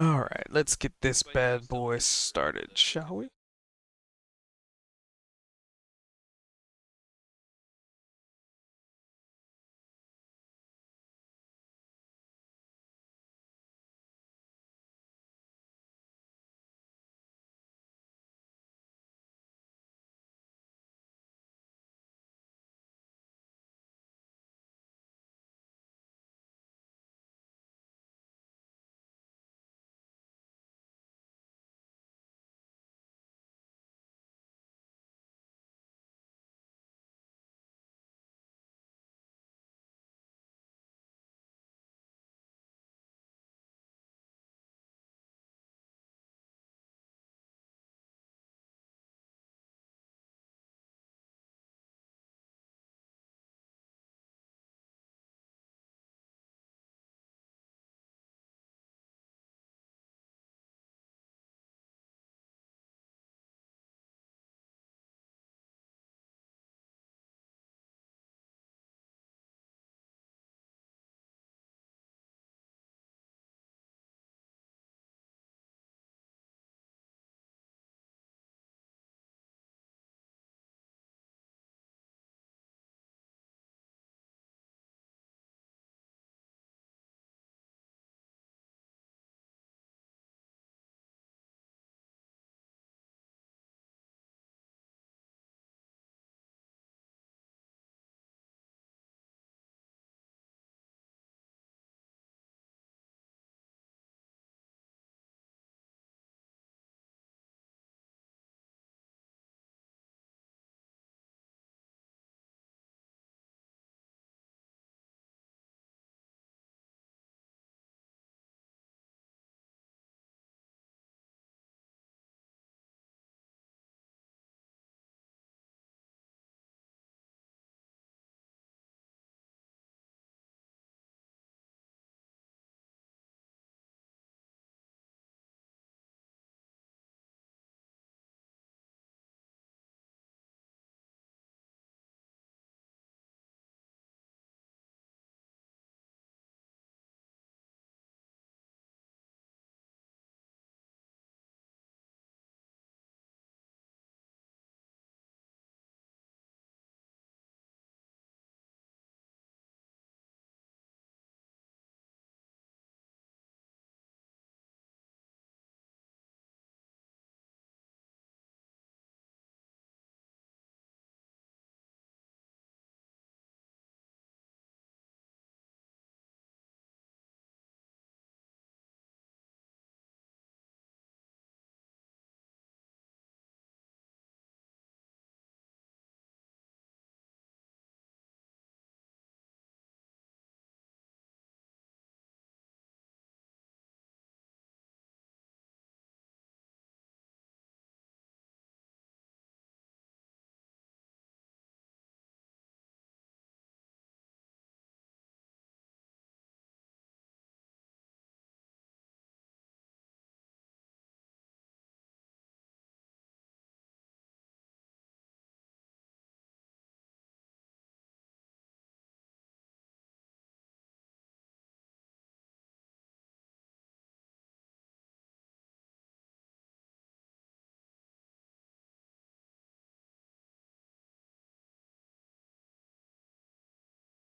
Alright, let's get this bad boy started, shall we?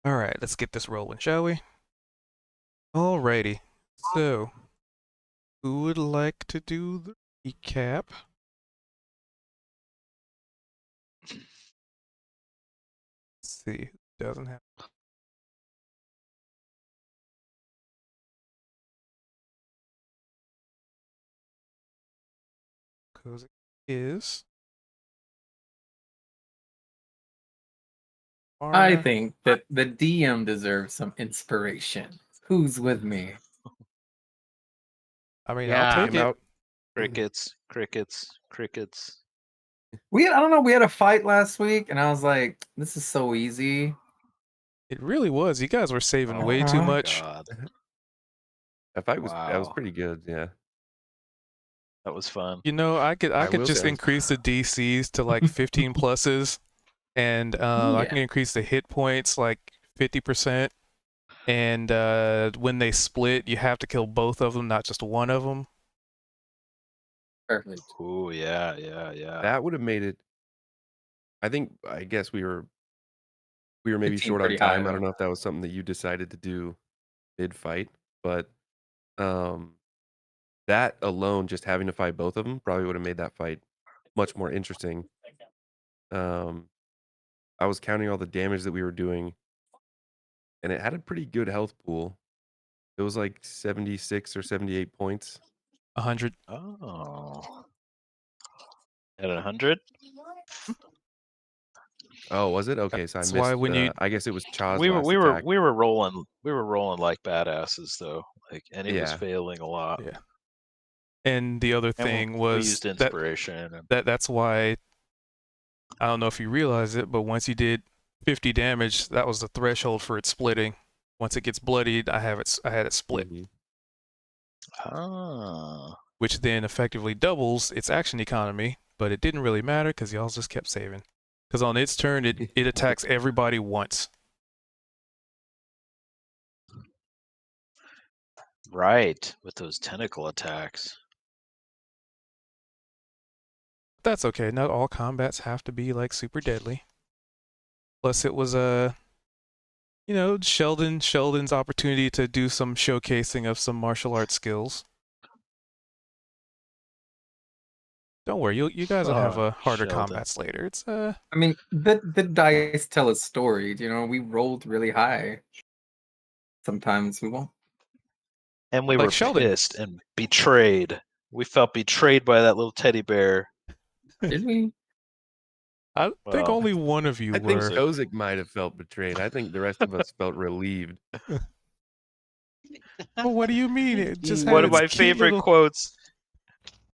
Alright, let's get this rolling, shall we? Alrighty. So, who would like to do the recap? Let's see who doesn't have Kozik is I Mara. think that the DM deserves some inspiration. Who's with me? I mean, I'll Yeah, take I'm it. out. crickets, crickets, crickets. I don't know, we had a fight last week, and I was like, this is so easy. It really was. You guys were saving Oh way too Uh-huh. my much. god. That fight was Wow. pretty good, yeah. That was fun. You know, I I could will just say. increase the DCs to like 15 pluses, and I Yeah. can increase the hit points like 50%. And when they split, you have to kill both of them, not just one of them. Perfect. Ooh, yeah, yeah, yeah. That would have made it. I guess we were maybe 15 short on pretty high, time. I though. don't know if that was something that you decided to do mid fight, but um, that alone, just having to fight both of them, probably would have made that fight much more interesting. I was counting all the damage that we were doing, and it had a pretty good health pool. It was like 76 or 78 points. 100. Oh. At 100? Oh, was it? Okay, so I That's missed why when you I guess it was Cha's We were last we were attack. we were rolling like badasses though. Like, and it was Yeah. failing a lot. yeah. And the other And thing we was used that inspiration. And that's why I don't know if you realize it, but once you did 50 damage, that was the threshold for it splitting. Once it gets bloodied, I had it split, Mhm. ah, which then effectively doubles its action economy. But it didn't really matter because y'all just kept saving. Because on its turn, it attacks everybody once. right, with those tentacle attacks. That's okay. Not all combats have to be like super deadly. Plus, it was Sheldon's opportunity to do some showcasing of some martial arts skills. Don't worry, you guys will have harder Sheldon. combats later. It's I mean, the dice tell a story. You know, we rolled really high. Sometimes we won't. And we like were Sheldon. pissed and betrayed. We felt betrayed by that little teddy bear. Did we? I think Well, only one of you I think were. Kozik might have felt betrayed. I think the rest of us felt relieved. Well, what do you mean? It just had one of its my cute favorite little. quotes.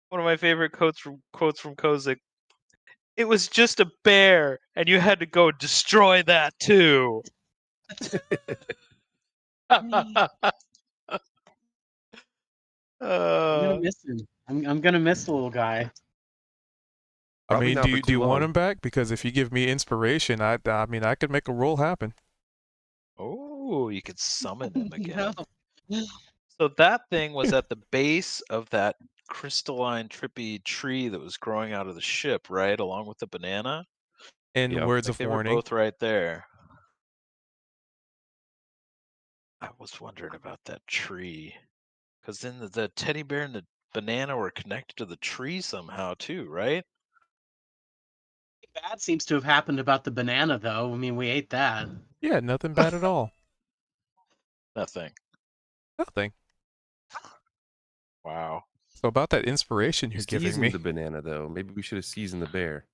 One of my favorite quotes from Kozik. It was just a bear, and you had to go destroy that too. I'm gonna miss him. I'm gonna miss the little guy. I Probably mean, not for do too you want long. him back? Because if you give me inspiration, I mean, I could make a roll happen. Oh, you could summon him again. No. So that thing was at the base of that crystalline, trippy tree that was growing out of the ship, right, along with the banana. And Yep. words Like of they were warning. both right there. I was wondering about that tree, because then the teddy bear and the banana were connected to the tree somehow too, right? Bad seems to have happened about the banana, though. I mean, we ate that. Yeah, nothing bad at all. Nothing. Nothing. Wow. So about that inspiration You you're giving seasoned me. the banana, though. Maybe we should have seasoned the bear.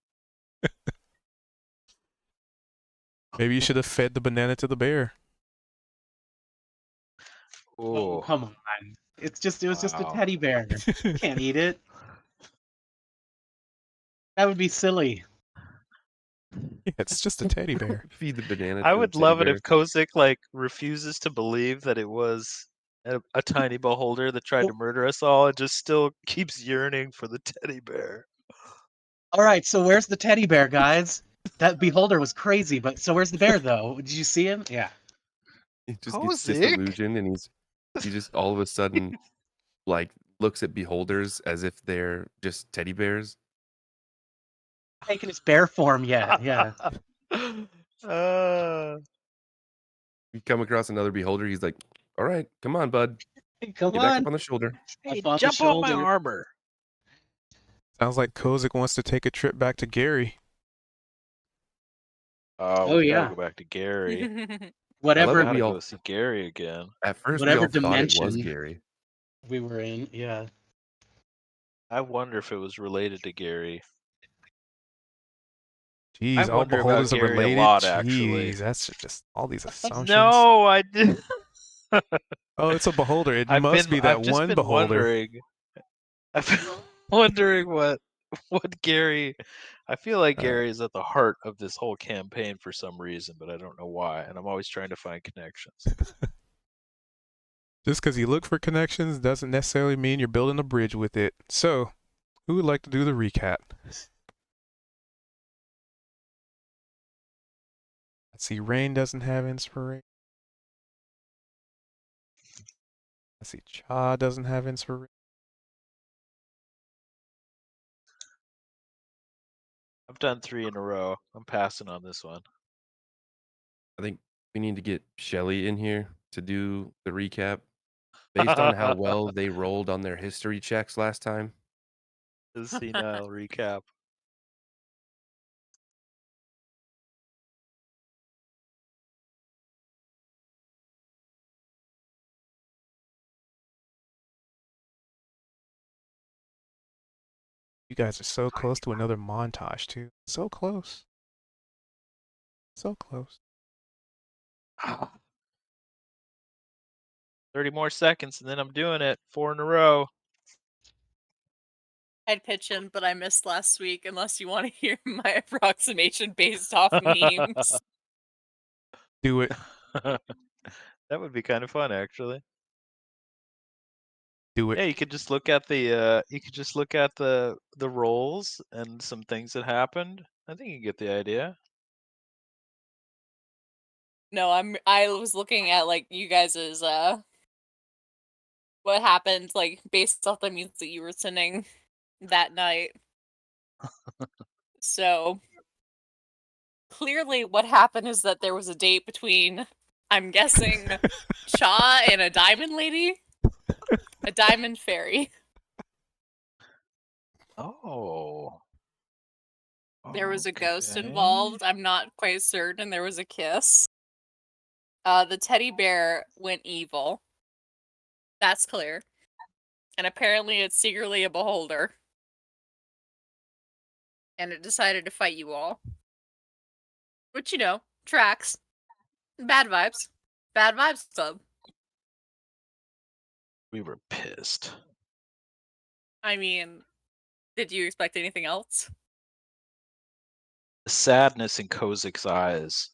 Maybe you should have fed the banana to the bear. Oh, Oh, come on. It was just a wow. teddy bear. Can't eat it. That would be silly. Yeah, it's just a teddy bear. Feed the banana I to the would teddy love it bear. if Kozik like refuses to believe that it was a tiny beholder that tried to murder us all and just still keeps yearning for the teddy bear. All right, so where's the teddy bear, guys? That beholder was crazy, but so where's the bear, though? Did you see him? Yeah. He just gets Kozik? disillusioned, and he just all of a sudden like looks at beholders as if they're just teddy bears. Taking his bear form yet. Yeah. uh, You come across another beholder, he's like, "All right, come on, bud, Come get back up on. on the shoulder." hey, Up on the jump on my shoulder. armor. Sounds like Kozik wants to take a trip back to Gary. Oh, We gotta yeah. go back to Gary. I love Whatever that Gotta we all go see Gary again. at first we whatever all thought it was dimension Gary. we were in. Yeah. I wonder if it was related to Gary. I Jeez, all wonder about beholders are Gary a related. lot, actually. Jeez, that's just all these assumptions. No, I did. Oh, it's a beholder. It must be that I've just one been beholder. wondering. I've been wondering what Gary. I feel like Gary is at the heart of this whole campaign for some reason, but I don't know why. And I'm always trying to find connections. Just because you look for connections doesn't necessarily mean you're building a bridge with it. So, who would like to do the recap? Let's see, Rain doesn't have inspiration. I see Cha doesn't have inspiration. I've done 3 in a row. I'm passing on this one. I think we need to get Shelly in here to do the recap based on how well they rolled on their history checks last time. The senile recap. You guys are so close to another montage, too. So close. So close. 30 more seconds and then I'm doing it. 4 in a row. I'd pitch in, but I missed last week unless you want to hear my approximation based off memes. Do it. That would be kind of fun, actually. Do it. Yeah, you could just look at the rolls and some things that happened. I think you get the idea. No, I was looking at like you guys's what happened like based off the memes that you were sending that night. So clearly what happened is that there was a date between, I'm guessing, Cha and a diamond lady? A diamond fairy. Oh. There was a ghost Okay. involved. I'm not quite certain. There was a kiss. The teddy bear went evil. That's clear. And apparently it's secretly a beholder. And it decided to fight you all. Which, you know, tracks. Bad vibes. Bad vibes club. We were pissed. I mean, did you expect anything else? The sadness in Kozik's eyes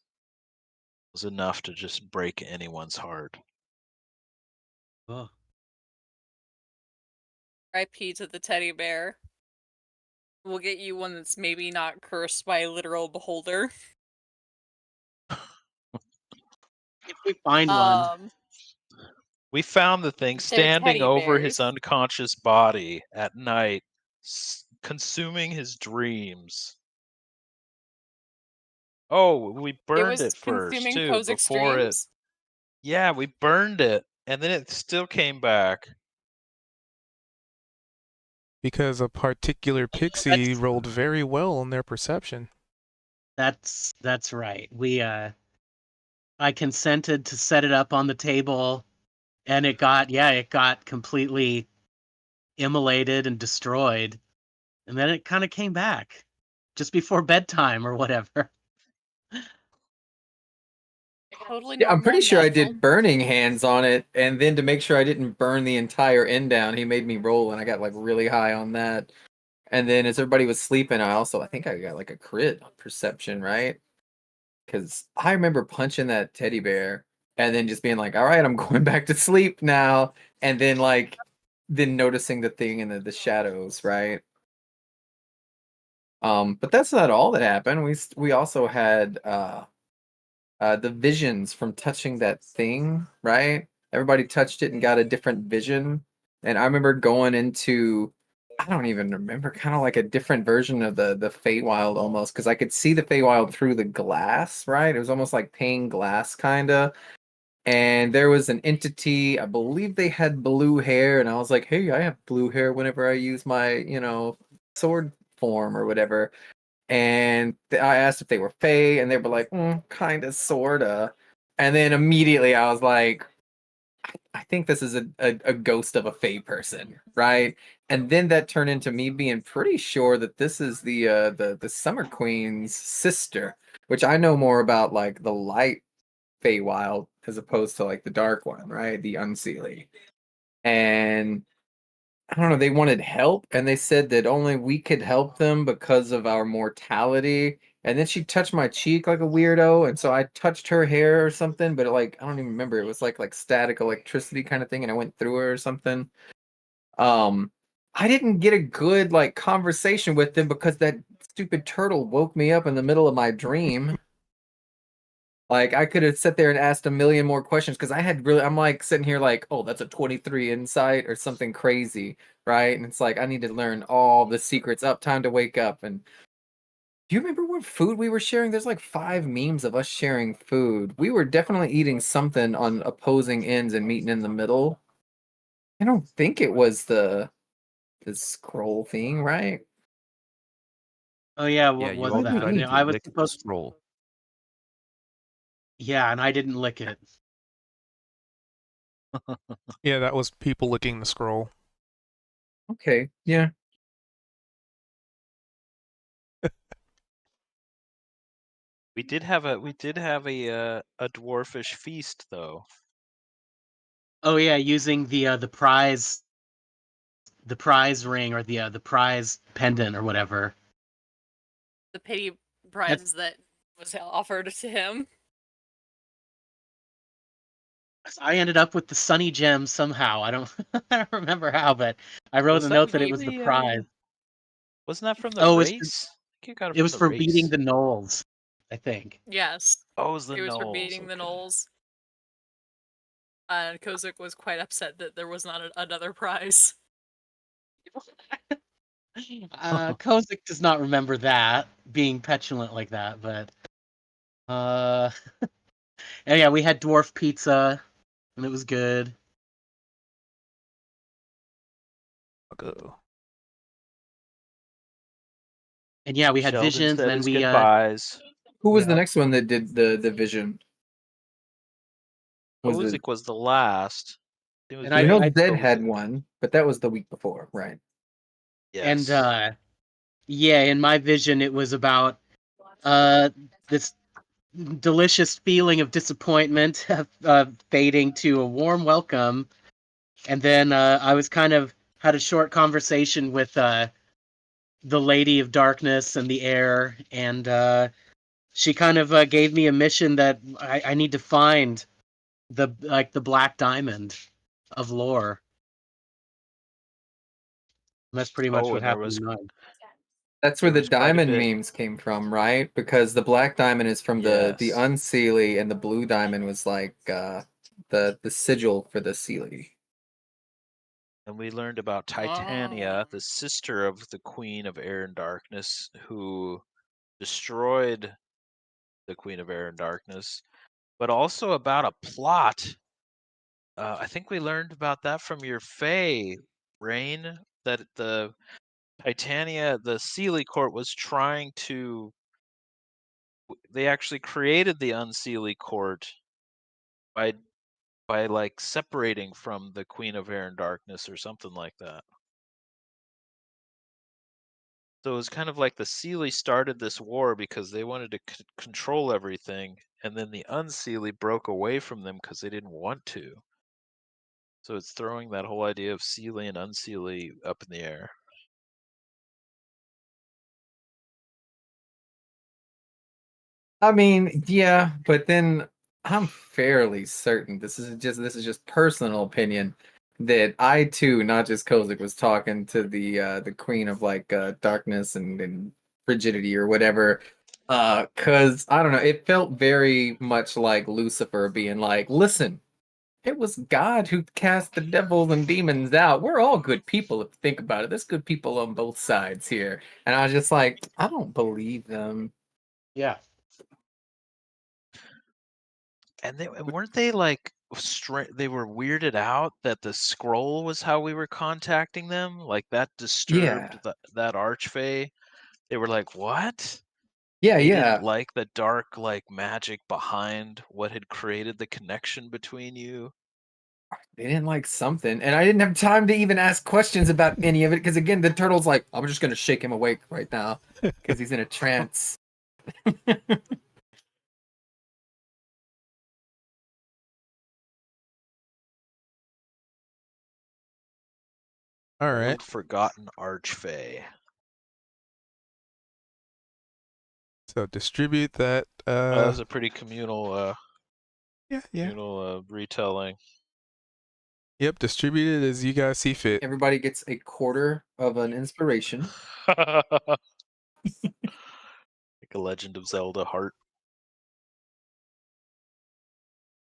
was enough to just break anyone's heart. Oh. RIP to the teddy bear. We'll get you one that's maybe not cursed by a literal beholder. If we find one, We found the thing They're standing teddy over his bears. unconscious body at night, consuming his dreams. Oh, we It burned was it first consuming too Kozik's before it. dreams. Yeah, we burned it, and then it still came back. Because a particular pixie rolled very well on their perception. that's right. I consented to set it up on the table, and it got completely immolated and destroyed, and then it kind of came back just before bedtime or whatever. Totally Yeah, I'm normal pretty and sure I natural. did burning hands on it, and then to make sure I didn't burn the entire end down, he made me roll, and I got like really high on that. And then as everybody was sleeping, I think I got like a crit on perception, right? Because I remember punching that teddy bear and then just being like, "All right, I'm going back to sleep now," and then then noticing the thing in the shadows, right? But that's not all that happened. We also had the visions from touching that thing, right? Everybody touched it and got a different vision. And I remember going into, I don't even remember, kind of like a different version of the Feywild almost, because I could see the Feywild through the glass, right? It was almost like pane glass, kind of. And there was an entity, I believe they had blue hair, and I was like, hey, I have blue hair whenever I use my, sword form or whatever. And I asked if they were Fae, and they were like, kind of, sorta. And then immediately I was like, I think this is a ghost of a Fae person, right? And then that turned into me being pretty sure that this is the Summer Queen's sister, which I know more about like the light Feywild as opposed to like the dark one, right? The Unseelie. And I don't know, they wanted help, and they said that only we could help them because of our mortality. And then she touched my cheek like a weirdo, and so I touched her hair or something, but I don't even remember. It was like static electricity kind of thing, and I went through her or something. Um, I didn't get a good like conversation with them because that stupid turtle woke me up in the middle of my dream. Like I could have sat there and asked a million more questions because I'm like sitting here like, oh, that's a 23 insight or something crazy, right? And it's like I need to learn all the secrets up, time to wake up. And do you remember what food we were sharing? There's like 5 memes of us sharing food. We were definitely eating something on opposing ends and meeting in the middle. I don't think it was the scroll thing, right? Oh yeah, Yeah, what you was all What did we that? decided eat? No, to I was lick the supposed. scroll. Yeah, and I didn't lick it. Yeah, that was people licking the scroll. Okay, yeah. We did have a dwarfish feast though. Oh yeah, using the prize ring or the prize pendant or whatever. The pity prizes that was offered to him. I ended up with the Sunny Gem somehow. I don't I don't remember how, but I wrote Was a that note that it from was the the prize. wasn't that from the Oh, race? I think you got it it from was the for beating race. the Knolls, I think. Yes, Oh, it was the it was for Knolls. beating the Okay. Knolls. And Kozik was quite upset that there was not another prize. Kozik does not remember that, being petulant like that, but and yeah, we had dwarf pizza and it was good. Go. And yeah, we had Sheldon visions, said then his we goodbyes. Who was the Yep. next one that did the vision? Was it Kozik was the last. It was And I I know Big I Zed had Kozik. one, but that was the week before, right? and Yes. yeah, in my vision it was about this delicious feeling of disappointment fading to a warm welcome, and then I was kind of had a short conversation with the Lady of Darkness and the Air, and she kind of gave me a mission that I need to find the Black Diamond of lore. And that's pretty much Oh, what and there happened was in mine. That's where the quite a diamond bit. memes came from, right? Because the black diamond is from the Yes. unseelie, and the blue diamond was like the sigil for the seelie. And we learned about Titania, Oh. the sister of the Queen of Air and Darkness, who destroyed the Queen of Air and Darkness, but also about a plot. I think we learned about that from your Fae, Rain, that the Titania, the Seelie Court was trying to. They actually created the Unseelie Court by like separating from the Queen of Air and Darkness or something like that. So it was kind of like the Seelie started this war because they wanted to control everything, and then the Unseelie broke away from them because they didn't want to. So it's throwing that whole idea of Seelie and Unseelie up in the air. I mean, yeah, but then I'm fairly certain this is just personal opinion that I too, not just Kozik, was talking to the queen of like darkness and frigidity or whatever. Cause I don't know, it felt very much like Lucifer being like, listen, it was God who cast the devils and demons out. We're all good people if you think about it. There's good people on both sides here. And I was just like, I don't believe them. Yeah. And weren't they like they were weirded out that the scroll was how we were contacting them? Like that Yeah. disturbed that archfey. They were like, "What?" Yeah, They didn't yeah. like the dark like magic behind what had created the connection between you. They didn't like something, and I didn't have time to even ask questions about any of it because again, the turtle's like, I'm just gonna shake him awake right now because he's in a trance. All right. Old forgotten archfey. So distribute that. That was a pretty communal Yeah. retelling. Yep. Distribute it as you guys see fit. Everybody gets a quarter of an inspiration. Like a Legend of Zelda heart.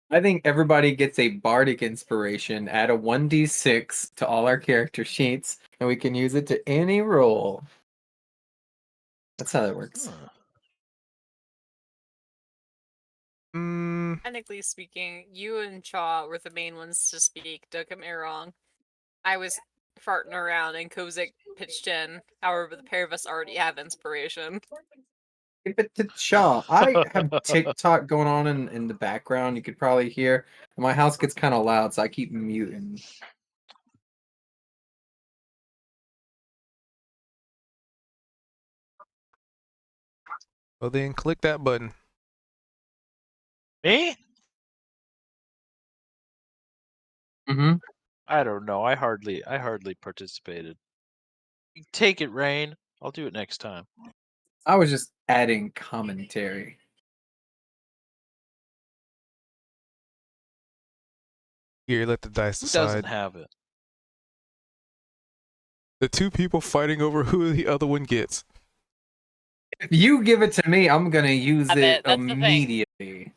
I think everybody gets a bardic inspiration. Add a 1d6 to all our character sheets, and we can use it to any roll. That's how that works. Huh. Technically speaking, you and Chaw were the main ones to speak. Don't get me wrong. I was farting around and Kozik pitched in. However, the pair of us already have inspiration. Give it to Shaw. I have TikTok going on in the background. You could probably hear. My house gets kind of loud, so I keep muting. Well, then click that button. Me? Mm-hmm. I don't know. I hardly participated. Take it, Rain. I'll do it next time. I was just adding commentary. Here, let the dice Who doesn't decide. have it? The two people fighting over who the other one gets. If you give it to me, I'm gonna use Have it it. That's the thing. immediately.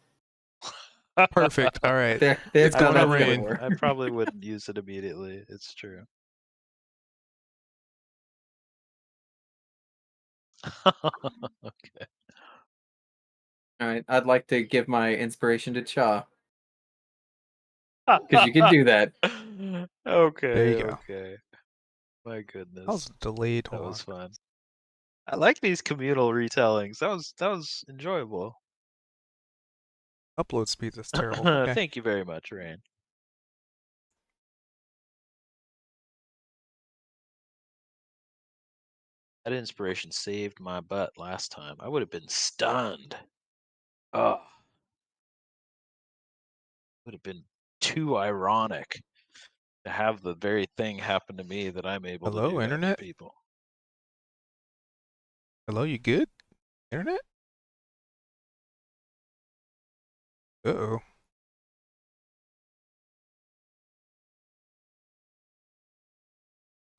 Perfect. All right. There's It's how going to that's gonna rain. work. I probably wouldn't use it immediately. It's true. Okay. All right, I'd like to give my inspiration to Cha because you can do that. Okay. There you go. Okay. My That goodness. was delayed. That Hold was on. fun. I like these communal retellings. That was enjoyable. Upload speed is terrible. Okay. Thank you very much, Rain. That inspiration saved my butt last time. I would have been stunned. Oh, would have been too ironic to have the very thing happen to me that I'm able to Hello, do to internet? other people. Hello, you good? Internet? Uh-oh.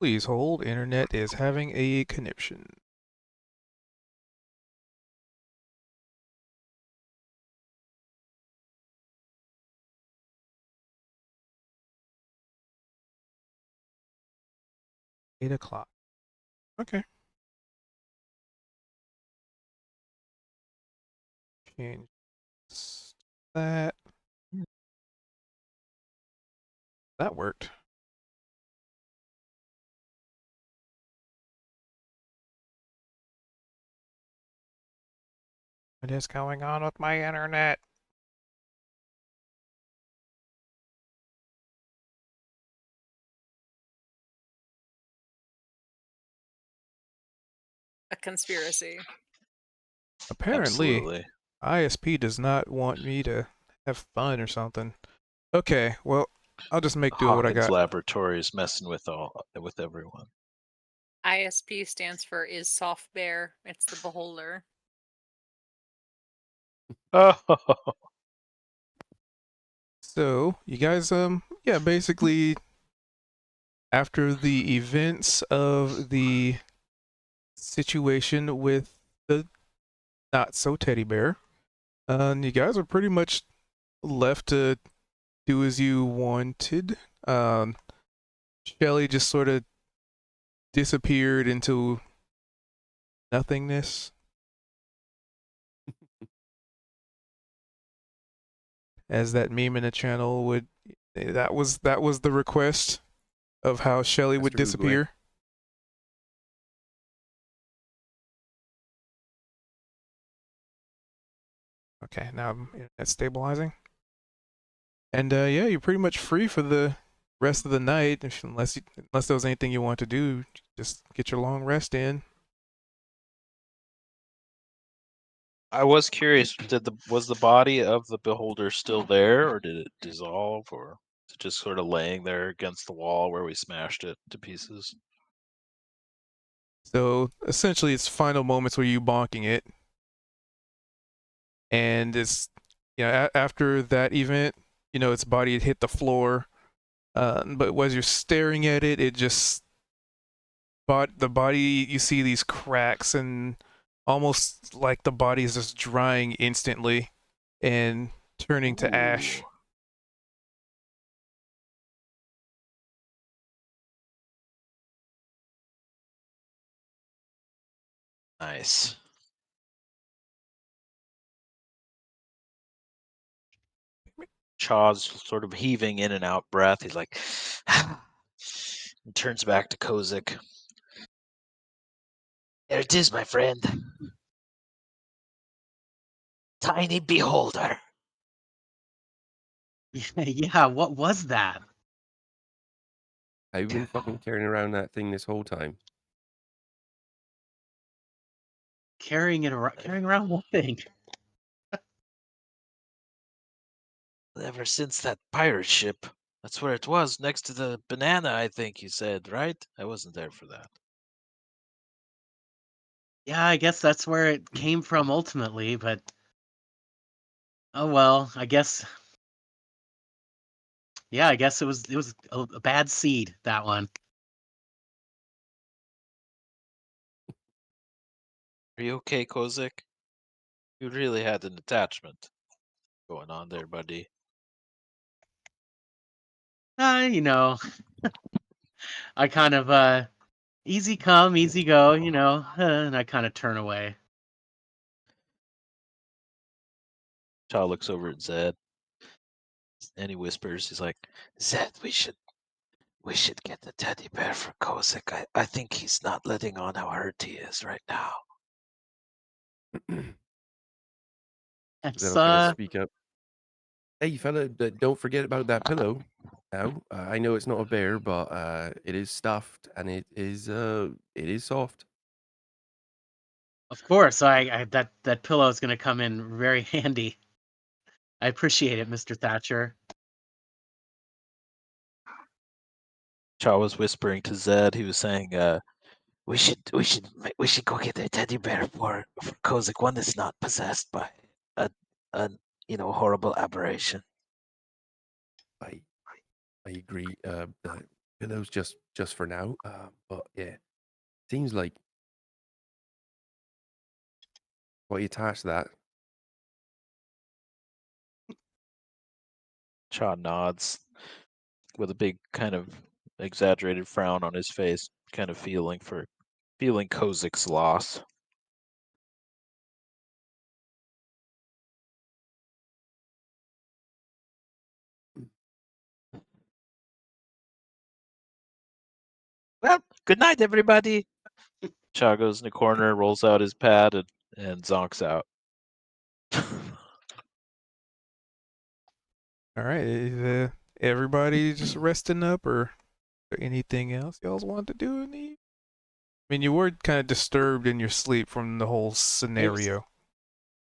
Please hold. Internet is having a conniption. Eight o'clock. Okay. Change that. That worked. What is going on with my internet? A conspiracy. Apparently, Absolutely. ISP does not want me to have fun or something. Okay, well, I'll just make do with what I Hawkins got. Laboratory is messing with everyone. ISP stands for Is Soft Bear. It's the beholder. Oh, So, you guys, yeah, basically, after the events of the situation with the not so teddy bear, you guys are pretty much left to do as you wanted. Shelly just sort of disappeared into nothingness. As that meme in the channel would, that was the request of how Shelly would Master Googly. disappear. Okay, now I'm internet stabilizing. And yeah, you're pretty much free for the rest of the night, unless there was anything you want to do. Just get your long rest in. I was curious. Was the body of the beholder still there, or did it dissolve, or is it just sort of laying there against the wall where we smashed it to pieces? So essentially, it's final moments where you bonking it, and it's after that event, its body had hit the floor, but as you're staring at it, it just the body, you see these cracks and almost like the body is just drying instantly and turning to ash. Ooh. Nice. Chaw's sort of heaving in and out breath. He's like, and turns back to Kozik. There it is, my friend. Tiny beholder. Yeah, what was that? Have you been fucking carrying around that thing this whole time? Carrying around what thing? Ever since that pirate ship. That's where it was, next to the banana, I think you said, right? I wasn't there for that. Yeah, I guess that's where it came from ultimately, but oh well, I guess. Yeah, I guess it was a bad seed, that one. Are you okay, Kozik? You really had an attachment going on there, buddy. You know, I kind of easy come, easy go, and I kind of turn away. Chaw looks over at Zed, and he whispers, he's like, Zed, we should get the teddy bear for Kozik. I think he's not letting on how hurt he is right now. Is That's that okay to speak up? Hey, fella, don't forget about that pillow. Now, I know it's not a bear, but it is stuffed and it is soft. of course, I that pillow is gonna come in very handy. I appreciate it, Mr. Thatcher. Chaw was whispering to Zed. He was saying, we should go get a teddy bear for Kozik, one that's not possessed by a horrible aberration. I agree. The pillow's just for now. But yeah, seems like what you attach that. Chaw nods with a big kind of exaggerated frown on his face, kind of feeling Kozik's loss. Well, good night, everybody. Chaw goes in the corner, rolls out his pad, and zonks out. All right, is everybody just resting up, or is there anything else y'all want to do in the? I mean, you were kind of disturbed in your sleep from the whole scenario.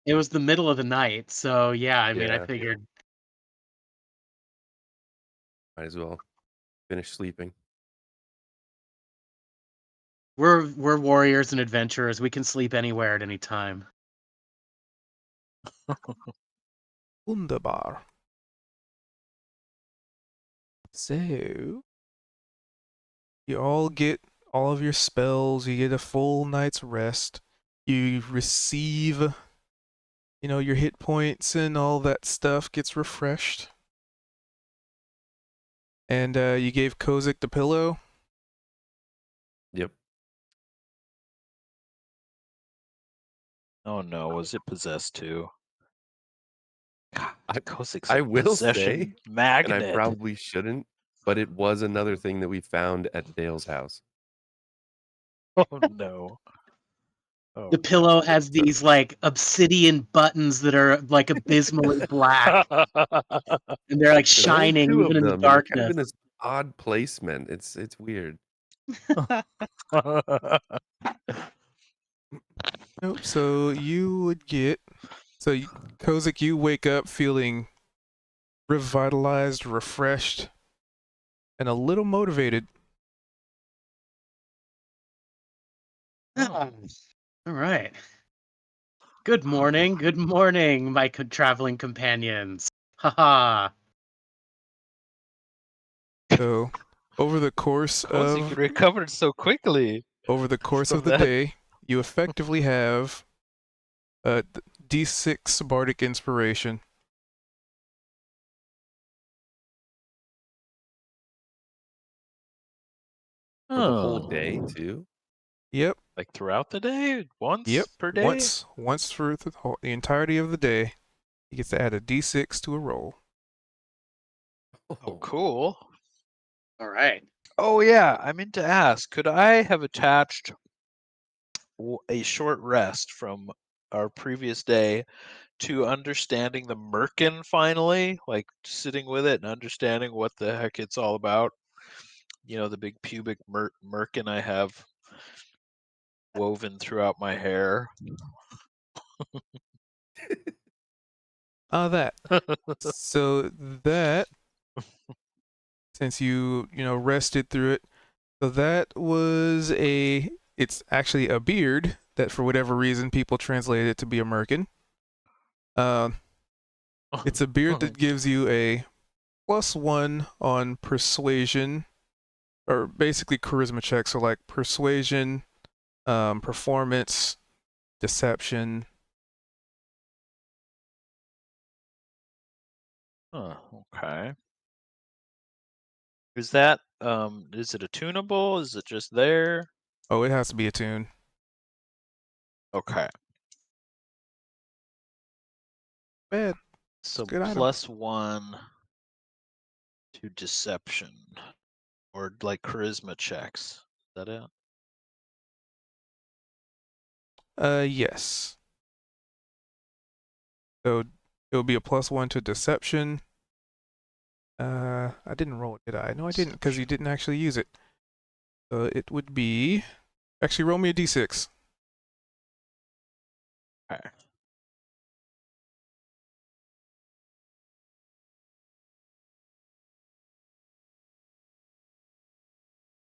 It was the middle of the night, so yeah, I mean, I Yeah. figured. Might as well finish sleeping. We're warriors and adventurers. We can sleep anywhere at any time. Wunderbar. So, you all get all of your spells, you get a full night's rest, you receive, your hit points and all that stuff gets refreshed. And you gave Kozik the pillow. Yep. Oh no, was it possessed too? God, Kozik's I a will say, possession and magnet. I probably shouldn't, but it was another thing that we found at Dale's house. Oh no. Oh, The pillow no. has these like obsidian buttons that are like abysmally black, and they're like There's only shining two even of in the them, and they're kind of darkness. in this odd placement. It's weird. Nope. So you would get. So, Kozik, you wake up feeling revitalized, refreshed, and a little motivated. Ah, all right. Good morning, my traveling companions. Haha. So, over the course Kozik of recovered so quickly from the that. day, you effectively have a D6 bardic inspiration. For the whole Oh. day too. Yep. Like throughout the day? Once Yep, per day? once for the entirety of the day. He gets to add a d6 to a roll. Oh, cool. All right. Oh, yeah. I meant to ask, could I have attached a short rest from our previous day to understanding the merkin finally? Like sitting with it and understanding what the heck it's all about? You know, the big pubic merkin I have woven throughout my hair. That. So that, since you rested through it, so that was it's actually a beard that for whatever reason people translated it to be a merkin. It's a beard that gives you a +1 on persuasion, or basically charisma checks. So like persuasion, performance, deception. Huh, okay. Is that is it attunable? Is it just there? Oh, it has to be a tune. Okay. Bad. So Good item. +1 to deception. Or like charisma checks. Is that it? Yes. So it'll be a +1 to deception. I didn't roll it, did I? No, I didn't, because you didn't actually use it. So it would be, actually roll me a d6. Okay.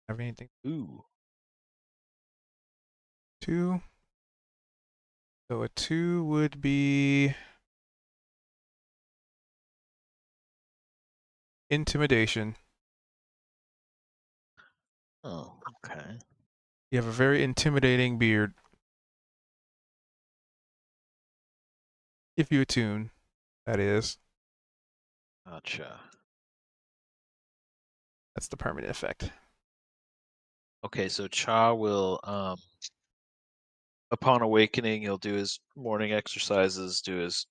Have anything? Ooh. 2. So a 2 would be intimidation. Oh, okay. You have a very intimidating beard. If you attune, that is. Gotcha. That's the permanent effect. Okay, so Cha will upon awakening he'll do his morning exercises, do his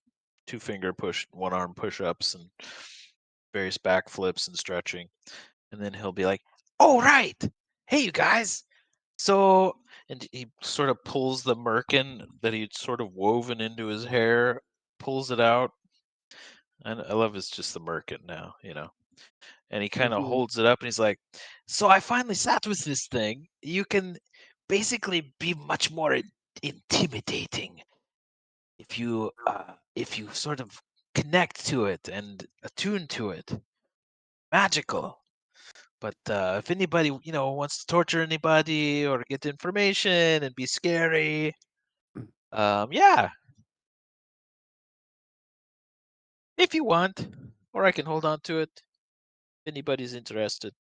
2-finger push, 1-arm push-ups and various backflips and stretching. And then he'll be like, "Oh right. Hey you guys." So, and he sort of pulls the merkin that he'd sort of woven into his hair, pulls it out. And I love it's just the merkin now, you know. And he kind of Mhm. holds it up and he's like, "So I finally sat with this thing. You can basically be much more intimidating if you sort of connect to it and attune to it. Magical. But if anybody, wants to torture anybody or get information and be scary, yeah, if you want, or I can hold on to it if anybody's interested."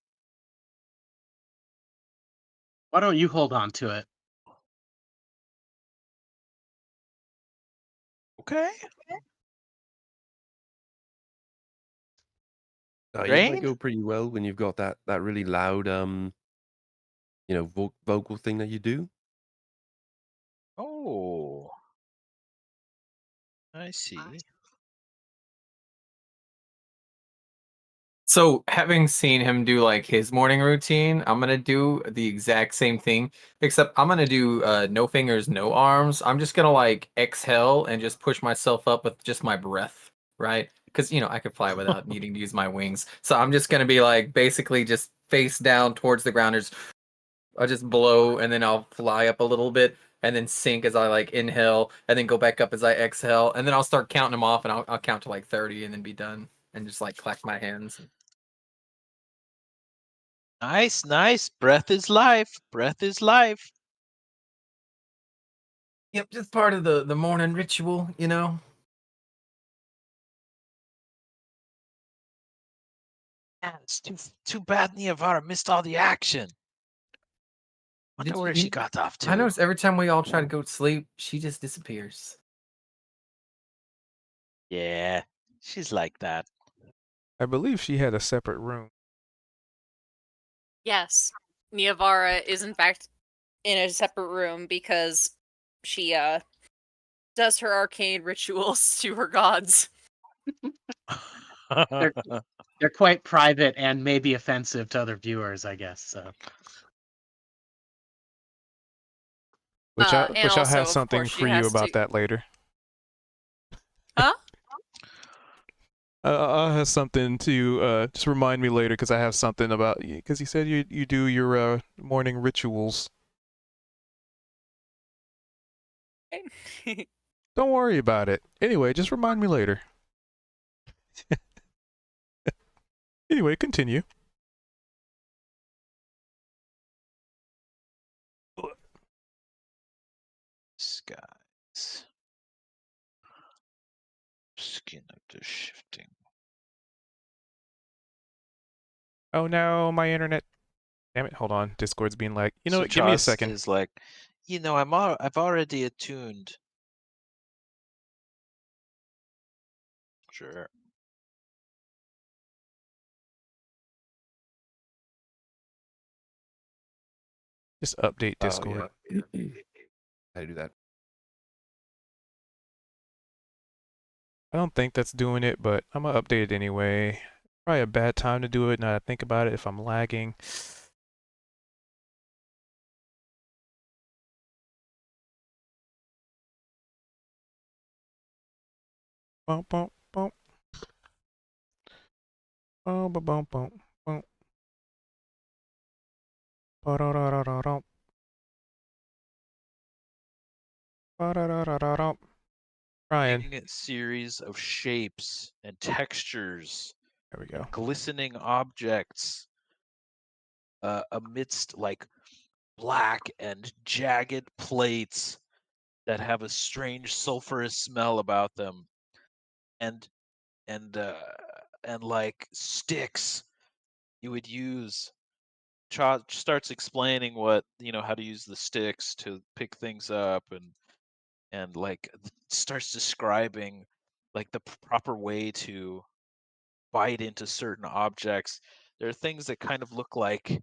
Why don't you hold on to it? Okay. Yeah, it might Rain? go pretty well when you've got that really loud, vocal thing that you do. Oh, I see. So, having seen him do like his morning routine, I'm gonna do the exact same thing, except I'm gonna do no fingers, no arms. I'm just gonna like exhale and just push myself up with just my breath, right? Because I could fly without needing to use my wings. So I'm just gonna be like basically just face down towards the ground. I'll just blow and then I'll fly up a little bit and then sink as I like inhale and then go back up as I exhale and then I'll start counting them off and I'll count to like 30 and then be done and just like clap my hands. Nice, nice. Breath is life. Breath is life. Yep, just part of the morning ritual. Man, it's too bad Niavara missed all the action. Wonder Did where she got off I to. notice every time we all try to go to sleep, she just disappears. Yeah, she's like that. I believe she had a separate room. Yes. Niavara is in fact in a separate room because she does her arcane rituals to her gods. They're quite private and maybe offensive to other viewers, I guess. So Which And I'll also, have of something course, she for you has about to. that later. Huh? I'll have something to just remind me later because I have something about because you said you do your morning rituals. Don't worry about it. Anyway, just remind me later. Anyway, continue. Skies. Skin of the shifting. Oh no, my internet. Damn it! Hold on. Discord's being like, you know So what? Give me a Chaz second. is like, I've already attuned. Sure. Just update Oh Discord. yeah. How to do that? I don't think that's doing it, but I'm gonna update it anyway. Probably a bad time to do it now that I think about it if I'm lagging. Bump, bump, bump. Bump, bump, bump, bump, bump. Ba-da-da-da-da-dum. Ba-da-da-da-da-dum. Ryan. A series of shapes and textures There we and go. glistening objects amidst like black and jagged plates that have a strange sulfurous smell about them, and and uh, and like sticks you would use. Starts explaining what how to use the sticks to pick things up, and like starts describing like the proper way to bite into certain objects. There are things that kind of look like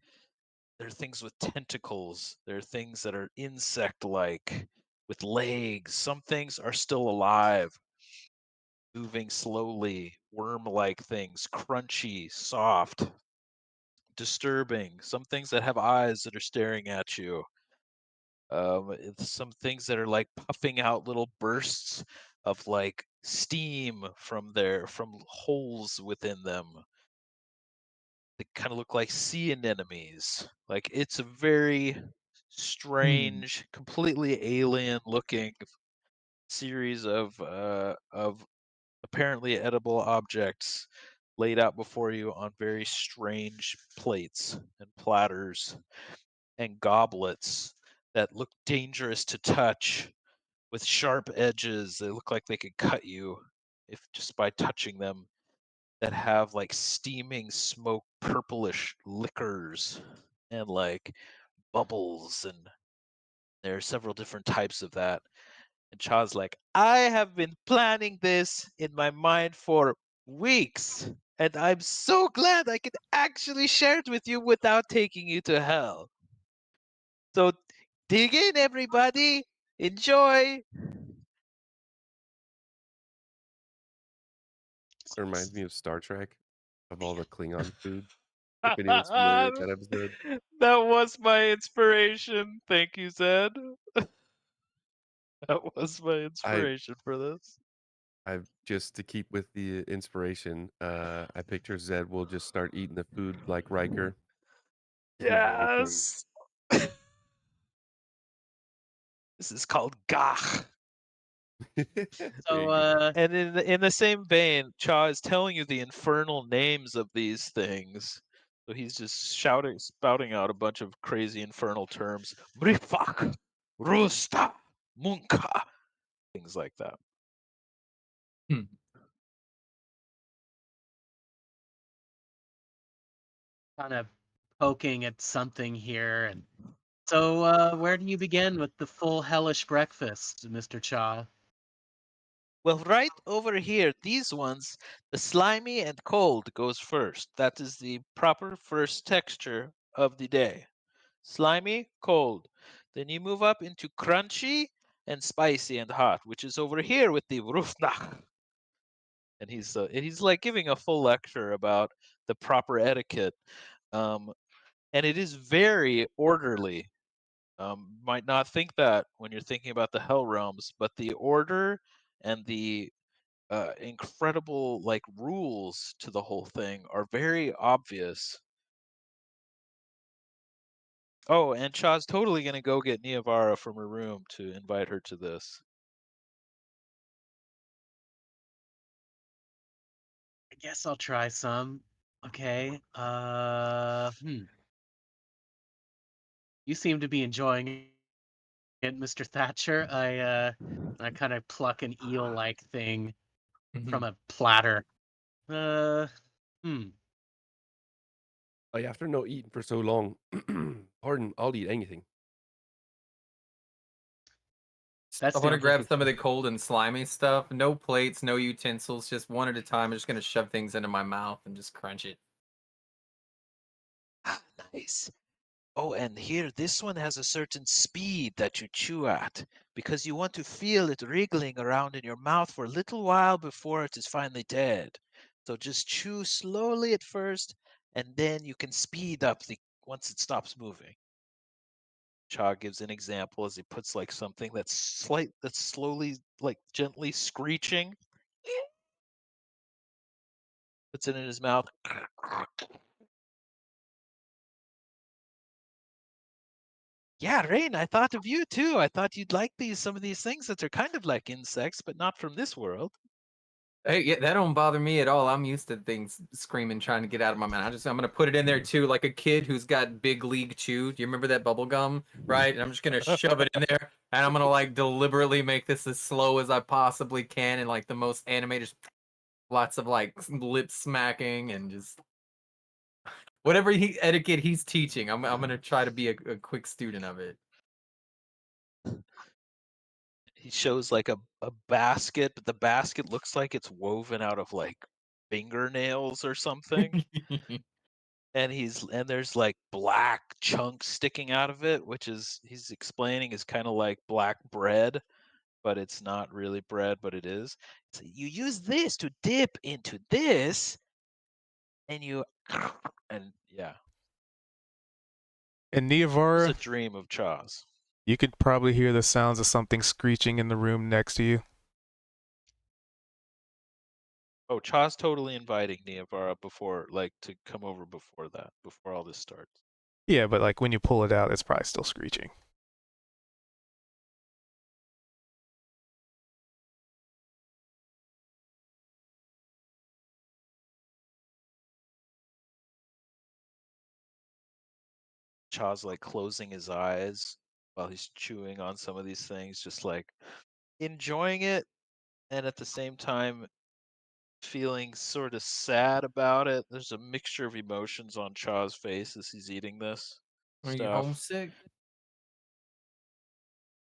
there are things with tentacles. There are things that are insect-like with legs. Some things are still alive, moving slowly, worm-like things, crunchy, soft, disturbing. Some things that have eyes that are staring at you. It's some things that are like puffing out little bursts of like steam from holes within them. They kind of look like sea anemones. Like it's a very strange, completely alien looking series of apparently edible objects laid out before you on very strange plates and platters and goblets that look dangerous to touch with sharp edges. They look like they could cut you if just by touching them, that have like steaming smoke purplish liquors and like bubbles, and there are several different types of that. And Cha's like, I have been planning this in my mind for weeks, and I'm so glad I can actually share it with you without taking you to hell. So dig in, everybody. Enjoy. It reminds me of Star Trek, of all the Klingon food. If anyone's familiar with that episode, That was my inspiration. Thank you, Zed. That was my I inspiration for this. I've just to keep with the inspiration, I picture Zed will just start eating the food like Riker. Doesn't eat anything. Yes. This is called Gach. There so you go. And in the same vein, Cha is telling you the infernal names of these things. So he's just spouting out a bunch of crazy infernal terms. Brifak, Rusta, Munka, things like that. Hmm. kind of poking at something here. And so, where do you begin with the full hellish breakfast, Mr. Cha? Well, right over here, these ones, the slimy and cold goes first. That is the proper first texture of the day. Slimy, cold. Then you move up into crunchy and spicy and hot, which is over here with the rufnach. And he's like giving a full lecture about the proper etiquette, and it is very orderly. Might not think that when you're thinking about the Hell Realms, but the order and the incredible like rules to the whole thing are very obvious. Oh, and Cha's totally gonna go get Niavara from her room to invite her to this. I guess I'll try some. Okay. You seem to be enjoying it, Mr. Thatcher. I kind of pluck an eel-like thing from a platter. Like, after not eating for so long, pardon, I'll eat anything. That's I the want to only grab some of the cold and slimy stuff. No plates, no utensils, just one at a time. I'm just gonna shove things into my mouth and just crunch it. Ah, nice. Oh, and here, this one has a certain speed that you chew at, because you want to feel it wriggling around in your mouth for a little while before it is finally dead. So just chew slowly at first, and then you can speed up once it stops moving. Cha gives an example as he puts like something that's slowly, like gently screeching. Puts it in his mouth. Yeah, Rain, I thought of you too. I thought you'd like some of these things that are kind of like insects, but not from this world. Hey, yeah, that don't bother me at all. I'm used to things screaming, trying to get out of my mouth. I'm gonna put it in there too, like a kid who's got big league chew. Do you remember that bubble gum, right? And I'm just gonna shove it in there, and I'm gonna like deliberately make this as slow as I possibly can, and like the most animated, lots of like lip smacking and just whatever etiquette he's teaching. I'm gonna try to be a quick student of it. He shows like a basket, but the basket looks like it's woven out of like fingernails or something. And there's like black chunks sticking out of it, which he's explaining is kind of like black bread, but it's not really bread, but it is. So you use this to dip into this, and yeah, And it was a Niavara, dream of Cha's. you could probably hear the sounds of something screeching in the room next to you. Oh, Cha's totally inviting Niavara to come over before all this starts. Yeah, but like when you pull it out, it's probably still screeching. Cha's like closing his eyes while he's chewing on some of these things, just like enjoying it, and at the same time feeling sort of sad about it. There's a mixture of emotions on Cha's face as he's eating this Are you stuff. homesick?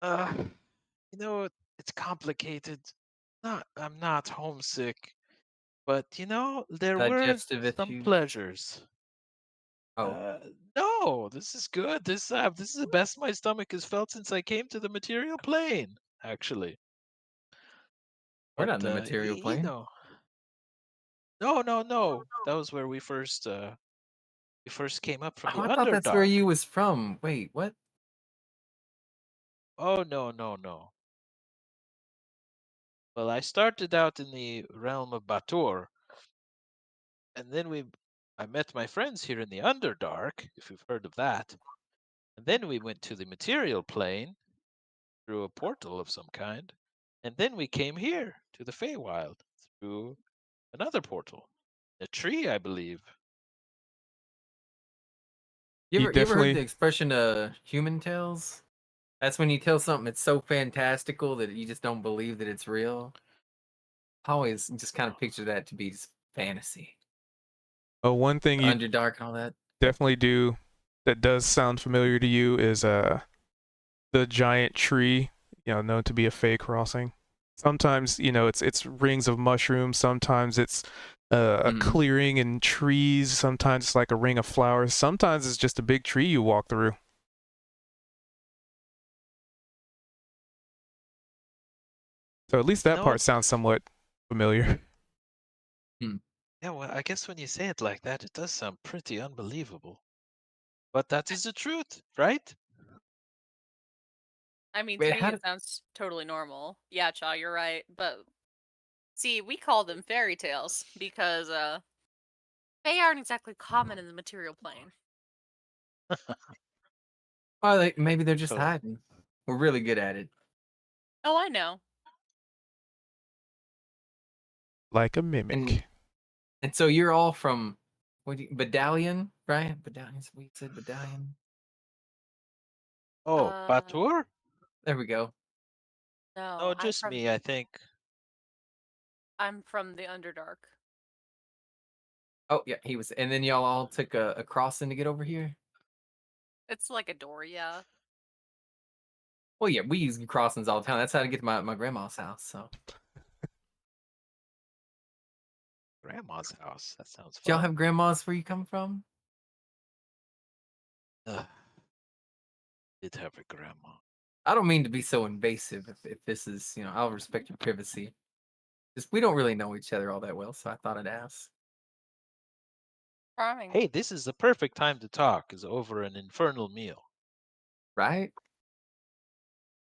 Uh, it's complicated. I'm not homesick, but there were Digestive some issues? pleasures. Oh, No, this is good. This is the best my stomach has felt since I came to the material plane, actually. we're But not in the material plane. no. That was where we first came up from Oh, the I thought that's where Underdark. you was from. Wait, what? Oh no. Well, I started out in the realm of Batur, and then I met my friends here in the Underdark, if you've heard of that. And then we went to the material plane through a portal of some kind, and then we came here to the Feywild through another portal, a tree, I believe. You You ever heard the definitely, expression human tales? That's when you tell something that's so fantastical that you just don't believe that it's real. I always just kind of picture that to be just fantasy. one thing you Underdark and all that. definitely do that does sound familiar to you is the giant tree, known to be a Fey crossing. Sometimes, it's rings of mushrooms. Sometimes it's a Mhm. clearing in trees. Sometimes it's like a ring of flowers. Sometimes it's just a big tree you walk through. So at least that No. part sounds somewhat familiar. Yeah, well, I guess when you say it like that, it does sound pretty unbelievable. But that is the truth, right? I mean, Wait, to how me, did- it sounds totally normal. Yeah, Chaw, you're right. But see, we call them fairy tales because they aren't exactly common in the material plane. Oh, maybe they're just So- hiding. We're really good at it. Oh, I know. Like a mimic. And so you're all from Badalion, right? Badalion. We said Badalion. Oh, Uh, Batur? There we go. No, No, just me, I think. I'm from the Underdark. Oh yeah, he was. And then y'all all took a crossing to get over here. It's like a door, yeah. Well, yeah, we use crossings all the time. That's how to get to my grandma's house. So, Grandma's house. That sounds do y'all fun. have grandmas where you come from? Ugh. Did have a grandma. I don't mean to be so invasive. If this is, I'll respect your privacy. Just we don't really know each other all that well, so I thought I'd ask. Charming. Hey, this is the perfect time to talk, is over an infernal meal. Right?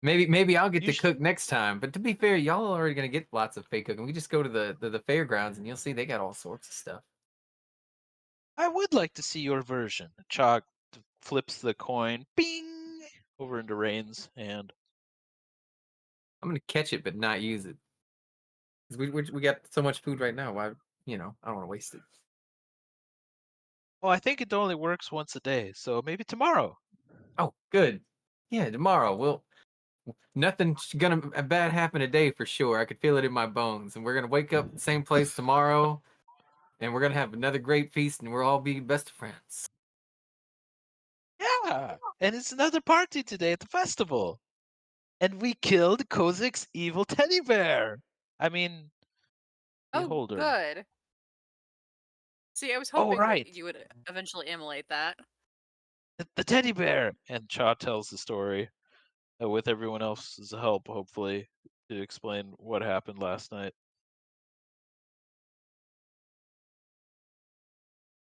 Maybe I'll get You to sh- cook next time. But to be fair, y'all are already gonna get lots of fake cooking. We just go to the fairgrounds and you'll see they got all sorts of stuff. I would like to see your version. Chalk flips the coin, bing, over into Rain's hand. I'm gonna catch it but not use it. 'Cause we got so much food right now. Why I don't want to waste it. Well, I think it only works once a day, so maybe tomorrow. Oh, good. Yeah, tomorrow nothing's gonna bad happen today for sure. I could feel it in my bones, and we're gonna wake up at the same place tomorrow, and we're gonna have another great feast, and we'll all be best friends. Yeah, and it's another party today at the festival. And we killed Kozik's evil teddy bear. I mean, Oh, beholder. good. See, I was Oh, hoping right. that you would eventually emulate that. The teddy bear. And Cha tells the story with everyone else's help, hopefully, to explain what happened last night.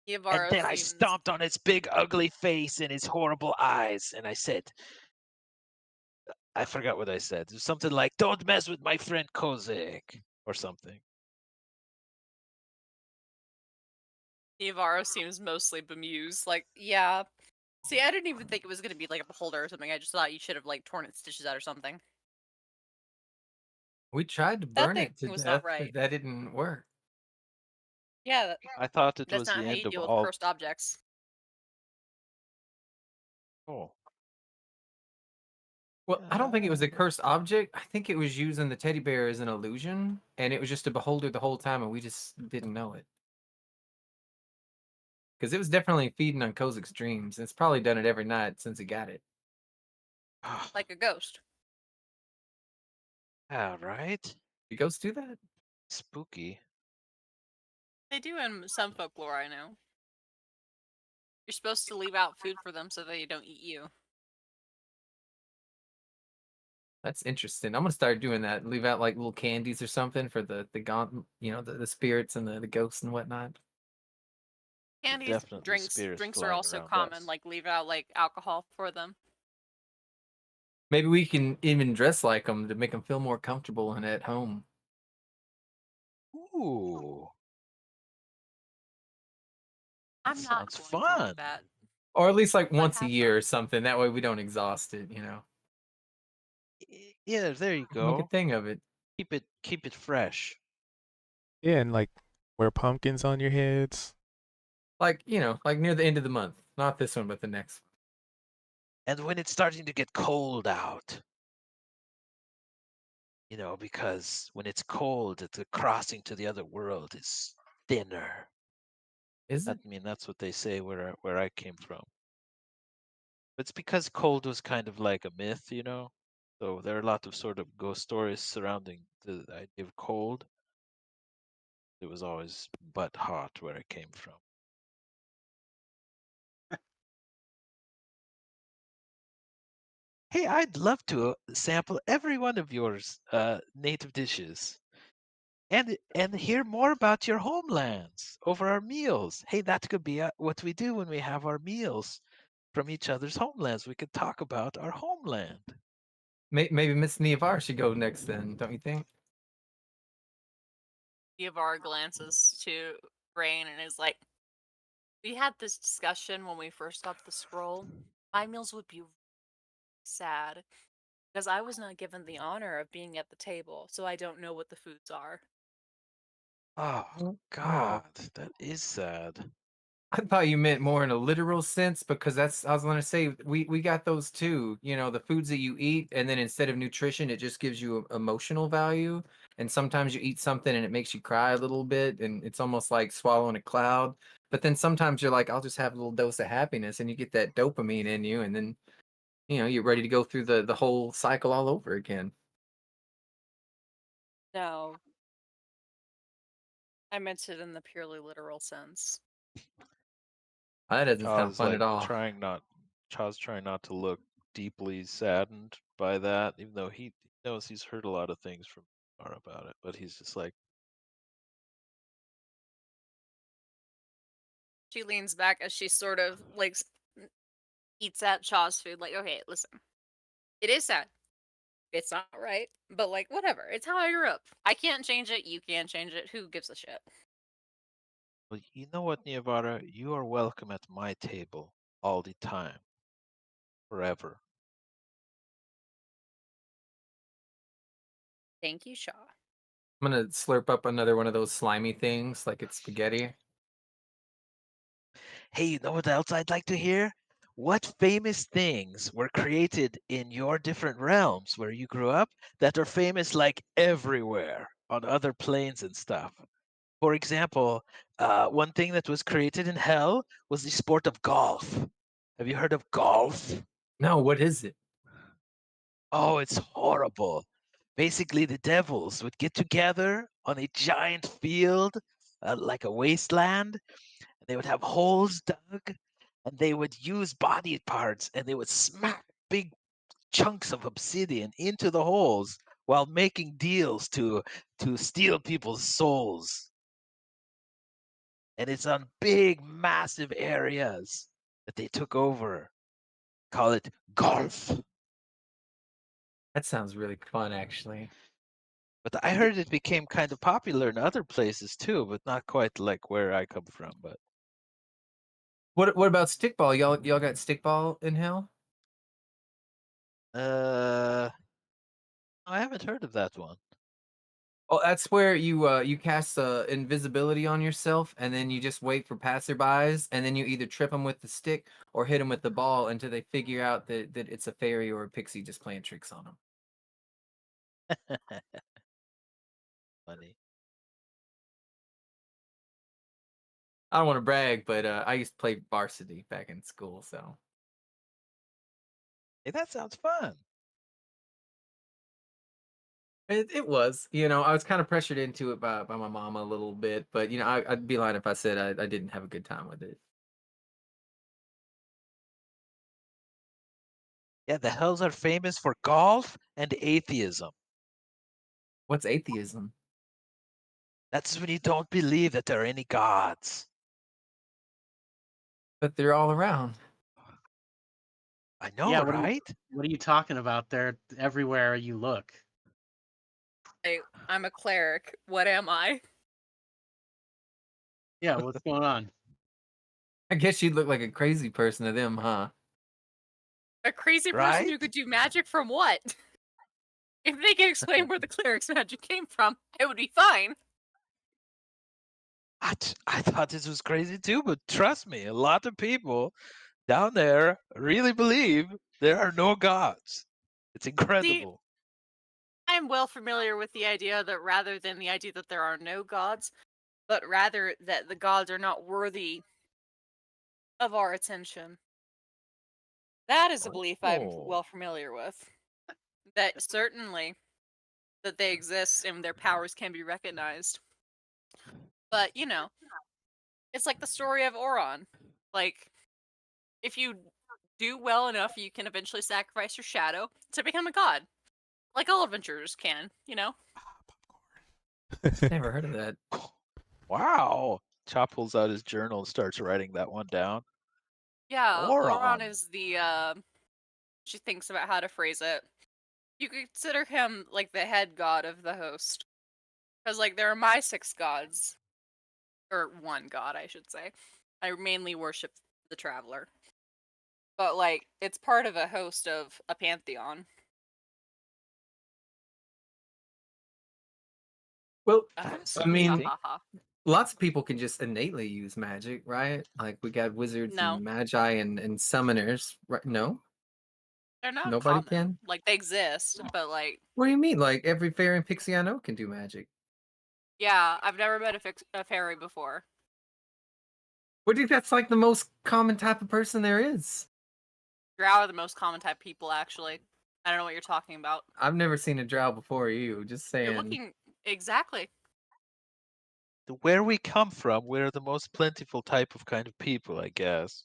And Yavaro then I seems stomped on its big, ugly face and its horrible eyes, and I said, I forgot what I said. It was something like, "Don't mess with my friend Kozik," or something. Yavaro seems mostly bemused. Like, yeah. See, I didn't even think it was gonna be like a beholder or something. I just thought you should have like torn its stitches out or something. We tried to That burn thing it to was not death, right. but that didn't work. Yeah, I thought it that's was not the how you end of deal with all. cursed objects. Oh, Well, I don't think it was a cursed object. I think it was using the teddy bear as an illusion, and it was just a beholder the whole time, and we just didn't know it. Because it was definitely feeding on Kozik's dreams. It's probably done it every night since it got it. Like a ghost. yeah, right. Did ghosts do that? Spooky. They do in some folklore, I know. You're supposed to leave out food for them so they don't eat you. That's interesting. I'm gonna start doing that. Leave out like little candies or something for the gaunt, the spirits and the ghosts and whatnot. Candies, Definitely drinks spirits are flying also around common. us. Like leave out like alcohol for them. Maybe we can even dress like them to make them feel more comfortable and at home. Ooh, I'm not sounds going to do fun. that. Or at least like But once a have year or fun. something. That way we don't exhaust it, Yeah, there you Make a go. thing of it. Keep it fresh. Yeah, and like wear pumpkins on your heads. Like, like near the end of the month. Not this one, but the next one. And when it's starting to get cold out, because when it's cold, the crossing to the other world is thinner. Is it? That's what they say where I came from. It's because cold was kind of like a myth. So there are a lot of sort of ghost stories surrounding the idea of cold. It was always but hot where I came from. Hey, I'd love to sample every one of yours native dishes and hear more about your homelands over our meals. Hey, that could be what we do when we have our meals from each other's homelands. We could talk about our homeland. Maybe Miss Nevar should go next, then, don't you think? Yavar glances to Rain and is like, we had this discussion when we first got the scroll. My meals would be sad because I was not given the honor of being at the table, so I don't know what the foods are. Oh, Oh, God, that is sad. I thought you meant more in a literal sense because I was going to say we got those too. You know, the foods that you eat, and then instead of nutrition, it just gives you emotional value. And sometimes you eat something and it makes you cry a little bit, and it's almost like swallowing a cloud. But then sometimes you're like, I'll just have a little dose of happiness, and you get that dopamine in you, and then you're ready to go through the whole cycle all over again. No, I meant it in the purely literal sense. That doesn't sound Chaw's fun like at all. Chaw's trying not to look deeply saddened by that, even though he knows he's heard a lot of things from Nara about it, but he's just like, She leans back as she sort of like eats at Chaw's food. Like, okay, listen, it is sad. It's not right, but like, whatever. It's how I grew up. I can't change it. You can't change it. Who gives a shit? well, you know what, Niavara? You are welcome at my table all the time, forever. Thank you, Shaw. I'm gonna slurp up another one of those slimy things like it's spaghetti. Hey, you know what else I'd like to hear? What famous things were created in your different realms where you grew up that are famous like everywhere on other planes and stuff? For example, one thing that was created in hell was the sport of golf. Have you heard of golf? No, what is it? Oh, it's horrible. Basically, the devils would get together on a giant field, like a wasteland, and they would have holes dug, and they would use body parts, and they would smack big chunks of obsidian into the holes while making deals to steal people's souls. And it's on big, massive areas that they took over. Call it golf. That sounds really fun, actually. But I heard it became kind of popular in other places too, but not quite like where I come from. But What about stickball? Y'all got stickball in hell? I haven't heard of that one. Oh, that's where you cast invisibility on yourself, and then you just wait for passerbys, and then you either trip them with the stick or hit them with the ball until they figure out that it's a fairy or a pixie just playing tricks on them. Funny. I don't want to brag, but I used to play varsity back in school, so Hey, that sounds fun. it was. You know, I was kind of pressured into it by my mom a little bit, but you know, I'd be lying if I said I didn't have a good time with it. Yeah, the hells are famous for golf and atheism. What's atheism? That's when you don't believe that there are any gods. But they're all around. I know, Yeah, right? what are you talking about? They're everywhere you look. Hey, I'm a cleric. What am I? Yeah, what's going on? I guess you'd look like a crazy person to them, huh? A crazy person Right? who could do magic from what? If they can explain where the cleric's magic came from, it would be fine. I thought this was crazy too, but trust me, a lot of people down there really believe there are no gods. It's See, incredible. I'm well familiar with the idea that rather than the idea that there are no gods, but rather that the gods are not worthy of our attention. That is a belief I'm Oh. well familiar with. That certainly that they exist and their powers can be recognized. But, you know, it's like the story of Oron. Like, if you do well enough, you can eventually sacrifice your shadow to become a god, like all adventurers can. You know. Never heard of that. Wow. Chop pulls out his journal and starts writing that one down. Yeah, Oron Oron. is the. She thinks about how to phrase it. You could consider him like the head god of the host, because like there are my 6 gods, or 1 god, I should say. I mainly worship the traveler, but like it's part of a host of a pantheon. Well, That's I mean, interesting. lots of people can just innately use magic, right? Like we got wizards No. and magi and summoners. Right? No, They're not nobody common. can. Like they exist, but like What do you mean? Like every fairy and pixie I know can do magic. yeah, I've never met a fairy before. What do you think? That's like the most common type of person there is. Drow are the most common type people, actually. I don't know what you're talking about. I've never seen a drow before you. Just You're saying. looking exactly. Where we come from, we're the most plentiful type of kind of people, I guess.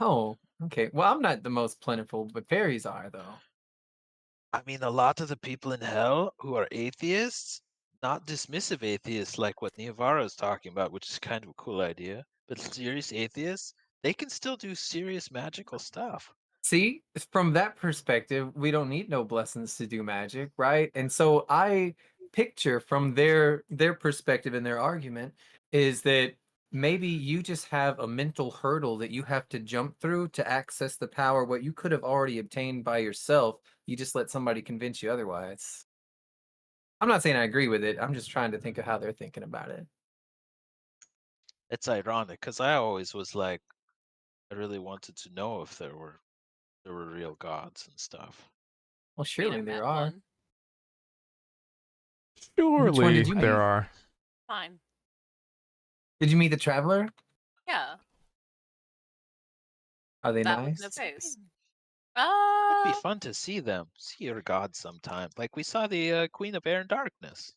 Oh, okay. Well, I'm not the most plentiful, but fairies are though. I mean, a lot of the people in hell who are atheists, not dismissive atheists like what Niavara is talking about, which is kind of a cool idea, but serious atheists, they can still do serious magical stuff. See, from that perspective, we don't need no blessings to do magic, right? And so I picture from their perspective and their argument is that maybe you just have a mental hurdle that you have to jump through to access the power what you could have already obtained by yourself. You just let somebody convince you otherwise. I'm not saying I agree with it. I'm just trying to think of how they're thinking about it. It's ironic because I always was like, I really wanted to know if there were real gods and stuff. Well, I mean, surely I met there are. one. Which one Surely did you there meet? are. Fine. Did you meet the traveler? Yeah, Are they that was nice? no face. It'd be fun to see them, see your gods sometime. Like we saw the Queen of Air and Darkness.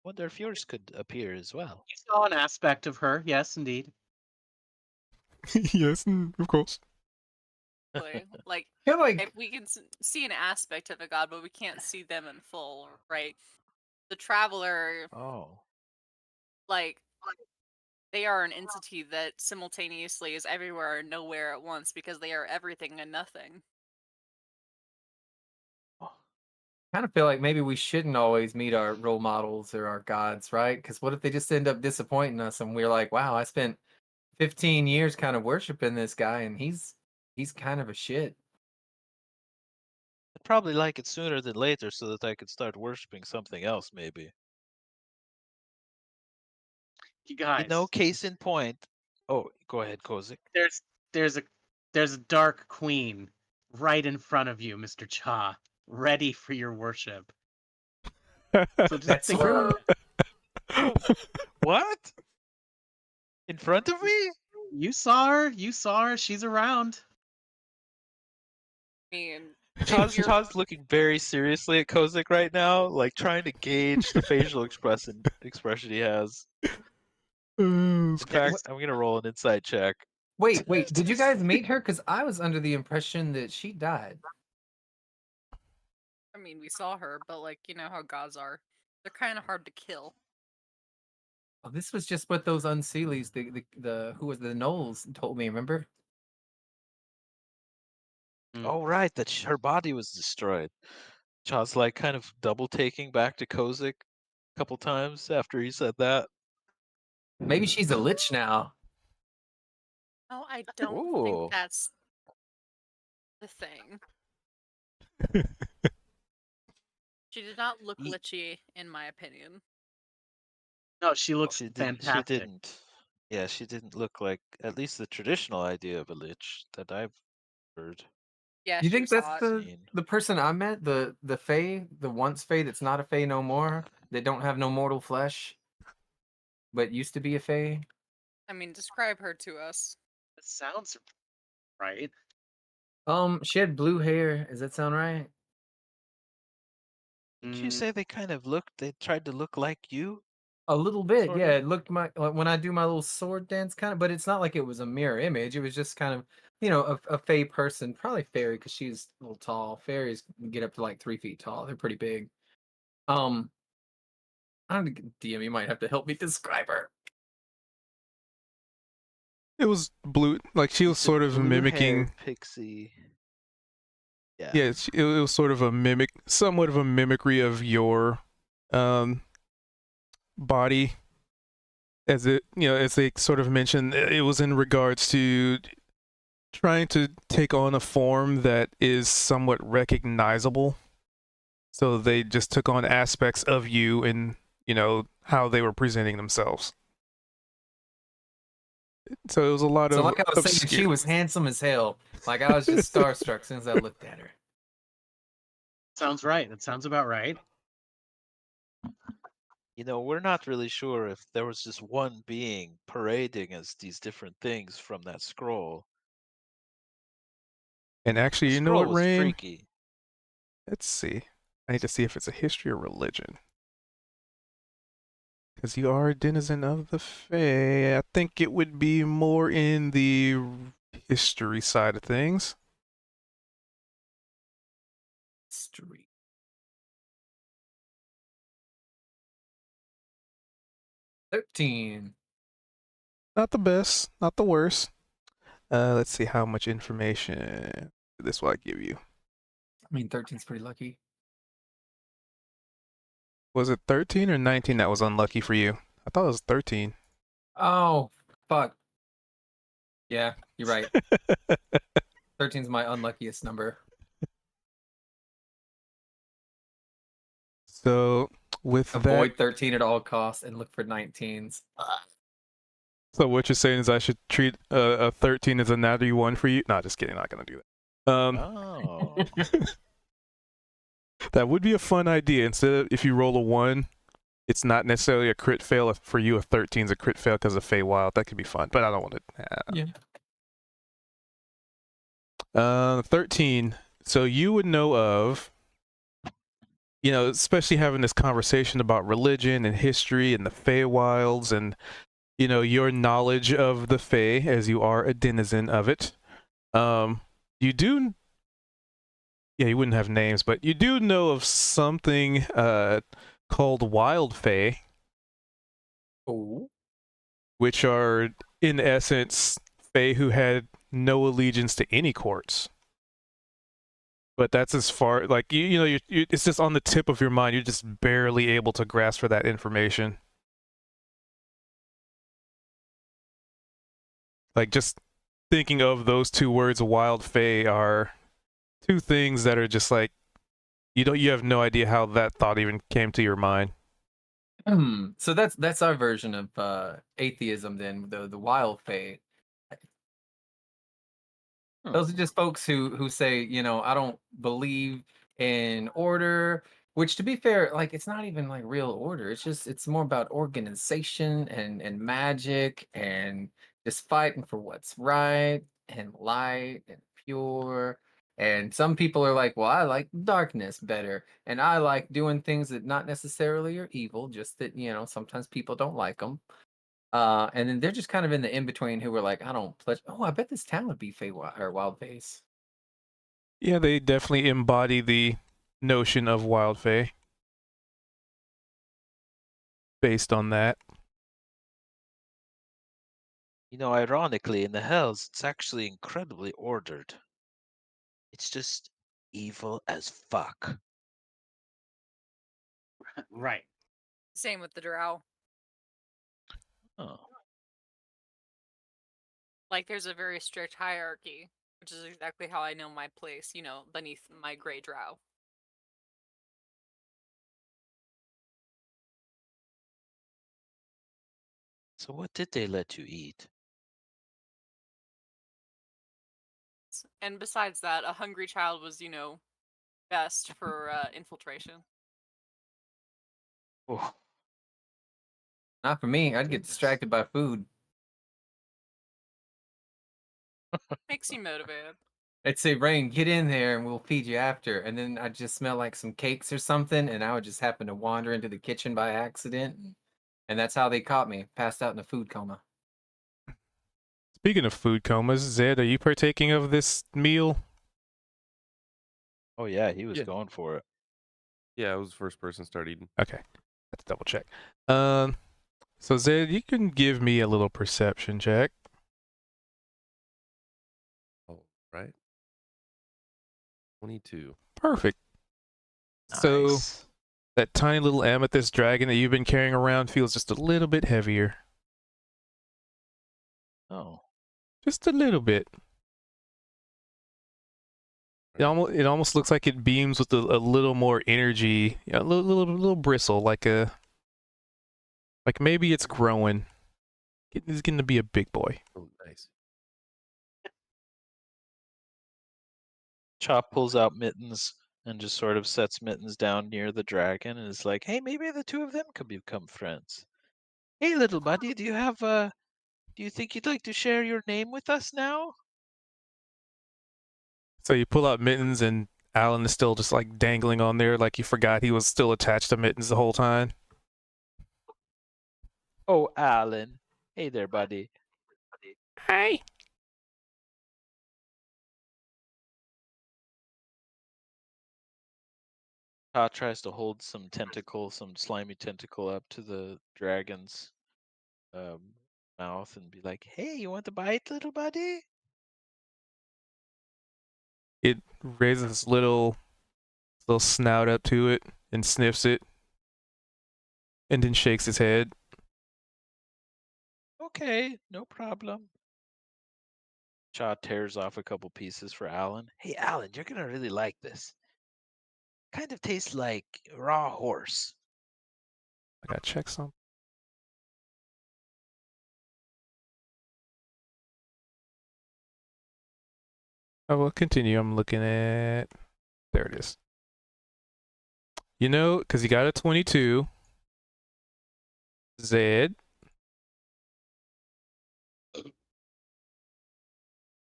Wonder if yours could appear as well. You saw an aspect of her, yes, indeed. Yes, of course. Like, I feel like if we can see an aspect of a god, but we can't see them in full, right? The traveler, Oh. like, they are an entity that simultaneously is everywhere and nowhere at once because they are everything and nothing. kind of feel like maybe we shouldn't always meet our role models or our gods, right? Because what if they just end up disappointing us and we're like, wow, I spent 15 years kind of worshiping this guy and he's kind of a shit. I'd probably like it sooner than later so that I could start worshiping something else, maybe. You guys, Case in point. Oh, go ahead, Kozik. there's a dark queen right in front of you, Mr. Cha, ready for your worship. So just That's think true. about it. What? In front of me? You saw her, she's around. I mean, Chaz looking very seriously at Kozik right now, like trying to gauge the facial expression he has. In fact, I'm gonna roll an insight check. Wait, did you guys meet her? Because I was under the impression that she died. I mean, we saw her, but like, you know how gods are. They're kind of hard to kill. Oh, this was just what those unseelies, the who was the Knowles told me, remember? Oh, right, that her body was destroyed. Chaz like kind of double taking back to Kozik a couple times after he said that. Maybe she's a lich now. No, I don't Ooh. think that's the thing. She did not look lichy, in my opinion. No, she looks She fantastic. didn't. Yeah, she didn't look like at least the traditional idea of a lich that I've heard. Yeah, You she think was that's hot. the person I met, the Fae, the once Fae that's not a Fae no more, that don't have no mortal flesh, but used to be a Fae? I mean, describe her to us. That sounds right. She had blue hair. Does that sound right? Did you say they kind of looked? They tried to look like you. A little bit, Sorta? yeah. It looked like when I do my little sword dance, kind of, but it's not like it was a mirror image. It was just kind of, a fey person, probably fairy because she's a little tall. Fairies can get up to like 3 feet tall. They're pretty big. I don't know, DM, you might have to help me describe her. It was blue, like she was She's a sort of mimicking. blue-haired pixie. Yeah. Yeah, it was sort of somewhat of a mimicry of your body, as they sort of mentioned. It was in regards to trying to take on a form that is somewhat recognizable. So they just took on aspects of you and, how they were presenting themselves. So it was a lot So of like I was saying, she was handsome as hell. Like I was just starstruck as soon as I looked at her. Sounds right. That sounds about right. We're not really sure if there was just one being parading as these different things from that scroll. And actually, The you know scroll what, was Rain? freaky. Let's see. I need to see if it's a history or religion. Because you are a denizen of the Fae. I think it would be more in the history side of things. Street. $13. Not the best, not the worst. Let's see how much information this will I give you. I mean, 13's pretty lucky. Was it 13 or 19 that was unlucky for you? I thought it was 13. Oh, fuck. Yeah, you're right. 13's my unluckiest number. So with Avoid that, 13 at all costs and look for 19s. so what you're saying is I should treat a 13 as a natty one for you? No, just kidding. Not gonna do that. Oh. That would be a fun idea. Instead of if you roll a 1, it's not necessarily a crit fail. If for you a 13 is a crit fail because of Feywild. That could be fun, but I don't want to. Yeah. 13. So you would know of, especially having this conversation about religion and history and the Feywilds and, your knowledge of the Fey as you are a denizen of it. You do, yeah, you wouldn't have names, but you do know of something called Wild Fey, Oh. which are in essence Fey who had no allegiance to any courts. But that's as far, like, it's just on the tip of your mind. You're just barely able to grasp for that information. Like, just thinking of those two words, wild fae, are two things that are just like, you have no idea how that thought even came to your mind. So that's our version of atheism then, the wild fae. Those are just folks who say, I don't believe in order, which to be fair, like it's not even like real order. It's more about organization and magic and just fighting for what's right and light and pure. And some people are like, well, I like darkness better, and I like doing things that not necessarily are evil, just that, sometimes people don't like them. And then they're just kind of in the in between who were like, I don't pledge. Oh, I bet this town would be or Wild Face. Yeah, they definitely embody the notion of wild fae based on that. Ironically, in the Hells, it's actually incredibly ordered. It's just evil as fuck. Right. Same with the drow. Oh. Like, there's a very strict hierarchy, which is exactly how I know my place, beneath my gray drow. So what did they let you eat? And besides that, a hungry child was, best for infiltration. Oh, Not for me. I'd get goodness. distracted by food. Makes you motivated. I'd say, Rain, get in there and we'll feed you after. And then I'd just smell like some cakes or something, and I would just happen to wander into the kitchen by accident. And that's how they caught me, passed out in a food coma. Speaking of food comas, Zed, are you partaking of this meal? Oh yeah, he was Yeah. going for it. Yeah, I was the first person to start eating. Okay, let's double check. So Zed, you can give me a little perception check. All right. 22. Perfect. So Nice. that tiny little amethyst dragon that you've been carrying around feels just a little bit heavier. Oh. Just a little bit. It almost looks like it beams with a little more energy, a little bristle, like maybe it's growing. It's getting to be a big boy. Oh, nice. Chop pulls out Mittens and just sort of sets Mittens down near the dragon and is like, "Hey, maybe the two of them could become friends. Hey, little buddy, do you think you'd like to share your name with us now?" So you pull out Mittens, and Alan is still just like dangling on there, like you forgot he was still attached to Mittens the whole time. Oh, Alan. Hey there, buddy. Hey. Todd tries to hold some slimy tentacle up to the dragon's mouth and be like, "Hey, you want to bite, little buddy?" It raises its little snout up to it and sniffs it, and then shakes its head. Okay, no problem. Cha tears off a couple pieces for Alan. Hey, Alan, you're gonna really like this. Kind of tastes like raw horse. I gotta check some. Oh, well, continue. I'm looking at. There it is. You know, because you got a 22. Zed.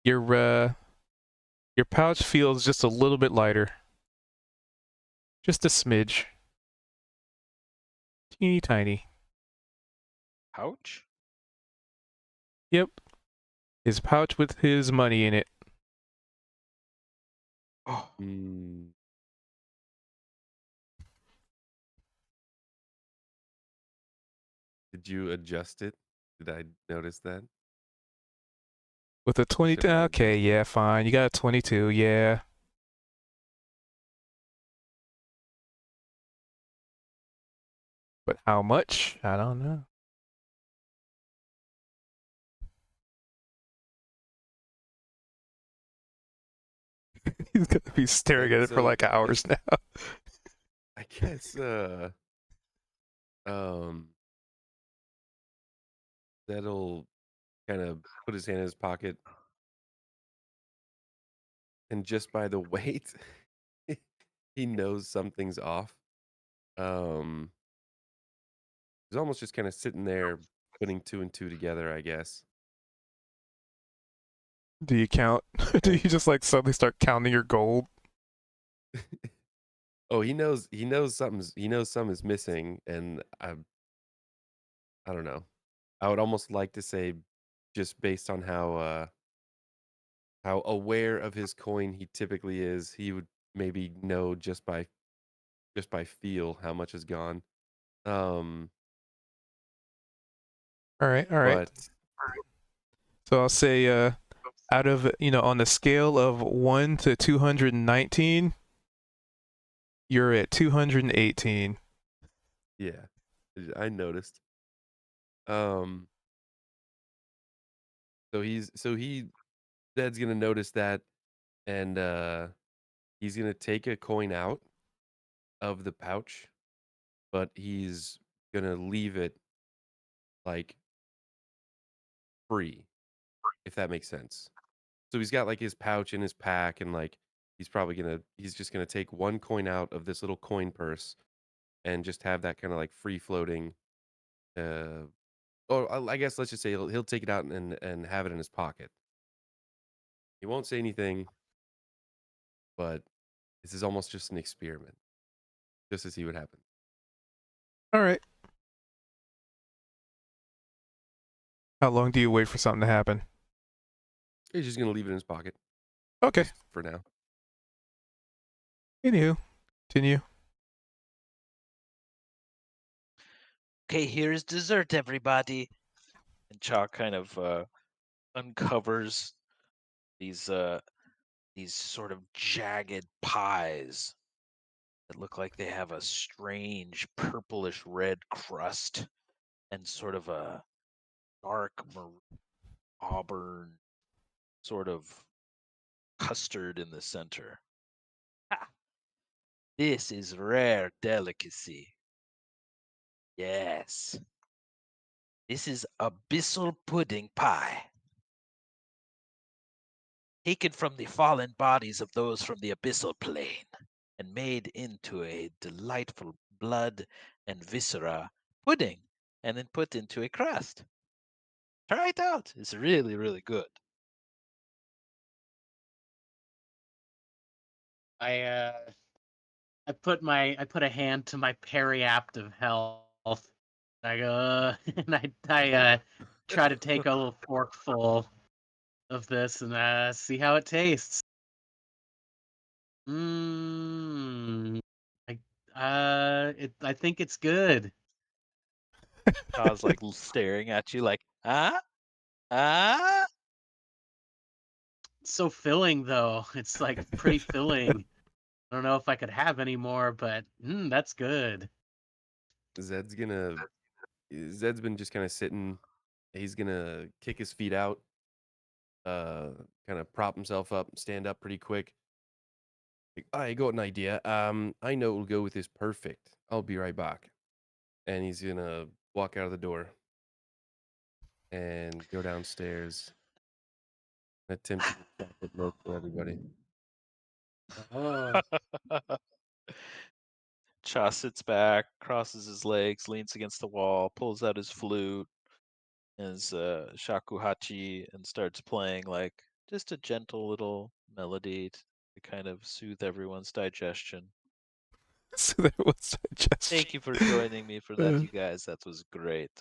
Your pouch feels just a little bit lighter. Just a smidge. Teeny tiny. Pouch? Yep. His pouch with his money in it. Oh, Mm, did you adjust it? Did I notice that? With a 20. Should I Okay, adjust it? yeah, fine. You got a 22, yeah. But how much? I don't know. He's gonna be staring Okay, at it for so like hours now. I guess um that'll kind of put his hand in his pocket, and just by the weight, he knows something's off. Um, he's almost just kind of sitting there, putting two and two together, I guess. Do you count? Do you And just like suddenly start counting your gold? oh, he knows something is missing, and I don't know. I would almost like to say, just based on how aware of his coin he typically is, he would maybe know just by feel how much is gone. Um, All right, all right. but So I'll say, out of, on the scale of 1 to 219, you're at 218. yeah, I noticed. Um, so Dad's gonna notice that, and he's gonna take a coin out of the pouch, but he's gonna leave it like free, if that makes sense. So he's got like his pouch in his pack, and like he's just gonna take one coin out of this little coin purse and just have that kind of like free floating. Uh, or I guess let's just say he'll take it out and have it in his pocket. He won't say anything, but this is almost just an experiment, just to see what happens. All right. How long do you wait for something to happen? He's just gonna leave it in his pocket. Okay. Just for now. Anywho, continue. Okay, here's dessert, everybody. And Chalk kind of uncovers these sort of jagged pies that look like they have a strange purplish red crust and sort of a dark auburn sort of custard in the center. Ha! This is rare delicacy. Yes. This is abyssal pudding pie. Taken from the fallen bodies of those from the abyssal plane and made into a delightful blood and viscera pudding and then put into a crust. Try it out. It's really, really good. I put a hand to my periaptive health. I go and I try to take a little forkful of this and see how it tastes. Mmm. I think it's good. I was like staring at you like, ah. It's so filling though. It's like pretty filling. I don't know if I could have any more, but that's good. Zed's been just kind of sitting. He's gonna kick his feet out, kind of prop himself up, stand up pretty quick. Like, I got an idea. I know it'll go with this perfect. I'll be right back. And he's gonna walk out of the door and go downstairs. Attempt to get chocolate milk for everybody. Oh. Cha sits back, crosses his legs, leans against the wall, pulls out his flute, his shakuhachi, and starts playing like just a gentle little melody to kind of soothe everyone's digestion. So that was just. Thank you for joining me for that, you guys. That was great.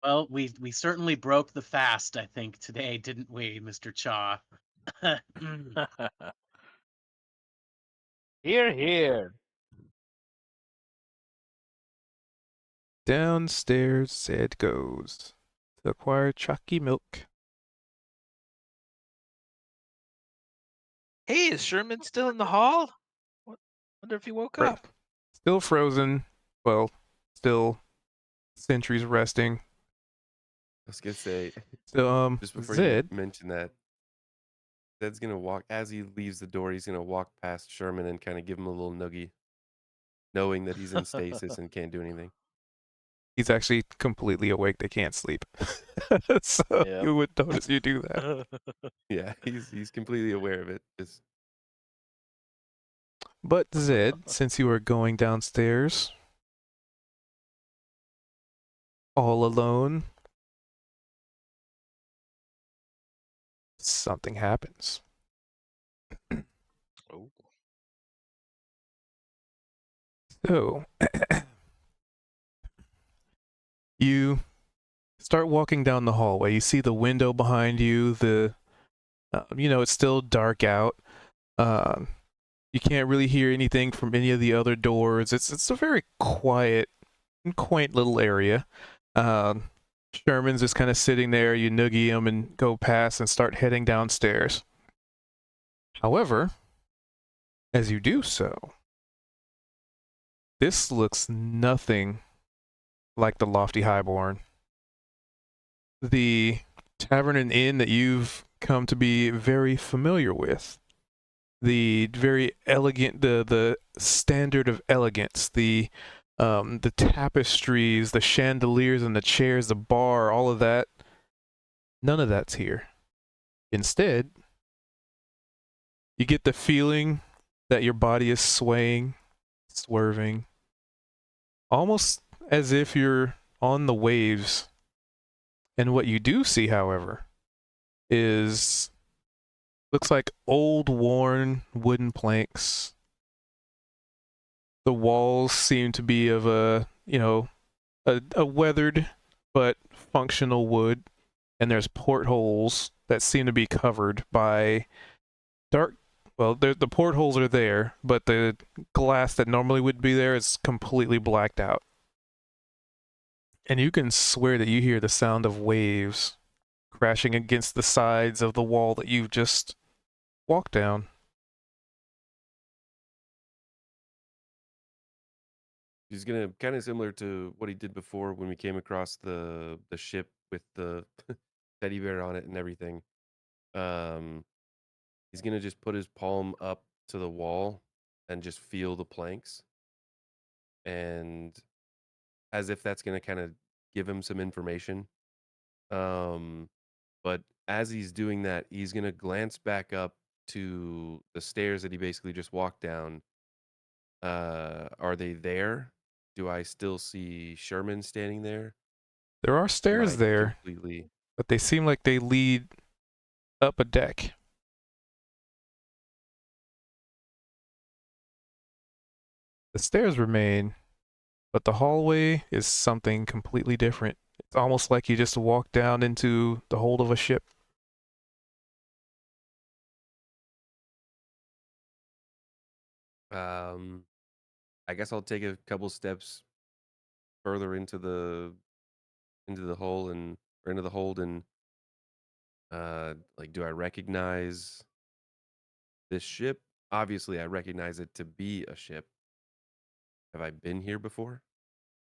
Well, we certainly broke the fast, I think, today, didn't we, Mr. Cha? Here, here. Downstairs Zed goes to acquire chalky milk. Hey, is Sherman still in the hall? Wonder if he woke Right. up. Still frozen. Well, still sentries resting. I was gonna say, So, just before Zed. you mention that, Zed's gonna walk as he leaves the door. He's gonna walk past Sherman and kind of give him a little noogie, knowing that he's in stasis and can't do anything. He's actually completely awake. They can't sleep. So Yep. you would notice you do that. Yeah, he's completely aware of it. Just But Zed, since you are going downstairs all alone, something happens. Oh. So you start walking down the hallway. You see the window behind you. It's still dark out. You can't really hear anything from any of the other doors. It's a very quiet and quaint little area. Sherman's just kind of sitting there. You noogie him and go past and start heading downstairs. However, as you do so, this looks nothing like the Lofty Highborn. The tavern and inn that you've come to be very familiar with. The very elegant, the standard of elegance, the tapestries, the chandeliers and the chairs, the bar, all of that. None of that's here. Instead, you get the feeling that your body is swaying, swerving, almost as if you're on the waves. And what you do see, however, looks like old, worn wooden planks. The walls seem to be of a weathered but functional wood, and there's portholes that seem to be covered by dark. Well, the portholes are there, but the glass that normally would be there is completely blacked out. And you can swear that you hear the sound of waves crashing against the sides of the wall that you've just walked down. He's gonna kind of similar to what he did before when we came across the ship with the teddy bear on it and everything. Um, he's gonna just put his palm up to the wall and just feel the planks, and as if that's gonna kind of give him some information. Um, but as he's doing that, he's gonna glance back up to the stairs that he basically just walked down. Are they there? Do I still see Sherman standing there? There are Am stairs I there, completely but they seem like they lead up a deck. The stairs remain, but the hallway is something completely different. It's almost like you just walked down into the hold of a ship. I guess I'll take a couple steps further into the hole and or into the hold and like do I recognize this ship? Obviously I recognize it to be a ship. Have I been here before?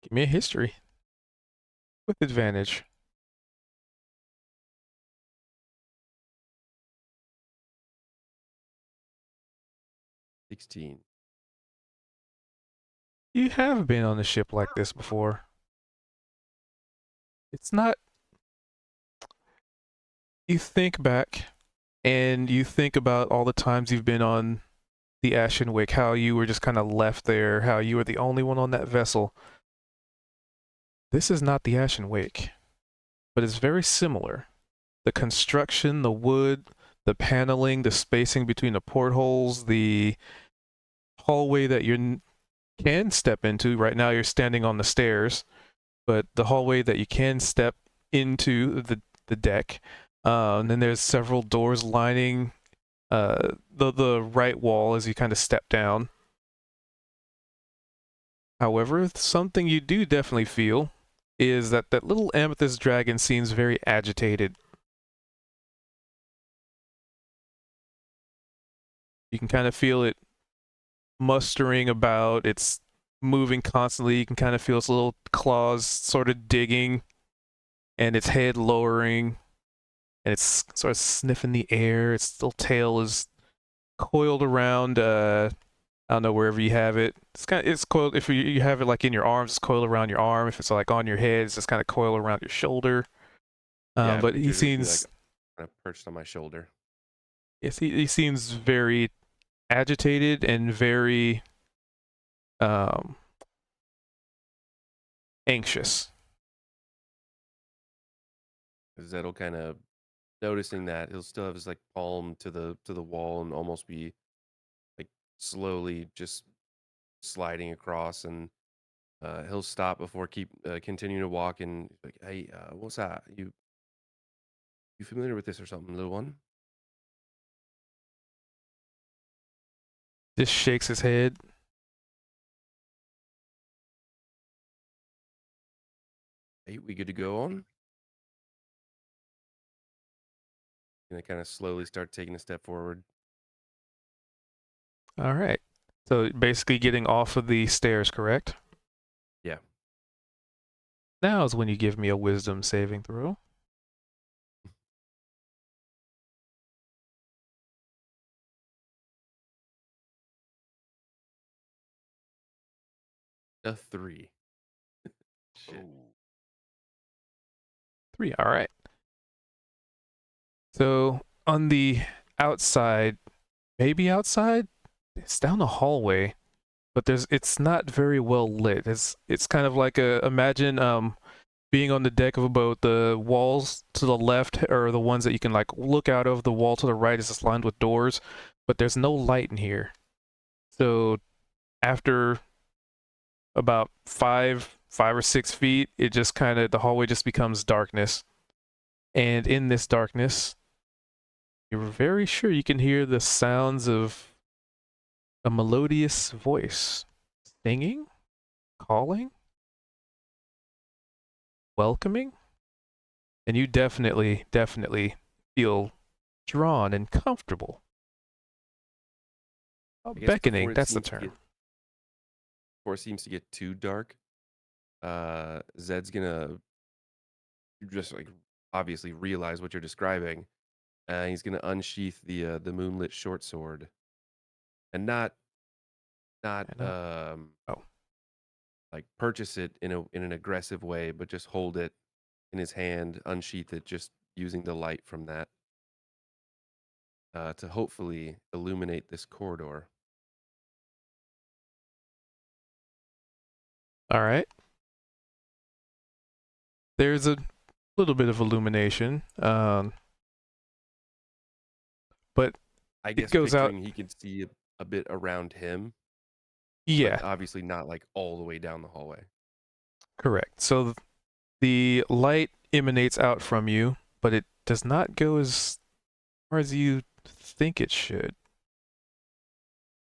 Give me a history with advantage. $16. You have been on a ship like this before. It's not. You think back and you think about all the times you've been on the Ashen Wick, how you were just kind of left there, how you were the only one on that vessel. This is not the Ashen Wick, but it's very similar. The construction, the wood, the paneling, the spacing between the portholes, the hallway that you can step into. Right now you're standing on the stairs, but the hallway that you can step into the deck. And then there's several doors lining the right wall as you kind of step down. However, something you do definitely feel is that that little amethyst dragon seems very agitated. You can kind of feel it mustering about, it's moving constantly. You can kind of feel its little claws sort of digging and its head lowering, and it's sort of sniffing the air. Its little tail is coiled around I don't know, wherever you have it. It's coiled. If you have it like in your arms, it's coiled around your arm. If it's like on your head, it's just kind of coiled around your shoulder. Yeah, I But he figured it would be seems, like kind of perched on my shoulder. yes, he seems very agitated and very um, anxious. Zet'll kind of noticing that he'll still have his like palm to the wall and almost be like slowly just sliding across, and he'll stop before keep continuing to walk and he's like, hey, what's that? You familiar with this or something, little one? Just shakes his head. Hey, we good to go on? Gonna kind of slowly start taking a step forward. All right. So basically getting off of the stairs, correct? Yeah. Now is when you give me a wisdom saving throw. A 3. Shit. 3. All right. So on the outside, maybe outside, it's down the hallway, but it's not very well lit. It's kind of like imagine being on the deck of a boat. The walls to the left are the ones that you can like look out of. The wall to the right is just lined with doors, but there's no light in here. So after about 5 5 or 6 feet, it just kind of, the hallway just becomes darkness. And in this darkness, you're very sure you can hear the sounds of a melodious voice singing, calling, welcoming. And you definitely feel drawn and comfortable. I guess Beckoning, that's the term. Before it seems to get too dark, Zed's gonna just like obviously realize what you're describing. He's gonna unsheath the moonlit short sword, and not Oh. like purchase it in an aggressive way, but just hold it in his hand, unsheath it, just using the light from that to hopefully illuminate this corridor. All right. There's a little bit of illumination, but I guess goes out- picturing he can see a bit around him, yeah, but obviously not like all the way down the hallway. correct. So the light emanates out from you, but it does not go as far as you think it should.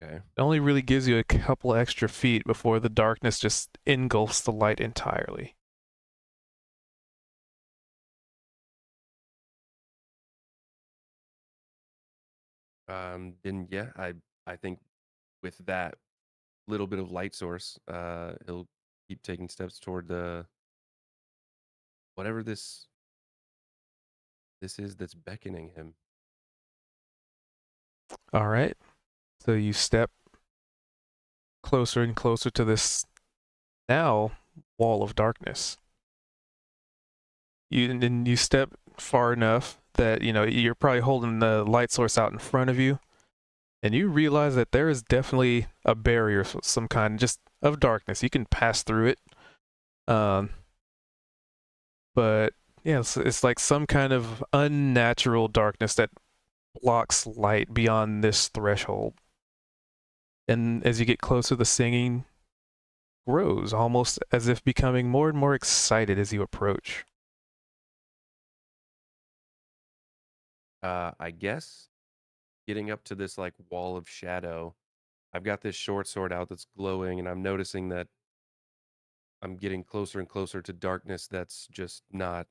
Okay. It only really gives you a couple extra feet before the darkness just engulfs the light entirely. Then yeah, I think with that little bit of light source, he'll keep taking steps toward the whatever this is that's beckoning him. All right. So you step closer and closer to this now wall of darkness. You step far enough that you're probably holding the light source out in front of you, and you realize that there is definitely a barrier of some kind, just of darkness. You can pass through it, but yeah, it's like some kind of unnatural darkness that blocks light beyond this threshold. And as you get closer, the singing grows, almost as if becoming more and more excited as you approach. I guess getting up to this like wall of shadow, I've got this short sword out that's glowing, and I'm noticing that I'm getting closer and closer to darkness that's just not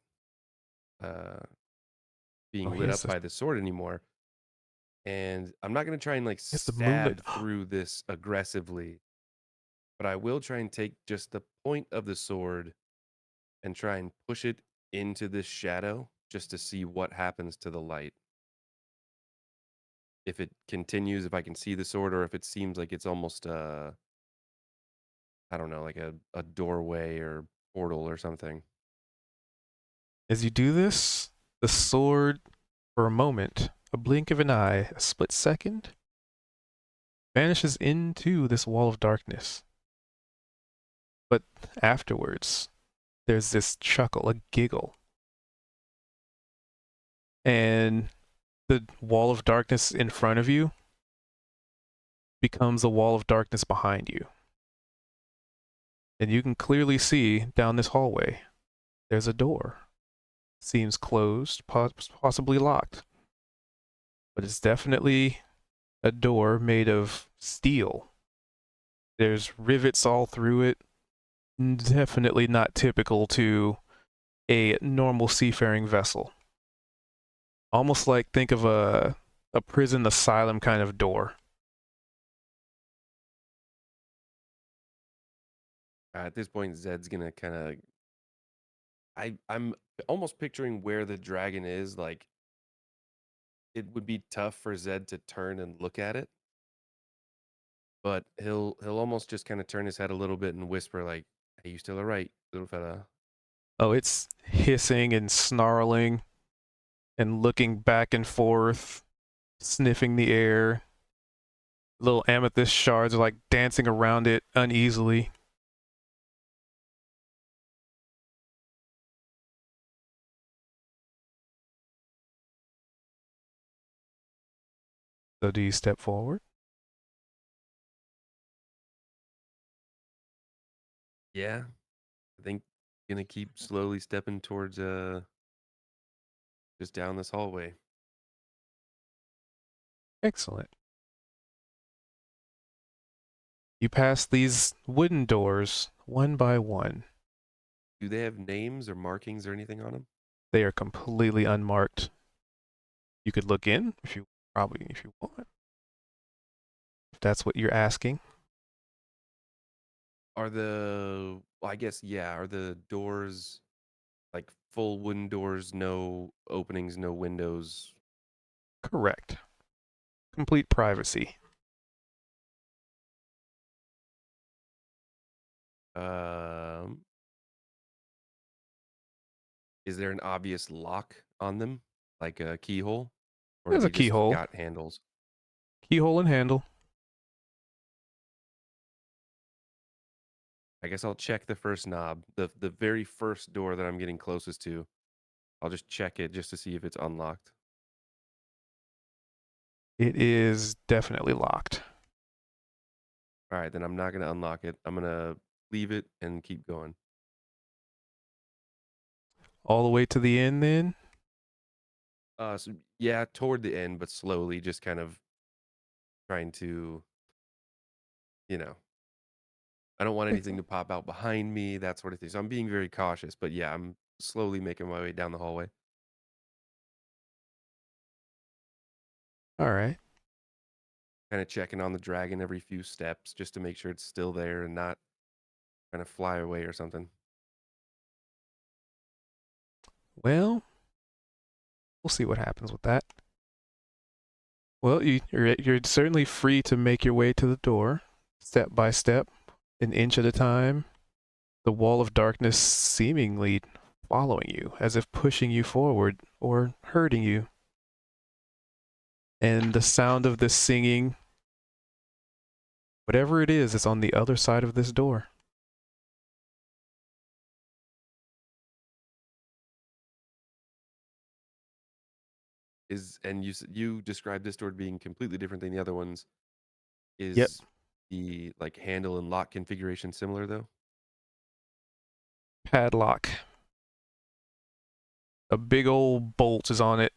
uh, being Oh, lit up by the sword anymore. And I'm not going to try and like It's the moonlit. stab through this aggressively, but I will try and take just the point of the sword and try and push it into this shadow just to see what happens to the light. If it continues, if I can see the sword, or if it seems like it's almost I don't know, like a doorway or portal or something. As you do this, the sword, for a moment, a blink of an eye, a split second, vanishes into this wall of darkness. But afterwards, there's this chuckle, a giggle. And the wall of darkness in front of you becomes a wall of darkness behind you. And you can clearly see down this hallway, there's a door. Seems closed, possibly locked. But it's definitely a door made of steel. There's rivets all through it. Definitely not typical to a normal seafaring vessel. Almost like think of a prison asylum kind of door. At this point, Zed's gonna kind of. I'm almost picturing where the dragon is. Like, it would be tough for Zed to turn and look at it, but he'll almost just kind of turn his head a little bit and whisper like, "Hey, you still alright, little fella?" Oh, it's hissing and snarling and looking back and forth, sniffing the air. Little amethyst shards are like dancing around it uneasily. So do you step forward? Yeah, think gonna keep slowly stepping towards just down this hallway. Excellent. You pass these wooden doors one by one. Do they have names or markings or anything on them? They are completely unmarked. You could look in if you want. If that's what you're asking. Are I guess, yeah, are the doors like full wooden doors, no openings, no windows? Correct. Complete privacy. Um, is there an obvious lock on them, like a keyhole, or do There's a they just keyhole. got handles? Keyhole and handle. I guess I'll check the first knob, the very first door that I'm getting closest to. I'll just check it just to see if it's unlocked. It is definitely locked. All right, then I'm not gonna unlock it. I'm gonna leave it and keep going. All the way to the end then? So yeah, toward the end, but slowly, just kind of trying to, you know, I don't want anything to pop out behind me, that sort of thing. So I'm being very cautious, but yeah, I'm slowly making my way down the hallway. All right. Kind of checking on the dragon every few steps just to make sure it's still there and not kind of fly away or something. Well, we'll see what happens with that. Well, you're certainly free to make your way to the door, step by step, an inch at a time. The wall of darkness seemingly following you, as if pushing you forward or hurting you. And the sound of this singing, whatever it is on the other side of this door. And you described this door being completely different than the other ones. Yep. Is the like handle and lock configuration similar though? Padlock. A big old bolt is on it.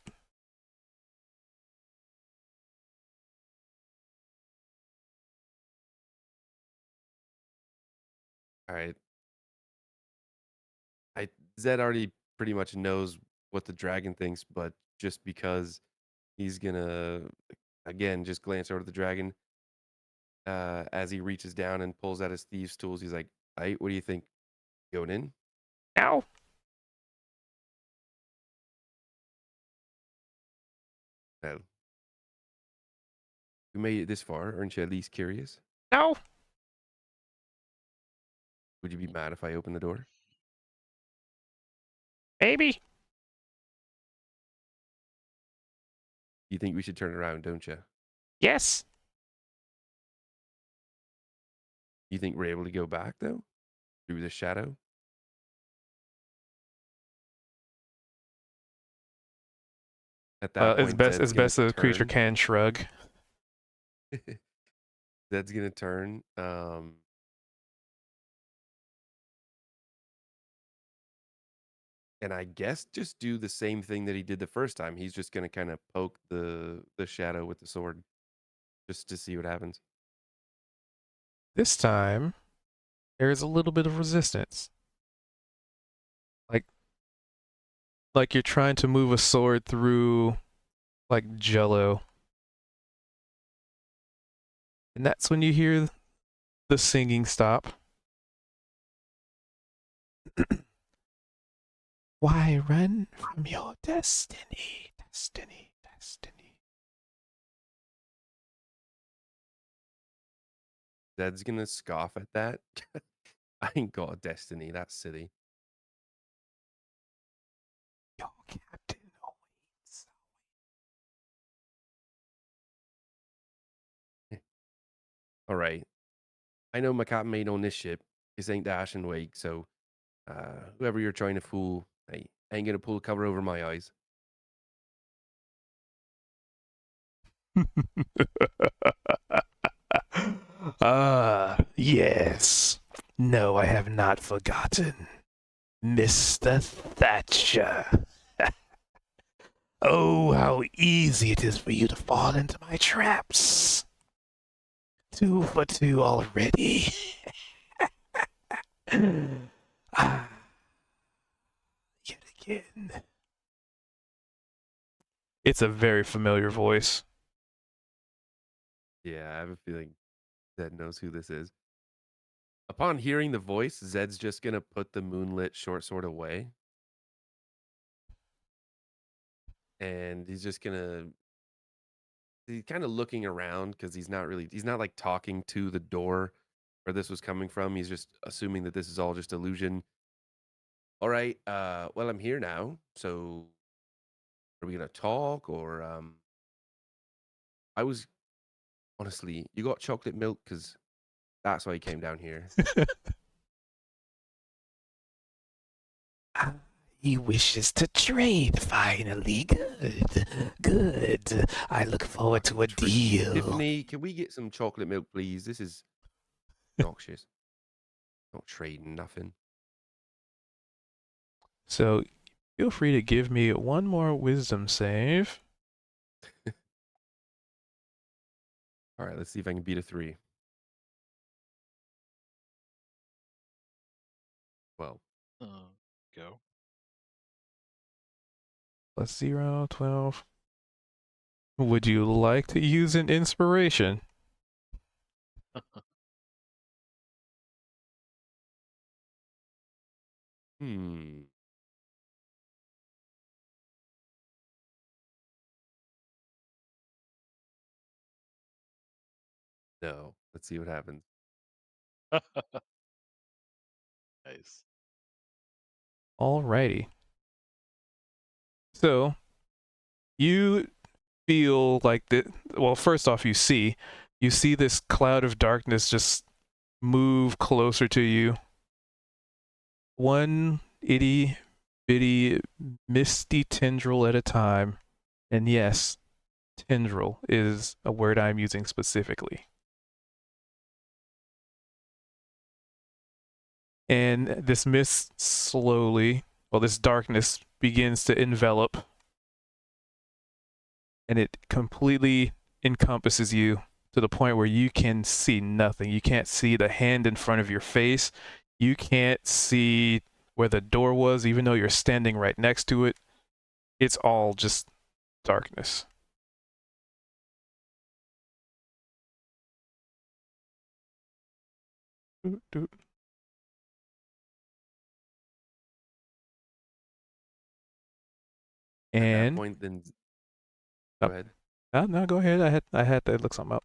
All right. Zed already pretty much knows what the dragon thinks, but just because he's gonna again just glance over at the dragon as he reaches down and pulls out his thieves' tools. He's like, "Hey, what do you think? Going in?" Ow! Well, you made it this far. Aren't you at least curious? No! Would you be mad if I opened the door? Maybe. You think we should turn around, don't you? Yes. You think we're able to go back though? Through the shadow? At that It's point, best Zed's gonna the creature turn. can shrug. Zed's gonna turn. And I guess just do the same thing that he did the first time. He's just gonna kind of poke the shadow with the sword, just to see what happens. This time, there is a little bit of resistance. Like you're trying to move a sword through, like, jello. And that's when you hear the singing stop. Why run from your destiny? Destiny, destiny. Zed's gonna scoff at that. I ain't got a destiny. That's silly. Your captain awaits. All right. I know my captain mate on this ship. This ain't the Ashen Wake, so whoever you're trying to fool, I ain't gonna pull the cover over my eyes. Yes. No, I have not forgotten. Mr. Thatcher. Oh, how easy it is for you to fall into my traps. 2 for 2 already. Ah, yet again. It's a very familiar voice. Yeah, I have a feeling Zed knows who this is. Upon hearing the voice, Zed's just gonna put the moonlit short sword away. And he's just gonna he's kind of looking around because he's not like talking to the door where this was coming from. He's just assuming that this is all just illusion. All right, well, I'm here now. So are we gonna talk or I was honestly, you got chocolate milk because that's why he came down here. He wishes to trade finally. Good. Good. I look forward to a deal. Tiffany, can we get some chocolate milk, please? This is noxious. Not trading nothing. So feel free to give me one more wisdom save. All right, let's see if I can beat a 3. Well, Go. Plus 0, 12. Would you like to use an inspiration? hmm. No. Let's see what happens. Nice. Alrighty. So you feel like well, first off, you see this cloud of darkness just move closer to you. One itty bitty misty tendril at a time. And yes, tendril is a word I'm using specifically. And this mist slowly, well, this darkness begins to envelop. And it completely encompasses you to the point where you can see nothing. You can't see the hand in front of your face. You can't see where the door was, even though you're standing right next to it. It's all just darkness. Doot, doot. At that And point, then Oh. go ahead. no, go ahead. I had to look something up.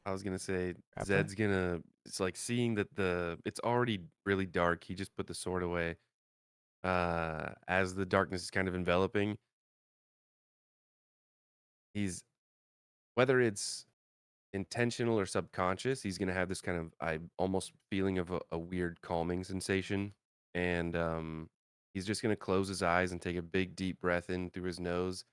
I was gonna say Grab Zed's gonna. It's like seeing that it's already really dark. He just put the sword away. As the darkness is kind of enveloping, he's whether it's intentional or subconscious, he's gonna have this kind of I almost feeling of a weird calming sensation, and he's just gonna close his eyes and take a big deep breath in through his nose,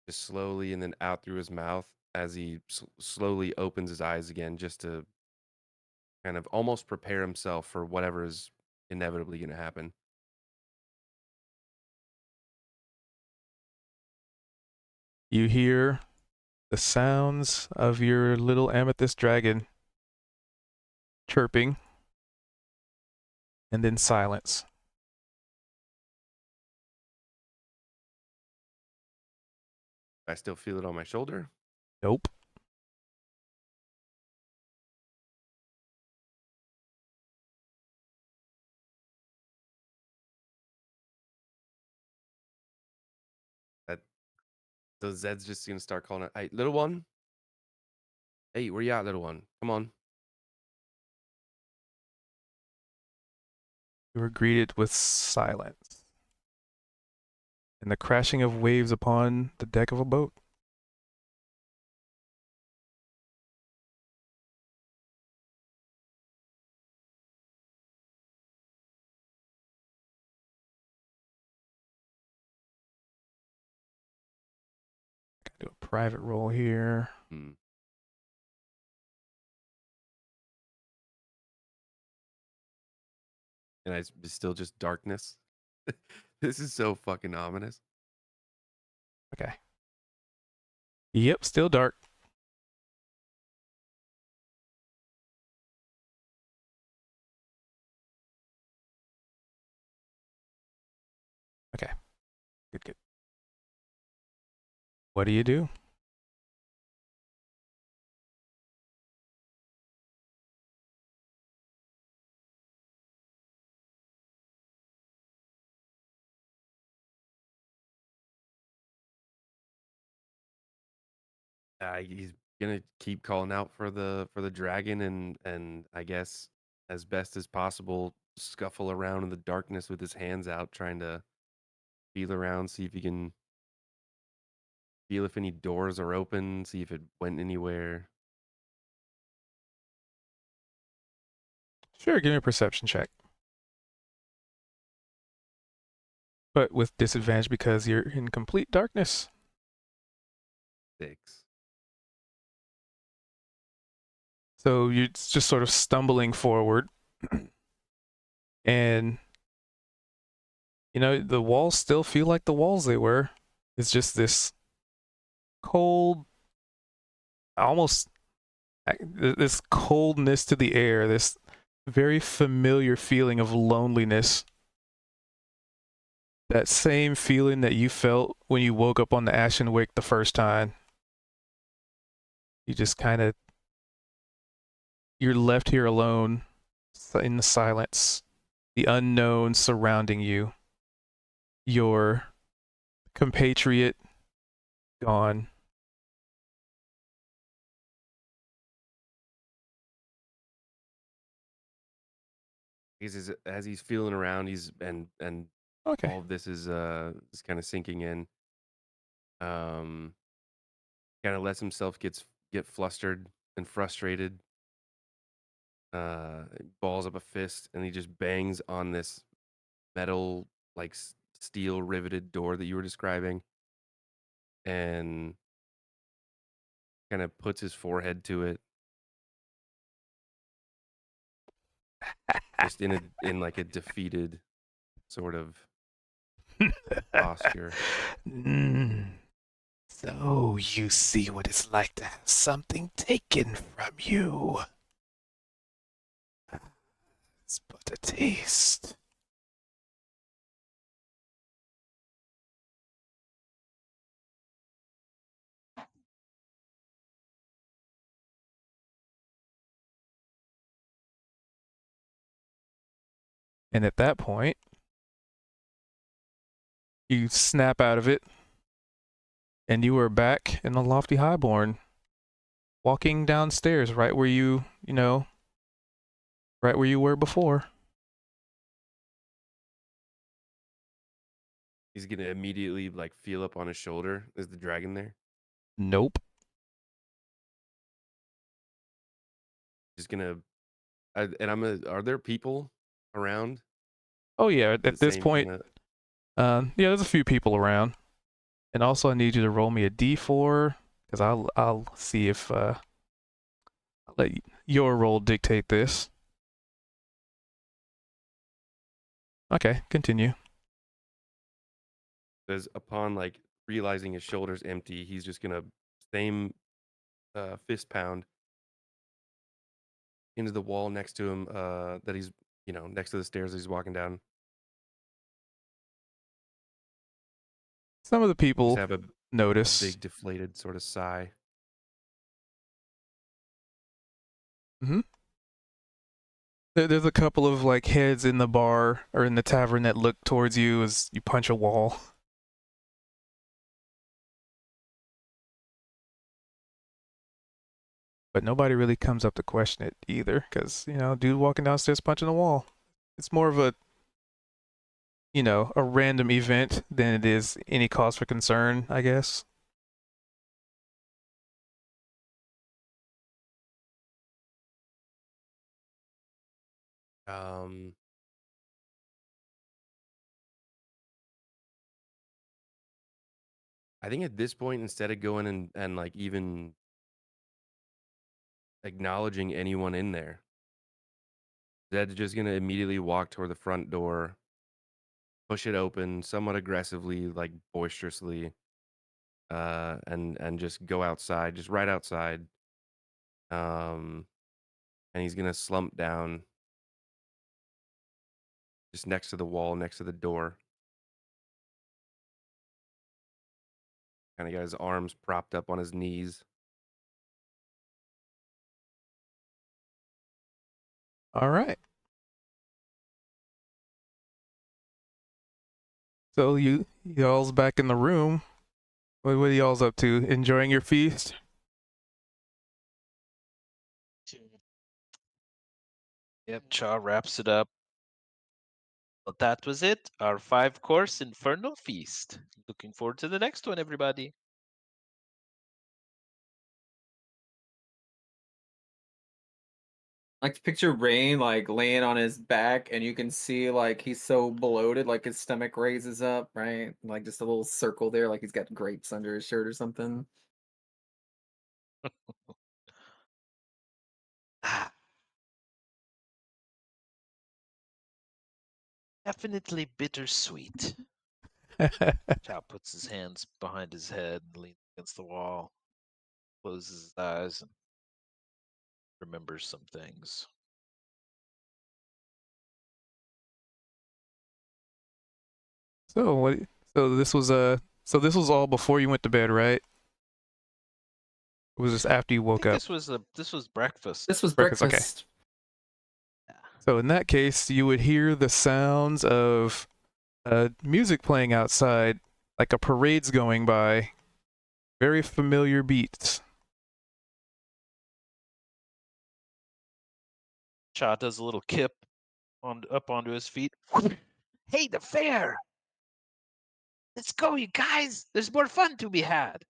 just slowly, and then out through his mouth as he slowly opens his eyes again, just to kind of almost prepare himself for whatever is inevitably going to happen. You hear the sounds of your little amethyst dragon chirping, and then silence. I still feel it on my shoulder. Nope. So Zed's just going to start calling it, "Hey, little one. Hey, where you at, little one? Come on." You were greeted with silence and the crashing of waves upon the deck of a boat. Do a private roll here. Hmm. and it's still just darkness. This is so fucking ominous. Okay. Yep, still dark. Okay. Good, good. What do you do? He's gonna keep calling out for the dragon, and I guess as best as possible, scuffle around in the darkness with his hands out, trying to feel around, see if he can feel if any doors are open, see if it went anywhere. Sure, give me a perception check. But with disadvantage because you're in complete darkness. 6. So you're just sort of stumbling forward. And, you know, the walls still feel like the walls they were. It's just this cold, almost this coldness to the air, this very familiar feeling of loneliness. That same feeling that you felt when you woke up on the Ashen Wake the first time. You just kind of, you're left here alone in the silence, the unknown surrounding you. Your compatriot gone. As he's feeling around, he's and Okay. all of this is kind of sinking in. Kind of lets himself get flustered and frustrated. Balls up a fist, and he just bangs on this metal, like steel riveted door that you were describing, and kind of puts his forehead to it, just in like a defeated sort of posture. So you see what it's like to have something taken from you. It's but a taste. And at that point, you snap out of it, and you are back in the lofty highborn, walking downstairs right where right where you were before. He's gonna immediately like feel up on his shoulder. Is the dragon there? Nope. Just gonna, and I'm gonna. Are there people around? Oh yeah, The at this same point, kind of. yeah, there's a few people around. And also I need you to roll me a d4, because I'll see if I'll let your roll dictate this. Okay, continue. Because upon like realizing his shoulder's empty, he's just gonna same fist pound into the wall next to him. That he's next to the stairs he's walking down. Some of the Just people have a notice. big deflated sort of sigh. Mm-hmm. There's a couple of like heads in the bar or in the tavern that look towards you as you punch a wall. But nobody really comes up to question it either, because, dude walking downstairs punching a wall. It's more of a, a random event than it is any cause for concern, I guess. Um, I think at this point, instead of going and like even acknowledging anyone in there, Zed's just gonna immediately walk toward the front door, push it open somewhat aggressively, like boisterously, and just go outside, just right outside. And he's gonna slump down just next to the wall, next to the door. Kind of got his arms propped up on his knees. All right. So y'all's back in the room. What are y'all's up to? Enjoying your feast? Yep, Cha wraps it up. Well, that was it. Our 5-course Infernal Feast. Looking forward to the next one, everybody. I like to picture Rain like laying on his back, and you can see like he's so bloated, like his stomach raises up, right? Like just a little circle there, like he's got grapes under his shirt or something. Definitely bittersweet. Chow puts his hands behind his head and leans against the wall, closes his eyes, and remembers some things. So what? So this was So this was all before you went to bed, right? Or was this after you I woke think up? this was breakfast. This was Breakfast, okay. breakfast. So in that case, you would hear the sounds of music playing outside, like a parade's going by. Very familiar beats. Cha does a little kip up onto his feet. Hey, the fair! Let's go, you guys! There's more fun to be had.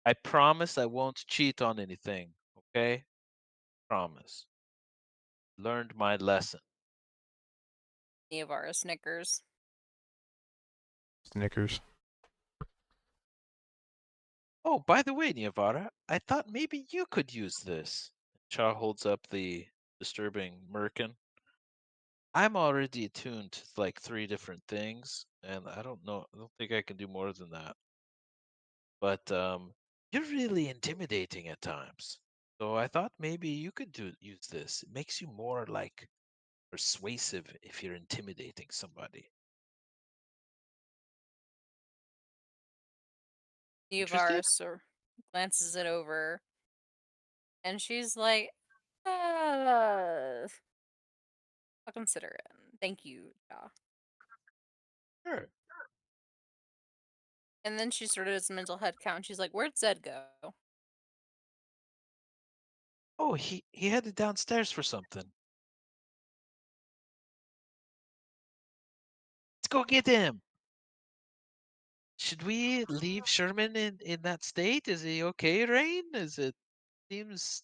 I promise I won't cheat on anything, okay? Promise. Learned my lesson. Neavara snickers. Snickers. Oh, by the way, Niavara, I thought maybe you could use this. Cha holds up the disturbing merkin. I'm already attuned to like 3 different things, and I don't think I can do more than that. But you're really intimidating at times. So I thought maybe you could use this. It makes you more like persuasive if you're intimidating somebody. Interested? Neavara glances it over, and she's like, I'll consider it. Thank you, Ja. Sure. And then she sort of does a mental head count. She's like, where'd Zed go? Oh, he headed downstairs for something. Let's go get him. Should we leave Sherman in that state? Is he okay, Rain? Seems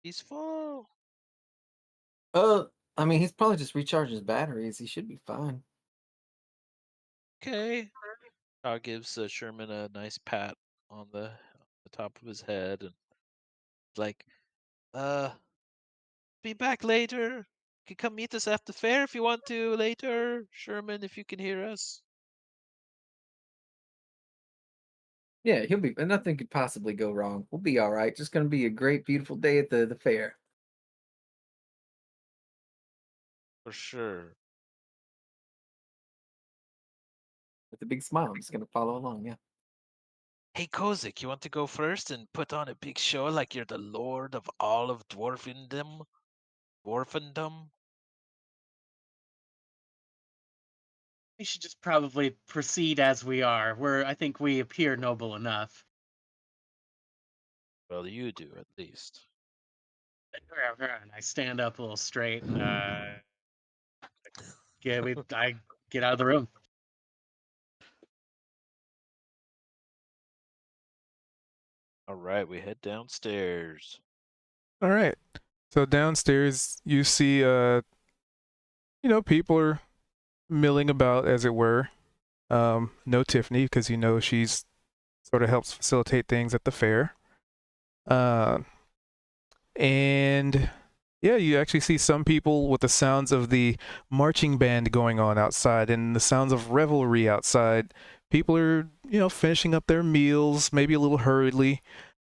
peaceful? I mean, he's probably just recharging his batteries. He should be fine. Okay. Shaw gives Sherman a nice pat on the top of his head and like, be back later. You can come meet us at the fair if you want to later, Sherman, if you can hear us. Yeah, he'll be. Nothing could possibly go wrong. We'll be all right. Just gonna be a great, beautiful day at the fair. For sure. With a big smile, I'm just gonna follow along. Yeah. Hey, Kozik, you want to go first and put on a big show like you're the lord of all of dwarfendom? Dwarfendom? We should just probably proceed as we are. I think we appear noble enough. Well, you do, at least. And I stand up a little straight and I get out of the room. All right, we head downstairs. All right. So downstairs, you see, people are milling about, as it were. No Tiffany, because she's sort of helps facilitate things at the fair. And Yeah, you actually see some people with the sounds of the marching band going on outside and the sounds of revelry outside. People are, finishing up their meals, maybe a little hurriedly,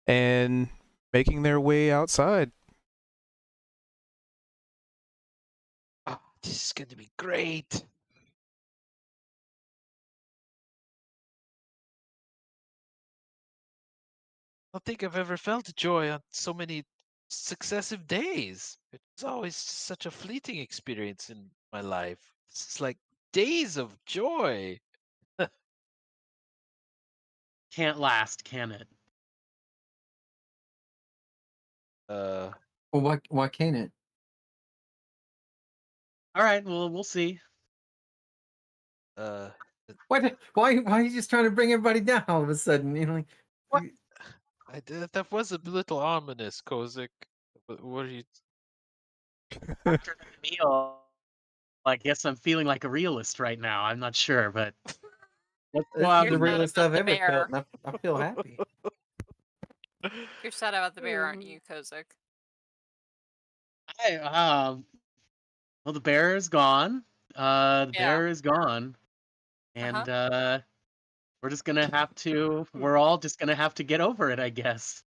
and making their way outside. Oh, this is going to be great. I don't think I've ever felt joy on so many successive days. It's always such a fleeting experience in my life. This is like days of joy. Can't last, can it? Uh, Well, why can't it? All right, well, we'll see. uh, Why are you just trying to bring everybody down all of a sudden? Like, what? That was a little ominous, Kozik. What are you? After the meal, I guess I'm feeling like a realist right now. I'm not sure, but let's go this is out the You're and sad realest about I've the ever felt, bear. and I feel happy. You're sad about the bear, aren't you, Kozik? I, well, the bear is gone. The Yeah. bear is gone, Uh-huh. and we're just gonna have to. We're all just gonna have to get over it, I guess.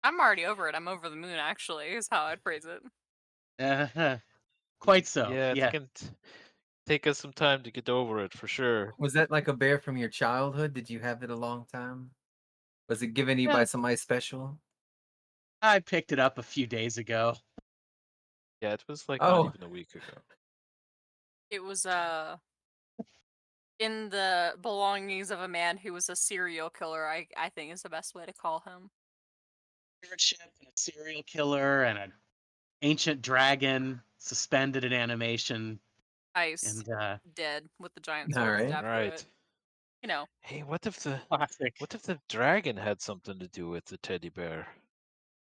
I'm already over it. I'm over the moon, actually, is how I'd phrase it. Quite so. Yeah, it's Yeah. gonna take us some time to get over it for sure. Was that like a bear from your childhood? Did you have it a long time? Was it given to you by Yeah, somebody special? I picked it up a few days ago. Yeah, it was like not Oh, even a week ago. It was in the belongings of a man who was a serial killer, I think is the best way to call him. Spirit ship and a serial killer and an ancient dragon suspended in animation, Ice and dead with the giant all sword right. stabbed through it. Right. You know. Hey, classic. what if the dragon had something to do with the teddy bear?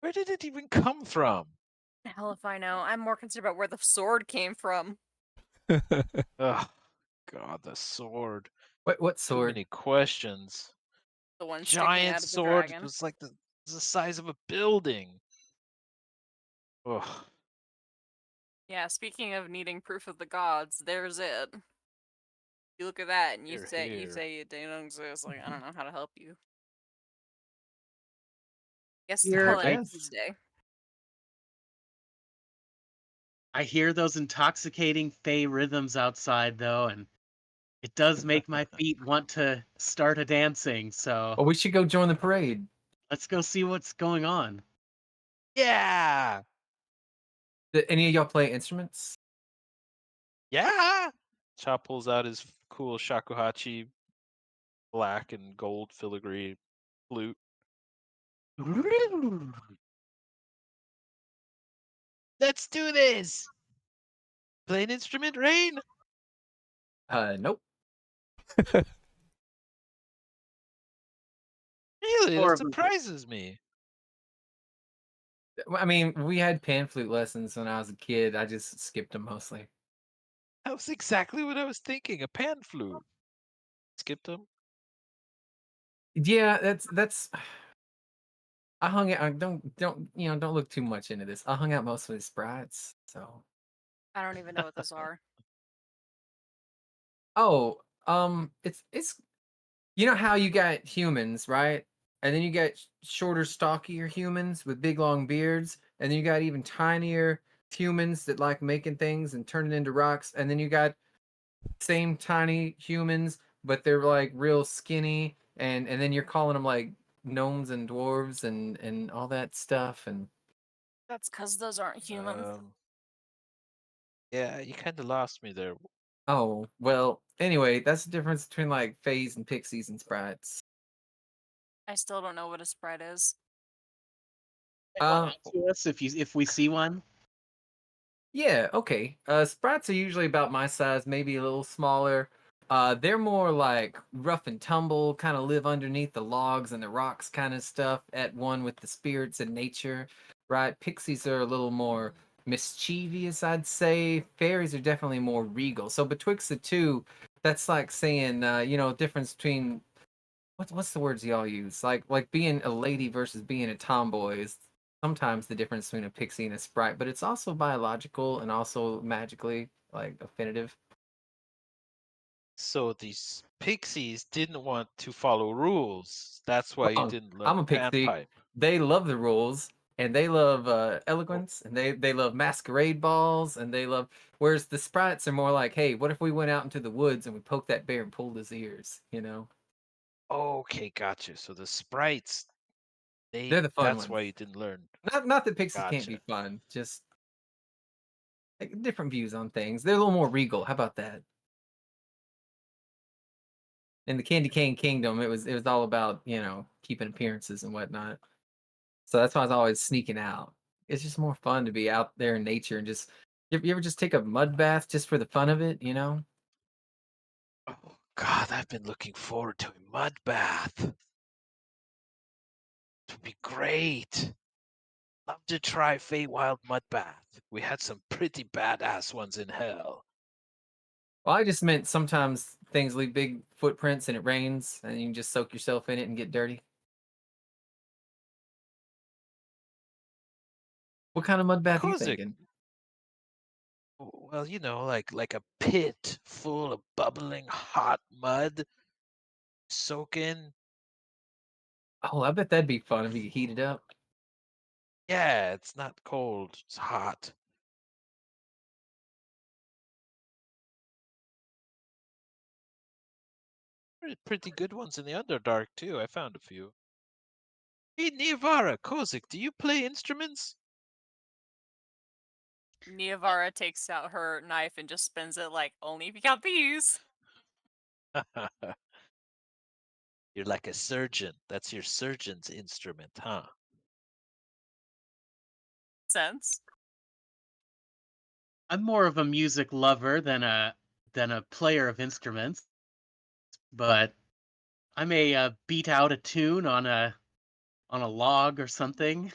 Where did it even come from? Hell if I know. I'm more concerned about where the sword came from. Ugh, God, the sword. What Too sword? many questions. The one sticking Giant out of the sword. It dragon. was like the size of a building. Ugh. Yeah, speaking of needing proof of the gods, there's it. You look at that and you Here, say here. it don't exist. Like, I don't know how to help you. Guess it's a Here, I holiday guess. Tuesday. I hear those intoxicating fey rhythms outside, though, and it does make my feet want to start a dancing. So Well, we should go join the parade. let's go see what's going on. Yeah. Did any of y'all play instruments? Yeah. Chop pulls out his cool shakuhachi black and gold filigree flute. Let's do this. Play an instrument, Rain? Nope. Really? Or That surprises me. I mean, we had pan flute lessons when I was a kid. I just skipped them mostly. That was exactly what I was thinking. A pan flute. Skipped them. Yeah, that's. I hung out. Don't look too much into this. I hung out mostly with sprites. So. I don't even know what those are. Oh, it's you know how you got humans, right? And then you got shorter, stockier humans with big long beards, and then you got even tinier humans that like making things and turning into rocks, and then you got same tiny humans, but they're like real skinny, and then you're calling them like gnomes and dwarves and all that stuff, and That's because those aren't humans. Yeah, you kind of lost me there. oh well. Anyway, that's the difference between like fays and pixies and sprites. I still don't know what a sprite is. One Uh, out to us if we see one. Yeah, okay. Sprites are usually about my size, maybe a little smaller. They're more like rough and tumble, kind of live underneath the logs and the rocks kind of stuff, at one with the spirits and nature, right? Pixies are a little more mischievous, I'd say. Fairies are definitely more regal. So betwixt the two, that's like saying, difference between what's the words y'all use? Like being a lady versus being a tomboy is sometimes the difference between a pixie and a sprite, but it's also biological and also magically like affinitive. So these pixies didn't want to follow rules. That's why you Well, didn't learn I'm a pixie. panpipe. They love the rules and they love Oh, eloquence and they love masquerade balls and they love, whereas the sprites are more like, hey, what if we went out into the woods and we poked that bear and pulled his ears, you know? okay, gotcha. So the sprites, They're the fun that's ones. why you didn't learn. Not that pixies can't be Gotcha. fun, just like, different views on things. They're a little more regal. How about that? In the Candy Cane Kingdom, it was all about, keeping appearances and whatnot. So that's why I was always sneaking out. It's just more fun to be out there in nature and just you ever just take a mud bath just for the fun of it, you know? Oh God, I've been looking forward to a mud bath. It would be great. Love to try Feywild mud bath. We had some pretty badass ones in hell. Well, I just meant sometimes things leave big footprints and it rains and you can just soak yourself in it and get dirty. What kind of mud bath are you Kozik, thinking? well, like a pit full of bubbling hot mud, soak in. Oh, I bet that'd be fun if you could heat it up. Yeah, it's not cold, it's hot. Pretty good ones in the Underdark too. I found a few. Hey, Nivara, Kozik, do you play instruments? Niavara takes out her knife and just spins it like, only if you count these. You're like a surgeon. That's your surgeon's instrument, huh? Sense. I'm more of a music lover than a player of instruments, but I may beat out a tune on a log or something.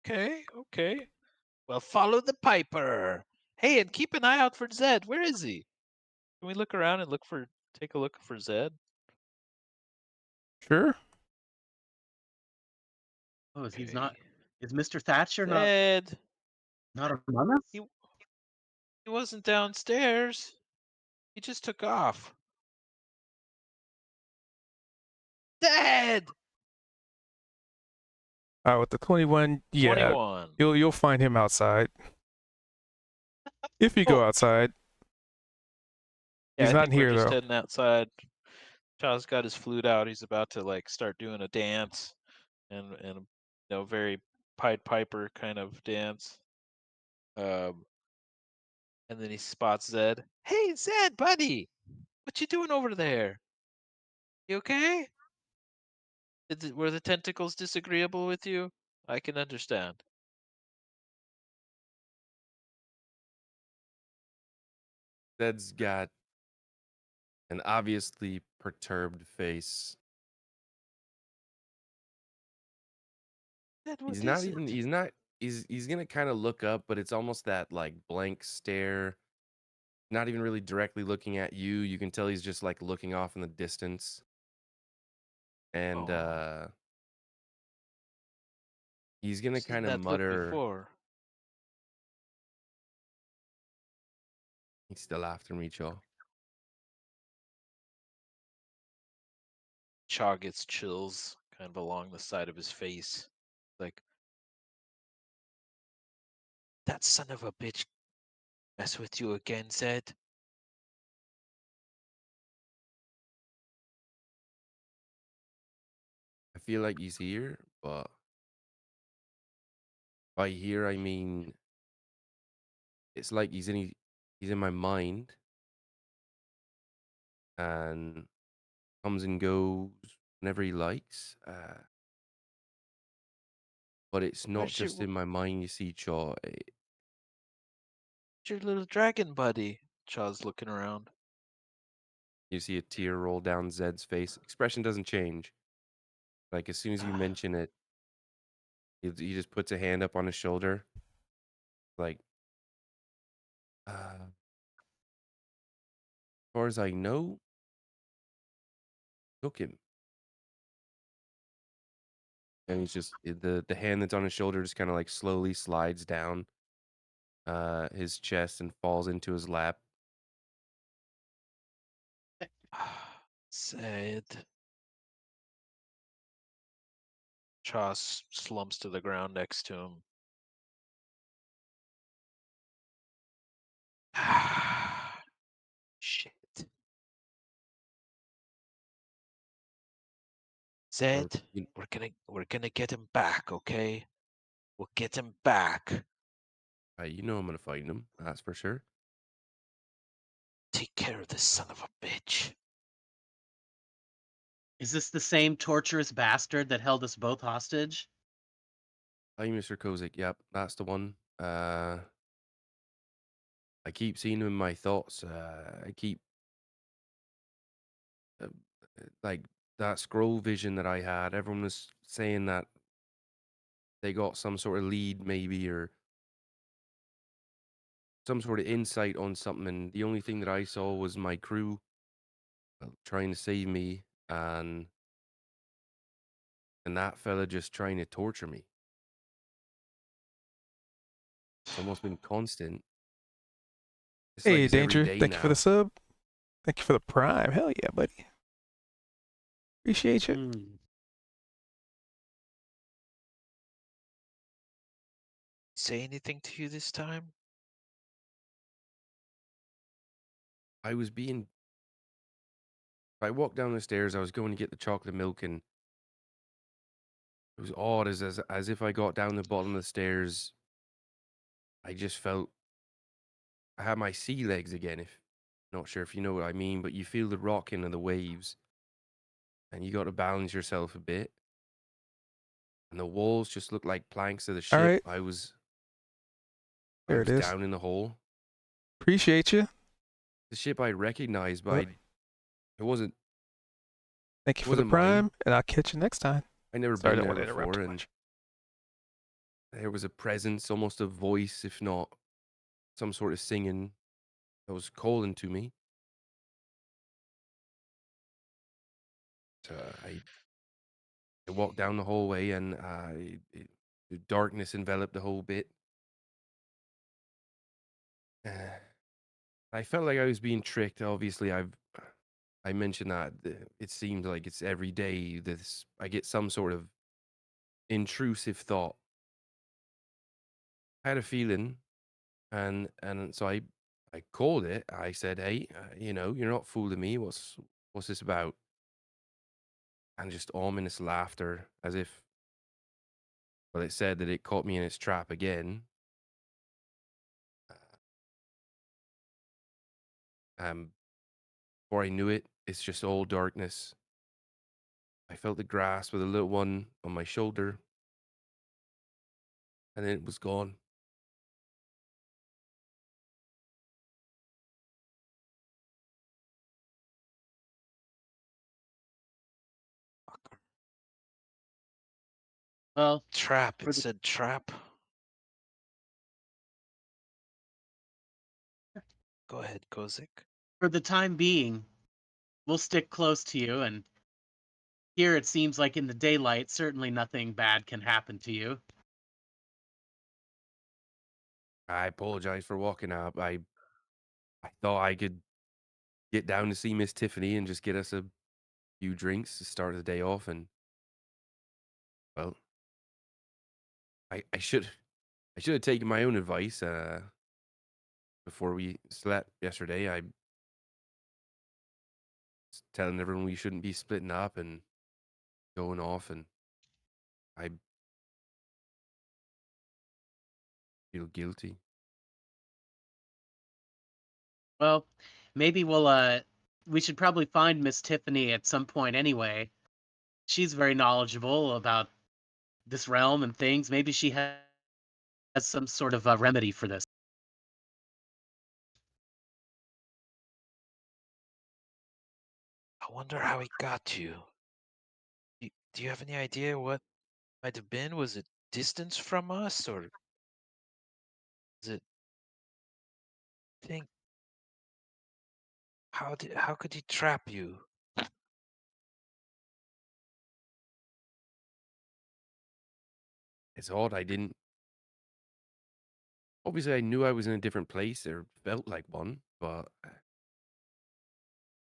Okay. Well, follow the piper. Hey, and keep an eye out for Zed. Where is he? Can we look around and take a look for Zed? Sure. Oh, is he's not? Okay. Is Mr. Thatcher Zed, not among us? he wasn't downstairs. He just took off. Zed! With the 21, yeah, 21. you'll find him outside. If you go Oh, outside. yeah, He's I not think we're here just though. heading outside. Child's got his flute out. He's about to start doing a dance, and very Pied Piper kind of dance. And then he spots Zed. Hey, Zed, buddy, what you doing over there? You okay? Were the tentacles disagreeable with you? I can understand. Zed's got an obviously perturbed face. Zed, what He's not is even it? he's not he's gonna kind of look up, but it's almost that like blank stare. Not even really directly looking at you. You can tell he's just like looking off in the distance. And Oh, he's gonna seen kind of that look mutter, before. he's still after me, Cho. Chaw gets chills kind of along the side of his face. Like, that son of a bitch mess with you again, Zed? I feel like he's here, but by here I mean it's like he's in my mind and comes and goes whenever he likes. But it's not Where's just your in my mind, you see, Cho. your little dragon buddy? Chaw's looking around. You see a tear roll down Zed's face. Expression doesn't change. Like as soon as you mention it, he just puts a hand up on his shoulder. Like, as far as I know, took him. and he's just the hand that's on his shoulder just kind of like slowly slides down his chest and falls into his lap. Said. Chas slumps to the ground next to him. Shit. Zed, you, we're gonna get him back, okay? We'll get him back. you know I'm gonna find him. That's for sure. Take care of this son of a bitch. Is this the same torturous bastard that held us both hostage? Hi, Mr. Kozik. Yep, that's the one. I keep seeing him in my thoughts. I keep like that scroll vision that I had. Everyone was saying that they got some sort of lead, maybe, or some sort of insight on something. And the only thing that I saw was my crew trying to save me, and that fella just trying to torture me. It's almost been constant. It's like Hey, it's every Danger. day Thank you for the now. sub. Thank you for the prime. Hell yeah, buddy. Appreciate you. Hmm. Say anything to you this time? I was being. I walked down the stairs. I was going to get the chocolate milk, and it was odd, as if I got down the bottom of the stairs. I just felt I had my sea legs again. If not sure if you know what I mean, but you feel the rocking of the waves, and you got to balance yourself a bit. And the walls just looked like planks of the All ship. right, I was there it is. down in the hole. Appreciate you. The ship I recognized, but Well, it wasn't thank you for the wasn't mine. prime, and I'll catch you next time. I never Sorry, I been don't there want to interrupt before, too and much. there was a presence, almost a voice, if not some sort of singing, that was calling to me. So I walked down the hallway, and the darkness enveloped the whole bit. I felt like I was being tricked. Obviously, I mentioned that it seemed like it's every day this I get some sort of intrusive thought. I had a feeling, and so I called it. I said, "Hey, you're not fooling me. What's this about?" And just ominous laughter, as if, well, it said that it caught me in its trap again. Um, Before I knew it, it's just all darkness. I felt the grasp of the little one on my shoulder, and then it was gone. Well, Trap. for It the said trap. Go ahead, Kozik. for the time being, we'll stick close to you, and here it seems like in the daylight, certainly nothing bad can happen to you. I apologize for walking up. I thought I could get down to see Miss Tiffany and just get us a few drinks to start the day off, and well, I should have taken my own advice before we slept yesterday. I was telling everyone we shouldn't be splitting up and going off, and I feel guilty. Well, maybe we should probably find Miss Tiffany at some point anyway. She's very knowledgeable about this realm and things. Maybe she has some sort of a remedy for this. I wonder how he got you. Do you have any idea what might have been? Was it distance from us, or is it think? How could he trap you? It's odd. I didn't. Obviously, I knew I was in a different place or felt like one, but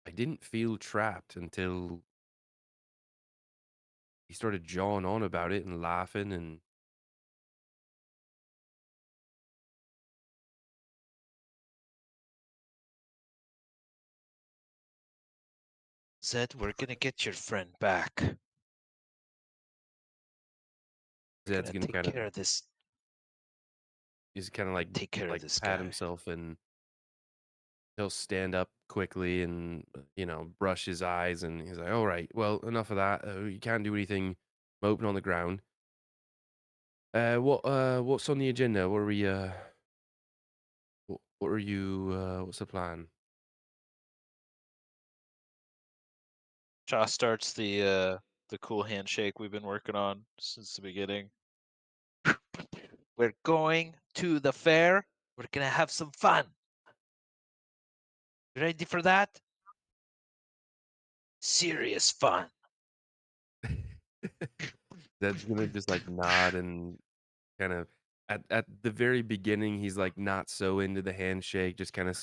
I didn't feel trapped until he started jawing on about it and laughing and Zed, we're gonna get your friend back. We're Zed's gonna gonna take kind of care of this. he's kind of Take care of like this pat guy. himself and he'll stand up quickly and brush his eyes and he's like, all right, well, enough of that. You can't do anything moping on the ground. What's on the agenda? What are we what are you what's the plan? Shaw starts the cool handshake we've been working on since the beginning. We're going to the fair. We're gonna have some fun. You ready for that? Serious fun. Zed's gonna just like nod and kind of at the very beginning he's like not so into the handshake, just kind of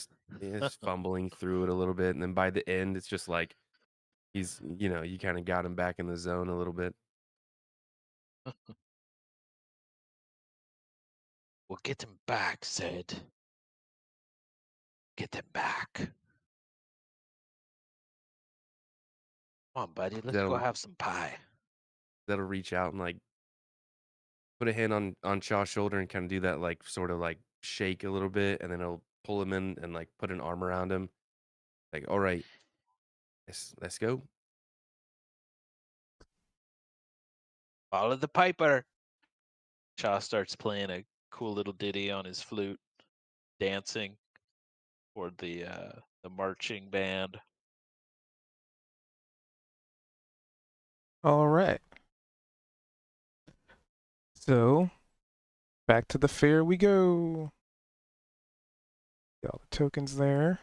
fumbling through it a little bit, and then by the end it's just like he's you kind of got him back in the zone a little bit. We'll get him back, Zed. Get him back. Come on, buddy. Let's go That'll have some pie. that'll reach out and like put a hand on Shaw's shoulder and kind of do that like sort of like shake a little bit, and then he'll pull him in and like put an arm around him, like, all right, let's go. Follow the piper. Shaw starts playing a cool little ditty on his flute, dancing toward the marching band. All right. So, back to the fair we go. Get all the tokens there.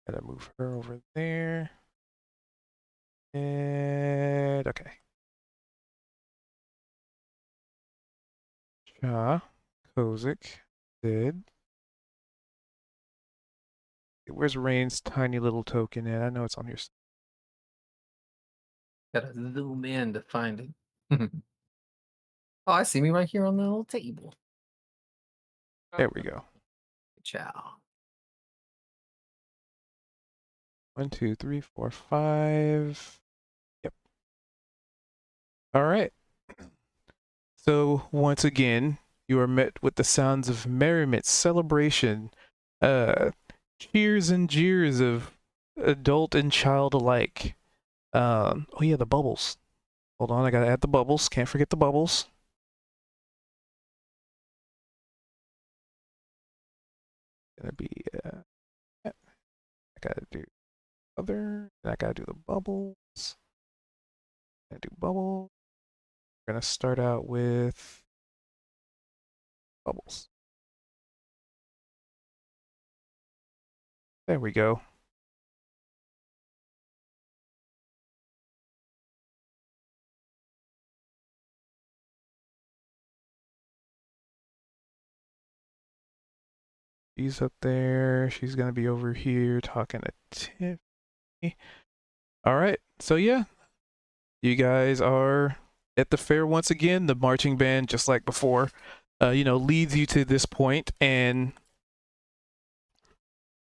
Gotta move her over there. And okay. Shaw, Kozik, Sid. Where's Rain's tiny little token at? I know it's on here. Gotta zoom in to find it. Oh, I see me right here on the little table. There we go. Ciao. 1, 2, 3, 4, 5. Yep. All right. So once again, you are met with the sounds of merriment, celebration, cheers and jeers of adult and child alike. Oh yeah, the bubbles. Hold on, I gotta add the bubbles. Can't forget the bubbles. Gonna be I gotta do other. I gotta do the bubbles. Gotta do bubble. We're gonna start out with bubbles. There we go. She's up there. She's gonna be over here talking to Tiffany. All right. So yeah, you guys are at the fair once again. The marching band, just like before, leads you to this point, and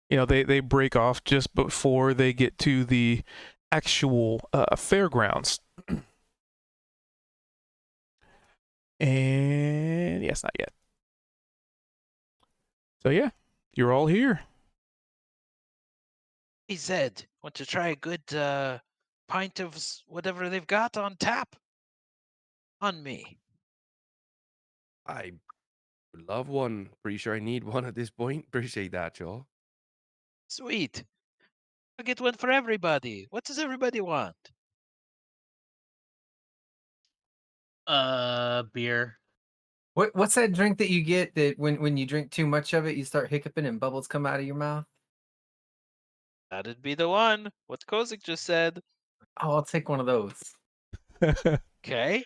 they break off just before they get to the actual fairgrounds. And yes, not yet. So yeah, you're all here. Hey, Zed, want to try a good pint of whatever they've got on tap? On me. I would love one. Pretty sure I need one at this point. Appreciate that, Joel. Sweet. I'll get one for everybody. What does everybody want? Beer. What's that drink that you get that when you drink too much of it, you start hiccuping and bubbles come out of your mouth? That'd be the one. What Kozik just said. Oh, I'll take one of those. Okay.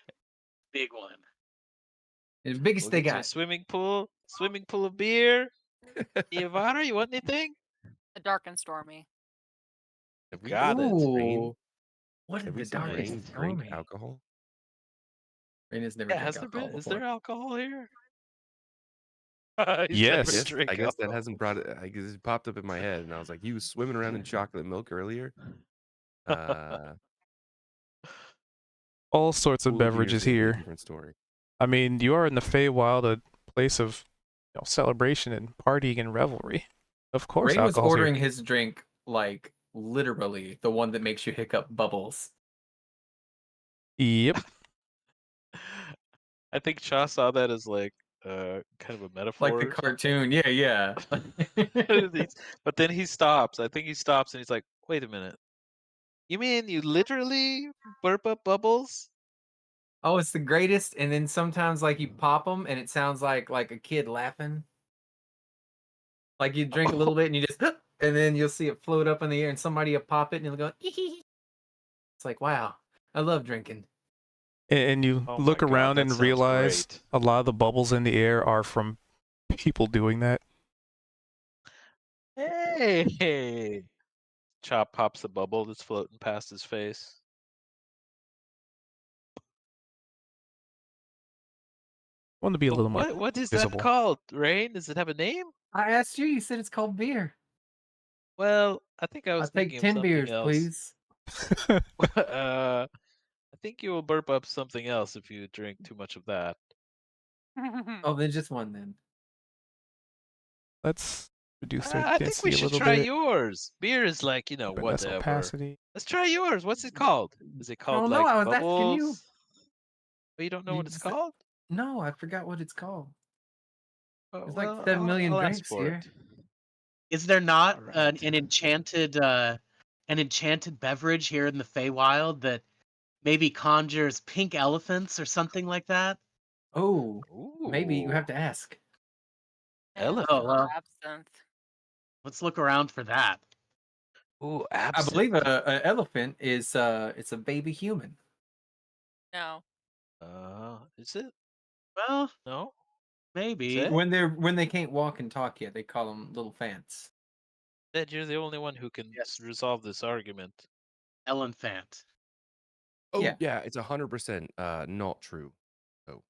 Big one. The biggest We'll they get you a got. swimming pool of beer. Ivana, you want anything? A dark and stormy. Have we Got it. Ooh. What have in we the seen dark Right. Rain is drink stormy? alcohol? Rain has never Yeah, drank has there alcohol been? Is there before. alcohol here? He's Yes. never Yes, drink I guess that alcohol. hasn't brought it. I guess it popped up in my head, and I was like, he was swimming around in chocolate milk earlier. Uh, All sorts of Pool of beers beverages is a here. different story. I mean, you are in the Feywild, a place of celebration and partying and revelry. Of course, Rain was alcohol's ordering here. his drink like literally the one that makes you hiccup bubbles. Yep. I think Shaw saw that as like kind of a metaphor. Like the or something. cartoon. Yeah, yeah. But then he stops. I think he stops and he's like, "Wait a minute. You mean you literally burp up bubbles?" Oh, it's the greatest. And then sometimes like you pop them and it sounds like a kid laughing. Like you drink a little bit and you just and then you'll see it float up in the air and somebody will pop it and you'll go it's like, wow, I love drinking. And you Oh look my God, around that and sounds realize great. a lot of the bubbles in the air are from people doing that. Hey! Chop pops the bubble that's floating past his face. I want to be a little more What is that visible. called, Rain? Does it have a name? I asked you, you said it's called beer. Well, I think I I'll was take thinking of 10 something beers, else. please. I think you will burp up something else if you drink too much of that. Oh, then just one then. Let's reduce their I think we density a should little try bit. yours. Beer is like, But less whatever. opacity. Let's try yours. What's it called? Is it I called don't know. like I was asking you. bubbles? Oh, you don't know You what it's just- called? No, I forgot what it's called. Oh, There's like well, 7 million I'll ask drinks for here. it. Is there not All an, right. an enchanted beverage here in the Feywild that maybe conjures pink elephants or something like that? Oh, maybe you Ooh, have to ask. elephant. Oh, well. Absinthe. Let's look around for that. Ooh, I absinthe. believe a elephant is it's a baby human. No. Is it? Well, No? maybe. it? When they can't walk and talk yet, they call them little fants. Ed, you're the only one who can Yes. resolve this argument. Elephant. Oh Yeah. yeah, it's 100% not true. Oh,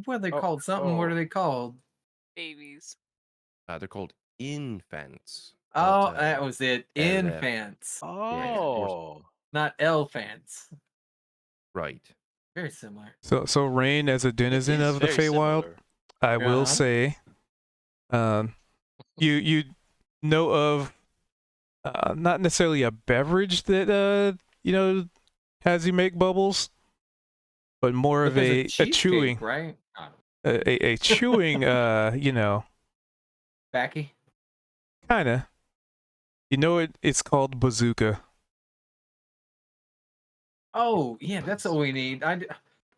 What are they Oh, called? Something. What oh. are they called? Babies. they're called infants. Oh, But, that was it. LF. Infants. Yeah, of course. Oh. Not elephants. Right. Very similar. So Rain, as a It denizen is of the very Feywild, similar. I will Uh-huh. say, you know of not necessarily a beverage that has you make bubbles, but more But of there's a cheesecake, chewing right? a chewing Backy. kinda. It's called bazooka. Oh, yeah, that's what we need.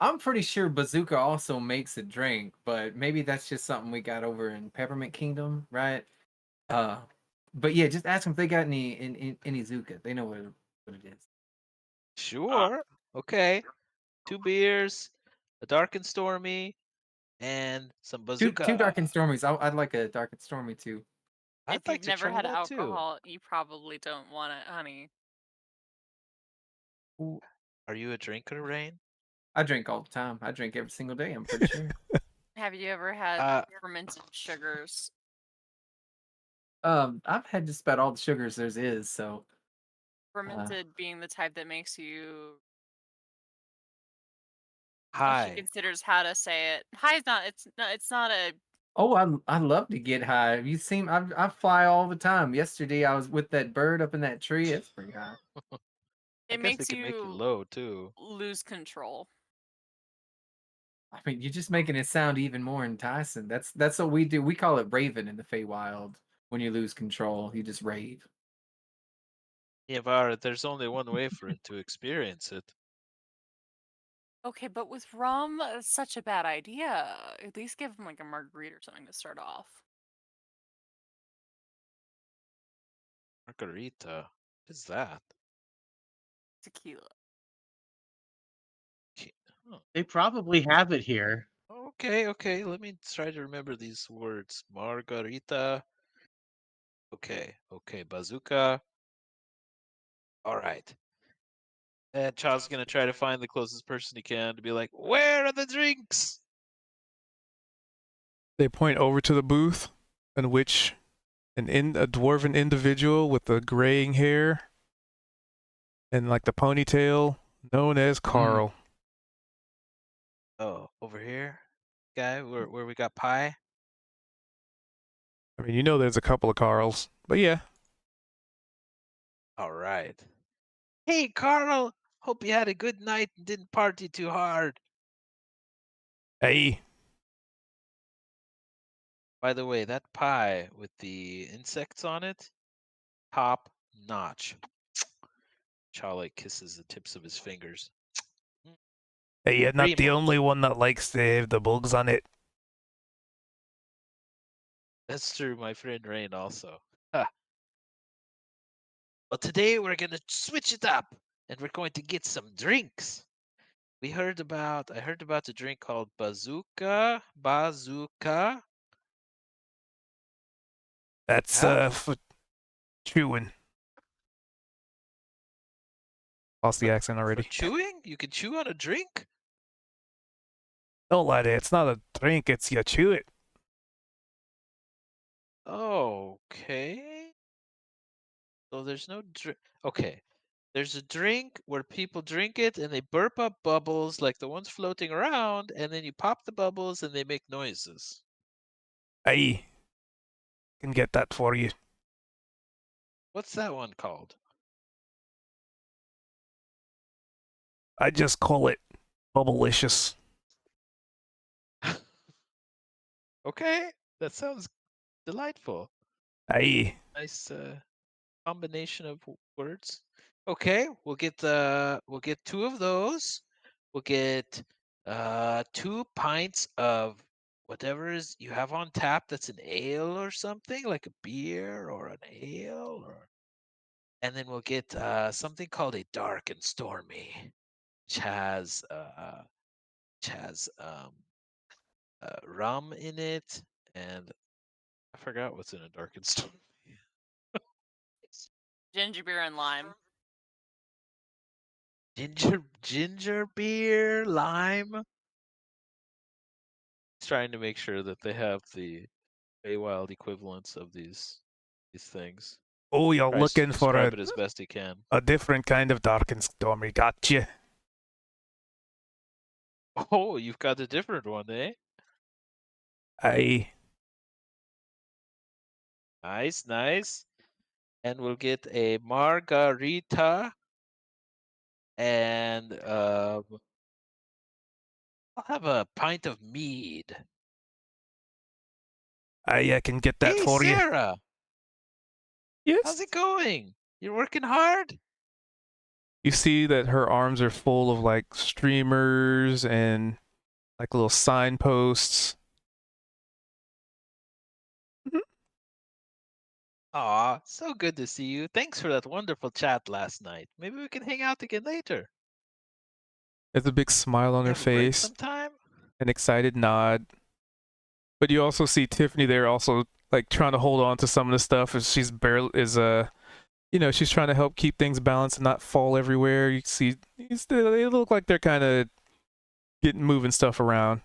I'm pretty sure Bazooka also makes a drink, but maybe that's just something we got over in Peppermint Kingdom, right? But yeah, just ask them if they got any Zuka. They know what it is. Sure. Okay. 2 beers, a dark and stormy, and some Two Dark and bazooka. Stormies. I'd like a Dark and Stormy too. I'd If like you've to never try had that too. alcohol, you probably don't want it, honey. Ooh, Are you a drinker, Rain? I drink all the time. I drink every single day. I'm pretty sure. Have you ever had fermented sugars? I've had just about all the sugars there is. So Fermented being the type that makes you. She Hi. considers how to say it. High is not. It's not a. oh, I love to get high. I fly all the time. Yesterday I was with that bird up in that tree. It's pretty high. I It guess it makes can make you you low too. lose control. I mean, you're just making it sound even more enticing. That's what we do. We call it raving in the Feywild. When you lose control, you just rave. Yeah, but there's only one way for it to experience it. Okay, but with rum, it's such a bad idea. At least give him like a margarita or something to start off. Margarita. What is that? Tequila. Oh, They probably have it here. okay, okay. Let me try to remember these words. Margarita. Okay, okay. Bazooka. All right. And Child's gonna try to find the closest person he can to be like, "Where are the drinks?" They point over to the booth in which a dwarven individual with the graying hair and like the ponytail, known as Carl. Oh, over here, guy, where we got pie. I mean, you know there's a couple of Carls, but yeah. All right. Hey, Carl. Hope you had a good night and didn't party too hard. Hey, By the way, that pie with the insects on it, top notch. Charlie kisses the tips of his fingers. hey, you're not the Primo. only one that likes to have the bugs on it. That's true, my friend Rain also. Ha. Well, today we're gonna switch it up, and we're going to get some drinks. I heard about a drink called Bazooka. Bazooka. That's Yeah? for chewing. Lost the accent For already. chewing? You can chew on a drink? Don't lie to it. It's not a drink. It's you chew it. Okay. So there's no drink. Okay. There's a drink where people drink it and they burp up bubbles like the ones floating around, and then you pop the bubbles and they make noises. Hey, can get that for you. What's that one called? I just call it bubblicious. Okay, that sounds delightful. Hey, Nice combination of words. Okay, we'll get two of those. We'll get 2 pints of whatever is you have on tap that's an ale or something, like a beer or an ale, or and then we'll get something called a dark and stormy, which has rum in it, and I forgot what's in a dark and stormy. Ginger beer and lime. Ginger beer, lime. Trying to make sure that they have the Feywild equivalents of these things. oh, you're Tries to looking for describe it as best he can. a different kind of dark and stormy. Gotcha. Oh, you've got a different one, eh? Hey, Nice, nice. And we'll get a margarita, and I'll have a pint of mead. I can get that Hey, for you. Sarah, Yes. how's it going? You're working hard? You see that her arms are full of like streamers and like little signposts. Mhm. Aw, so good to see you. Thanks for that wonderful chat last night. Maybe we can hang out again later. There's a big smile on You her have a break face, sometime? an excited nod. But you also see Tiffany there, also like trying to hold on to some of the stuff as she's barely she's trying to help keep things balanced and not fall everywhere. You see, they look like they're kind of moving stuff around.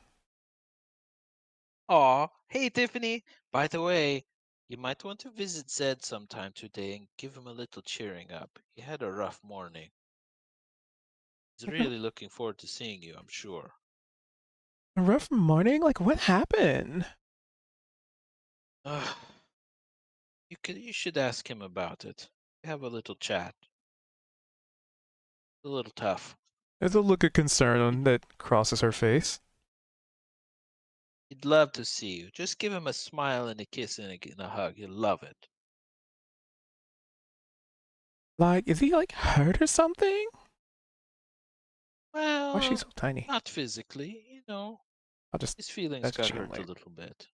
Aw, hey Tiffany. By the way, you might want to visit Zed sometime today and give him a little cheering up. He had a rough morning. He's really looking forward to seeing you, I'm sure. A rough morning? Like what happened? Ugh. You should ask him about it. Have a little chat. A little tough. There's a look of concern that crosses her face. He'd love to see you. Just give him a smile and a kiss and a hug. He'll love it. Like, is he like hurt or something? Why is she Well, so tiny? not physically, I'll just his feelings got message him hurt a later. little bit.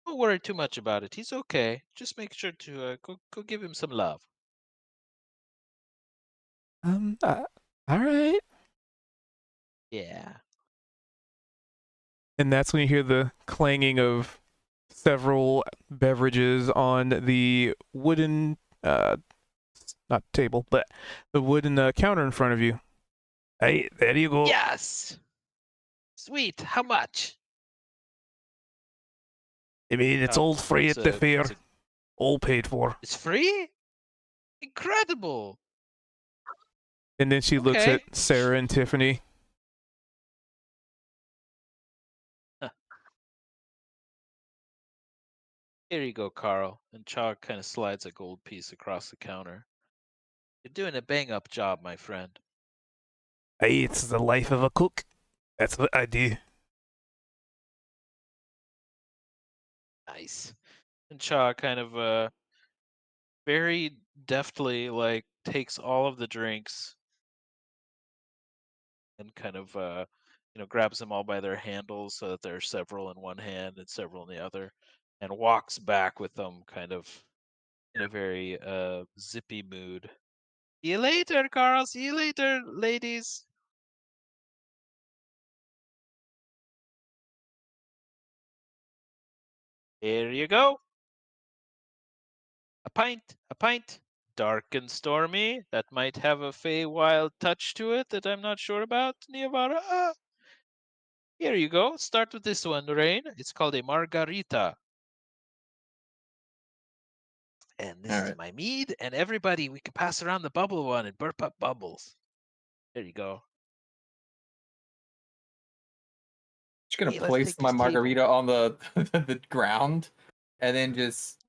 Don't worry too much about it. He's okay. Just make sure to go give him some love. All right. Yeah. And that's when you hear the clanging of several beverages on the wooden, not table, but the wooden counter in front of you. Hey, there you go. Yes. Sweet. How much? I mean, it's all free at the fair, all paid for. It's free? Incredible. And then she looks Okay. at Sarah and Tiffany. Here you go, Carl. And Chog kind of slides a gold piece across the counter. You're doing a bang-up job, my friend. Hey, it's the life of a cook. That's what I do. Nice. And Chog kind of very deftly like takes all of the drinks and kind of grabs them all by their handles so that there are several in one hand and several in the other, and walks back with them kind of in a very zippy mood. See you later, Carl. See you later, ladies. Here you go. A pint, a pint. Dark and stormy. That might have a Feywild touch to it that I'm not sure about, Niavara. Here you go. Start with this one, Rain. It's called a margarita. And this All is right. my mead. And everybody, we can pass around the bubble one and burp up bubbles. There you go. Just gonna Hey, let's place take my this table. margarita on the the ground, and then just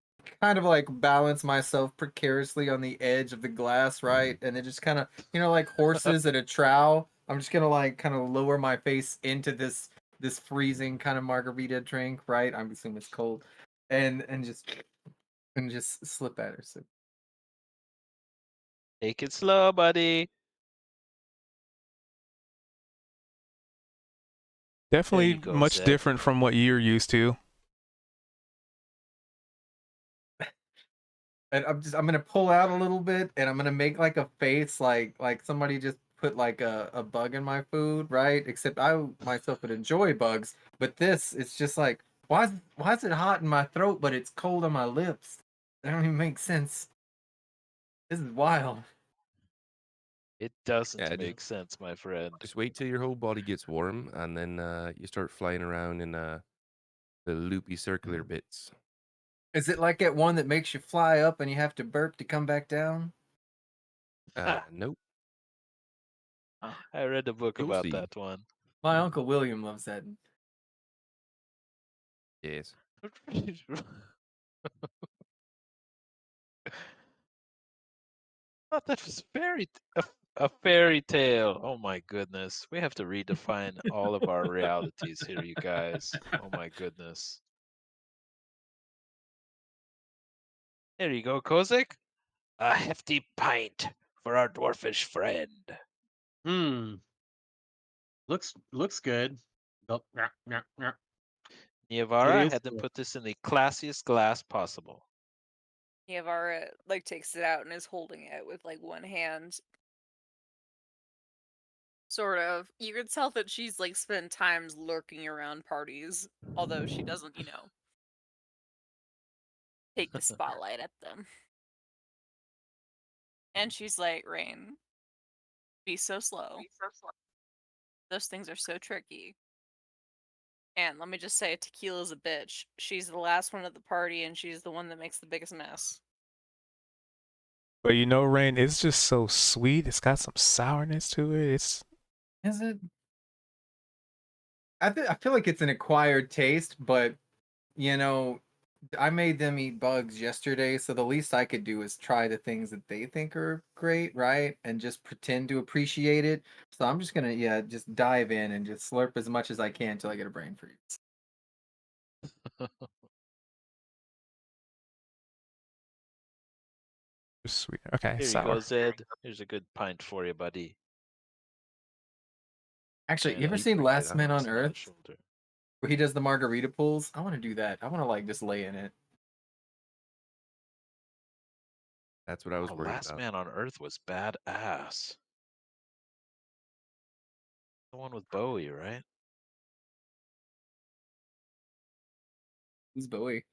kind of like balance myself precariously on the edge of the glass, right? And then just kind of, like horses at a trough. I'm just gonna like kind of lower my face into this freezing kind of margarita drink, right? I'm assuming it's cold, and just slip at her. So Take it slow, buddy. There Definitely you go, much Zed. different from what you're used to. and I'm gonna pull out a little bit, and I'm gonna make like a face like somebody just put like a bug in my food, right? Except I myself would enjoy bugs, but this it's just like why is it hot in my throat but it's cold on my lips? That don't even make sense. This is wild. It doesn't Yeah, make sense, my friend. just wait till your whole body gets warm, and then you start flying around in the loopy circular bits. Is it like that one that makes you fly up and you have to burp to come back down? Nope. I read a book You'll about see. that one. My Uncle William loves that. Yes. Thought that was a fairy tale. Oh my goodness. We have to redefine all of our realities here, you guys. Oh my goodness. There you go, Kozik. A hefty pint for our dwarfish friend. Looks good. Oh, nyah, nyah, nyah. It Niavara is had them good. put this in the classiest glass possible. Yavara like takes it out and is holding it with like one hand. Sort of. You could tell that she's like spent times lurking around parties, although she doesn't, take the spotlight at them. And she's like, Rain, be so slow. Those things are so tricky. And let me just say, Tequila's a bitch. She's the last one at the party, and she's the one that makes the biggest mess. But you know, Rain, it's just so sweet. It's got some sourness to it. It's Is it? I feel like it's an acquired taste, but you know, I made them eat bugs yesterday, so the least I could do is try the things that they think are great, right? And just pretend to appreciate it. So I'm just gonna, yeah, just dive in and just slurp as much as I can until I get a brain freeze. just sweet. Okay, Here you sour. go, Zed. Here's a good pint for you, buddy. Actually, you And ever he seen freaked it Last out. Man knocks on him on the Earth shoulder. where he does the margarita pools? I want to do that. I want to like just lay in it. That's what I was Oh, worried Last about. Man on Earth was badass. The one with Bowie, right? Who's Bowie?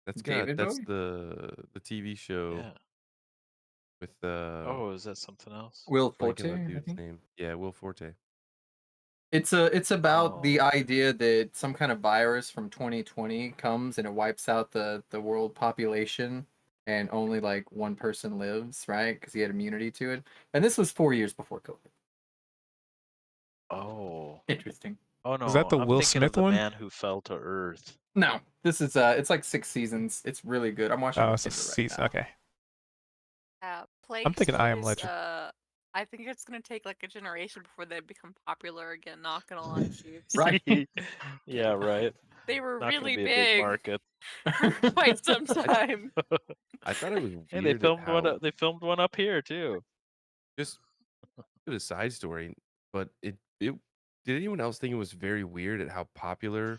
That's Bowie? the TV show Yeah. with Oh, is that something else? Will blanking on Forte, the I dude's think. name. Yeah, Will Forte. It's about the Oh. idea that some kind of virus from 2020 comes and it wipes out the world population, and only like one person lives, right? Because he had immunity to it. And this was 4 years before COVID. Oh. Interesting. Oh Was that no, the I'm Will thinking of Smith the one? man who fell to Earth. No, this is it's like 6 seasons. It's really good. I'm watching Oh, with it's a Kendra right season. now. Okay. Plague I'm thinking I Am Stories, Legend. I think it's gonna take like a generation before they become popular again. Not gonna lie, Chiefs. Right. Yeah, right. They were Not gonna really be a big big market. for quite some time. I thought it was Hey, weird at how they filmed one up here too. just a side story, but it did anyone else think it was very weird at how popular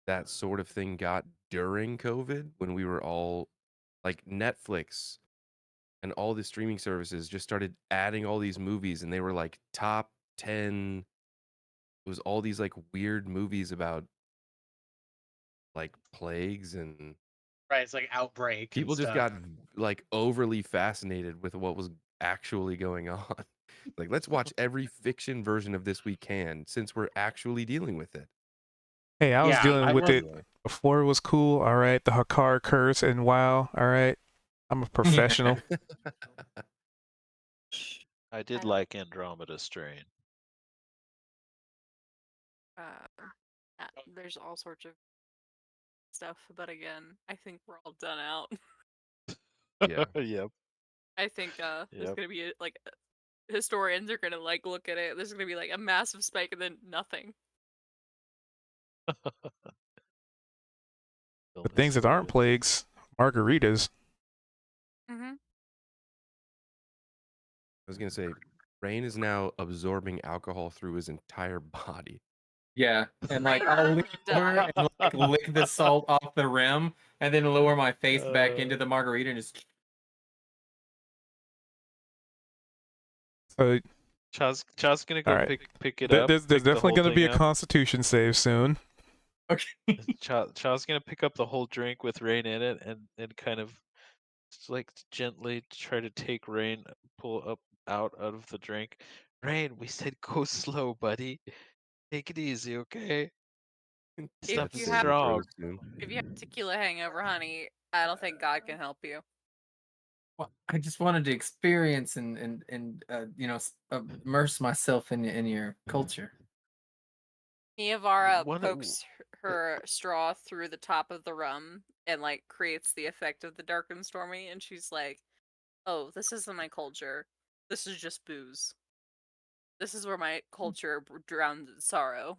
that sort of thing got during COVID when we were all like Netflix and all the streaming services just started adding all these movies and they were like top 10. It was all these like weird movies about like plagues, and Right, it's like Outbreak and people just stuff. got like overly fascinated with what was actually going on. Like, let's watch every fiction version of this we can since we're actually dealing with it. Hey, I was Yeah, dealing I with it Anyway, before it was cool. All right, the Hakar curse and WoW. All right, I'm a professional. I did I- like Andromeda Strain. There's all sorts of stuff, but again, I think we're all done out. Yeah. Yep. I think there's Yep. gonna be historians are gonna like look at it. There's gonna be like a massive spike and then nothing. But things that aren't plagues, margaritas. Mm-hmm. I was gonna say, Rain is now absorbing alcohol through his entire body. Yeah, and like I'll lean over and like lick the salt off the rim, and then lower my face back into the margarita and just. So, Chaw's gonna all go right, pick it up. there's pick the definitely whole going to be thing a up. Constitution save soon. Okay. Chaw's gonna pick up the whole drink with Rain in it and kind of just like gently try to take Rain, pull up out of the drink. Rain, we said go slow, buddy. Take it easy, okay? Stuff you is have- strong. If you have tequila hangover, honey, I don't think God can help you. Well, I just wanted to experience and immerse myself in your culture. Miavara One- pokes her straw through the top of the rum and like creates the effect of the dark and stormy, and she's like, "Oh, this isn't my culture. This is just booze. This is where my culture drowns in sorrow."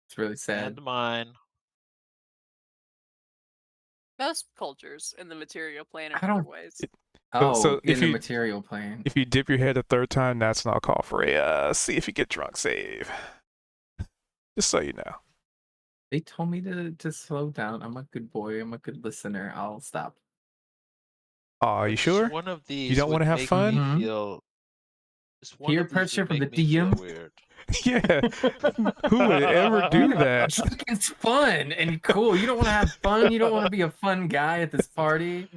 It's really sad. And mine. Most cultures in the material plane in I don't- other ways. So in if the you- material plane. If you dip your head a third time, that's not a call for a see if you get drunk save. Just so you know. They told me to slow down. I'm a good boy. I'm a good listener. I'll stop. Oh, are you Just sure? One of these don't would wanna have make fun? me Mhm. feel. Just one Peer of these pressure would from make the me feel DM? weird. Yeah. Who would ever do that? It's fun and cool. You don't want to have fun. You don't want to be a fun guy at this party.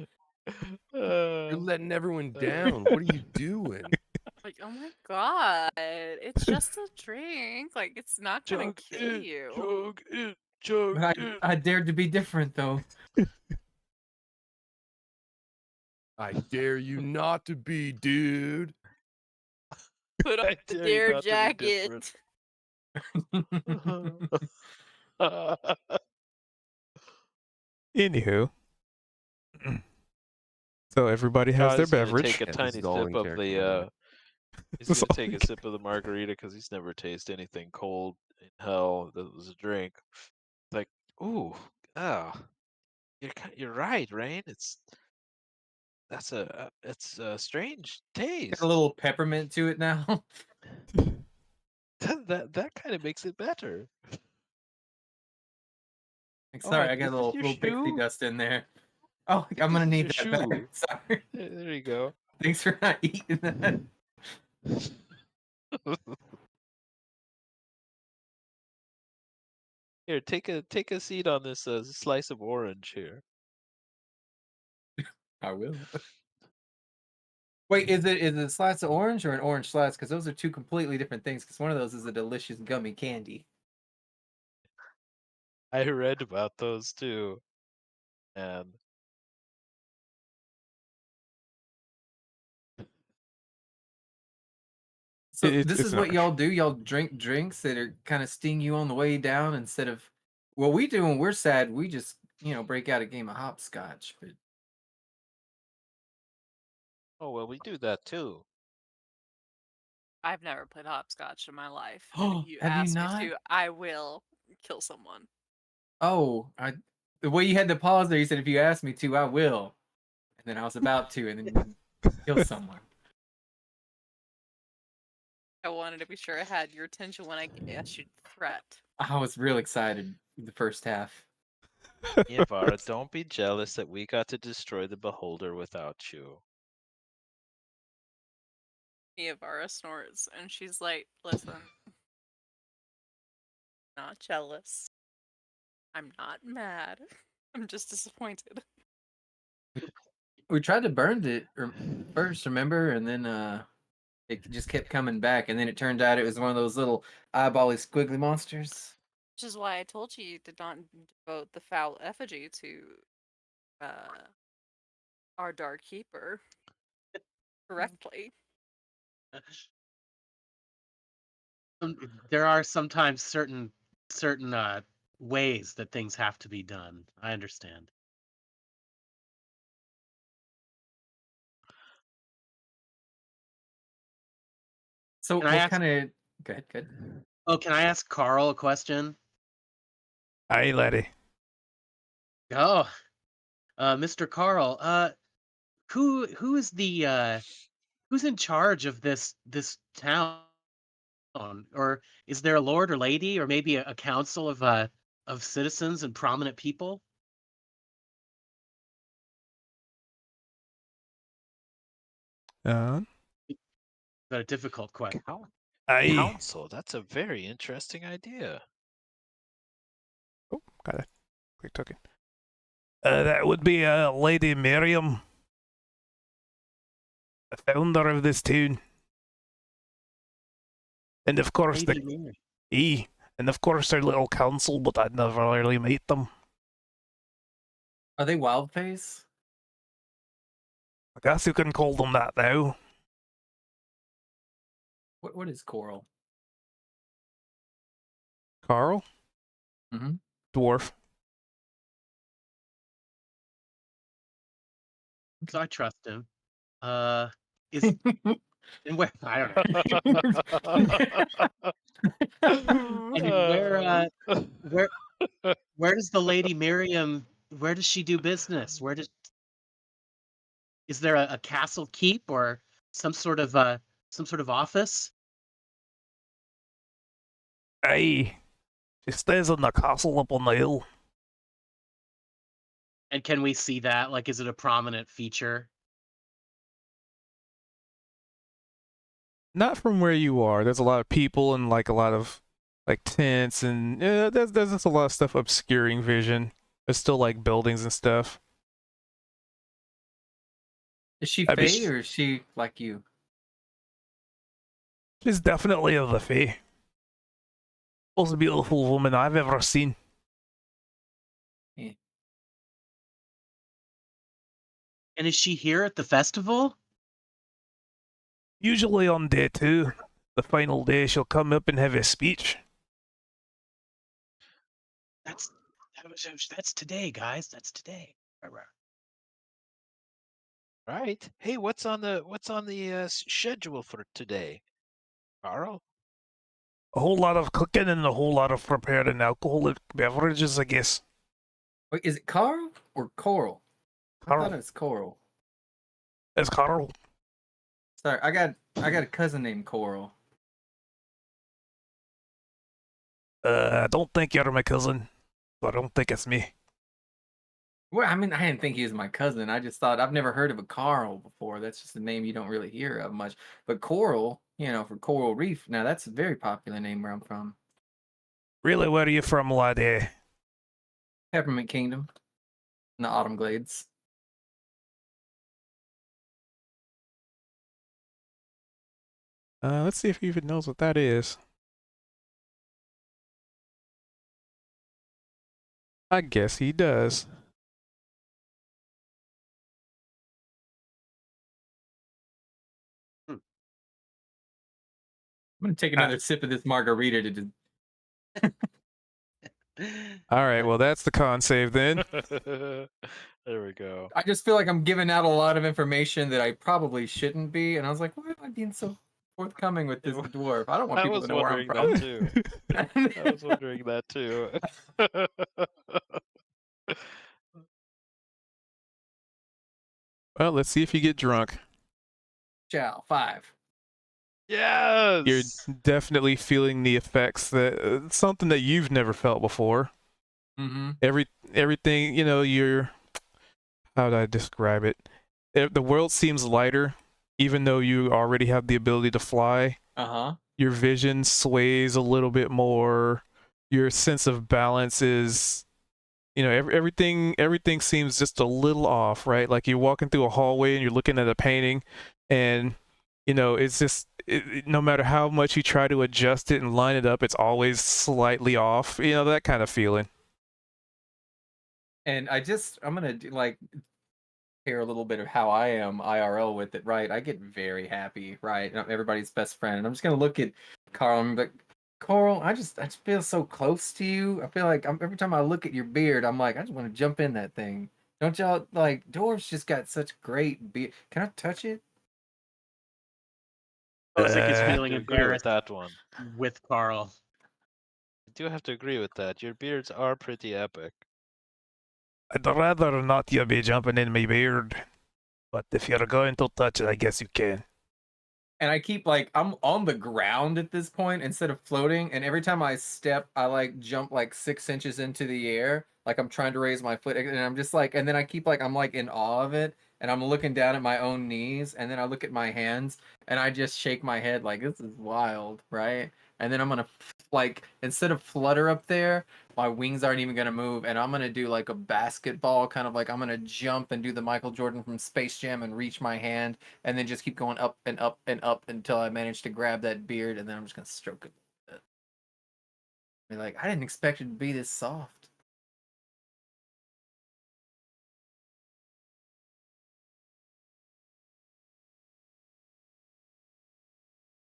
You're letting everyone down. What are you doing? Like, oh my god, it's just a drink. Like, it's not gonna kill you. Chug it, chug But it. I dared to be different though. I dare you not to be, dude. Put on I the dare you dare not to be jacket. different. Anywho. So everybody has their Chaw's gonna beverage. take a Yeah, this tiny is all sip in of character, the. by the way. He's This gonna all take in a sip of the margarita because he's never tasted anything cold in hell that was a drink. Like, ooh, you're right, Rain. It's a strange taste. Got a little peppermint to it now. That kind of makes it better. Sorry, I is got a this little your pixie shoe? dust in there. Oh, I'm gonna This is need your that back. shoe. Sorry. There you go. Thanks for not eating that. Here, take a seat on this slice of orange here. I will. Wait, is it a slice of orange or an orange slice? Because those are two completely different things. Because one of those is a delicious gummy candy. I read about those too, and So this It's is an what orange. y'all do. Y'all drink drinks that are kind of sting you on the way down instead of. Well, we do when we're sad. We just break out a game of hopscotch. But oh well, we do that too. I've never played hopscotch in my life, and if you have you ask me not? to, I will kill someone. Oh, the way you had to pause there, you said if you ask me to, I will. And then I was about to, and then you kill someone. I wanted to be sure I had your attention when I asked you threat. I was real excited the first half. Yavara, don't be jealous that we got to destroy the beholder without you. Iavara snorts, and she's like, "Listen, not jealous. I'm not mad. I'm just disappointed." We tried to burn it first, remember? And then it just kept coming back. And then it turned out it was one of those little eyebally squiggly monsters. Which is why I told you to not devote the foul effigy to our Dark Keeper correctly. There are sometimes certain ways that things have to be done. I understand. So Can I what ask? kind of? Good. Oh, can I ask Carl a question? Aye, laddie. Oh, Mr. Carl, who is the who's in charge of this town? Or is there a lord or lady, or maybe a council of citizens and prominent people? Uh, Got a difficult question. aye. Council, that's a very interesting idea. Oh, got a quick token. That would be Lady Miriam, the founder of this town. And of course, Lady Mary. and of course our little council, but I'd never really meet them. Are they wild face? I guess you can call them that now. What is coral? Carl? Mm-hmm. Dwarf. So I trust him. Is and where I don't know. And where does the Lady Miriam? Where does she do business? Is there a castle keep or some sort of office? Aye. She stays in the castle up on the hill. And can we see that? Like, is it a prominent feature? Not from where you are. There's a lot of people and like a lot of like tents and there's just a lot of stuff obscuring vision. There's still like buildings and stuff. Is she I'd be Fae or is she like you? She's definitely of the Fae. Most beautiful woman I've ever seen. Yeah. And is she here at the festival? Usually on day 2, the final day, she'll come up and have a speech. That's today, guys. That's today. Right. Right. Hey, what's on the schedule for today, Carl? A whole lot of cooking and a whole lot of preparing alcoholic beverages, I guess. Wait, is it Carl or Coral? I thought Carl. it was Coral. It's Carl. Sorry, I got a cousin named Coral. I don't think you're my cousin. So I don't think it's me. Well, I mean, I didn't think he was my cousin. I just thought I've never heard of a Carl before. That's just a name you don't really hear of much. But Coral, for Coral Reef, now that's a very popular name where I'm from. Really, where are you from, laddie? Peppermint Kingdom in the Autumn Glades. Let's see if he even knows what that is. I guess he does. I'm gonna take another sip of this margarita to just. All right, well, that's the con save then. There we go. I just feel like I'm giving out a lot of information that I probably shouldn't be, and I was like, why am I being so forthcoming with this dwarf? I don't want I people was to know where I'm wondering from. that too. I was wondering that too. Well, let's see if you get drunk. Ciao, 5. Yes. You're definitely feeling the effects that something that you've never felt before. Mm-hmm. Everything, you're. How do I describe it? The world seems lighter, even though you already have the ability to fly. Uh-huh. Your vision sways a little bit more. Your sense of balance is, everything seems just a little off, right? Like you're walking through a hallway and you're looking at a painting, and it's just no matter how much you try to adjust it and line it up, it's always slightly off. That kind of feeling. And I'm gonna share a little bit of how I am IRL with it, right? I get very happy, right? I'm everybody's best friend. And I'm just gonna look at Carl and be like, Carl, I just feel so close to you. I feel like every time I look at your beard, I'm like, I just want to jump in that thing. Don't y'all like dwarves just got such great beard? Can I touch it? Kozik is I have feeling to agree with embarrassed that one. with Carl. I do have to agree with that. Your beards are pretty epic. I'd rather not you be jumping in my beard, but if you're going to touch it, I guess you can. And I keep I'm on the ground at this point instead of floating, and every time I step, I jump 6 inches into the air, like I'm trying to raise my foot, and I'm just and then I keep I'm in awe of it, and I'm looking down at my own knees, and then I look at my hands, and I just shake my head like this is wild, right? And then I'm gonna instead of flutter up there, my wings aren't even gonna move, and I'm gonna do a basketball kind of I'm gonna jump and do the Michael Jordan from Space Jam and reach my hand and then just keep going up and up and up until I manage to grab that beard, and then I'm just gonna stroke it. Be like, I didn't expect it to be this soft.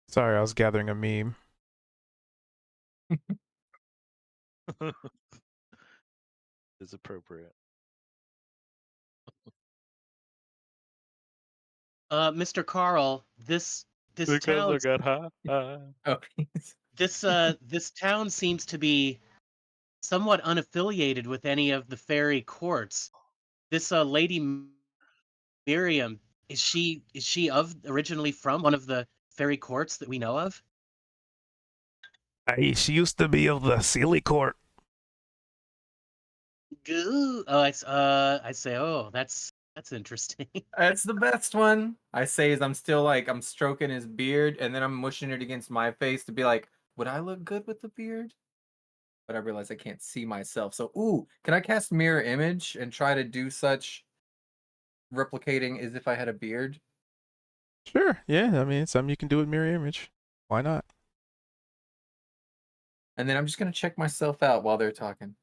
Sorry, I was gathering a meme. It's appropriate. Mr. Carl, this town got high. Oh, this town seems to be somewhat unaffiliated with any of the fairy courts. This Lady Miriam, is she originally from one of the fairy courts that we know of? She used to be of the Sealy Court. Goo. Oh, I say, oh, that's interesting. that's the best one. I say as I'm still I'm stroking his beard, and then I'm mushing it against my face to be like, would I look good with the beard? But I realize I can't see myself. So, ooh, can I cast mirror image and try to do such replicating as if I had a beard? Sure, yeah. I mean, it's something you can do with mirror image. Why not? And then I'm just gonna check myself out while they're talking.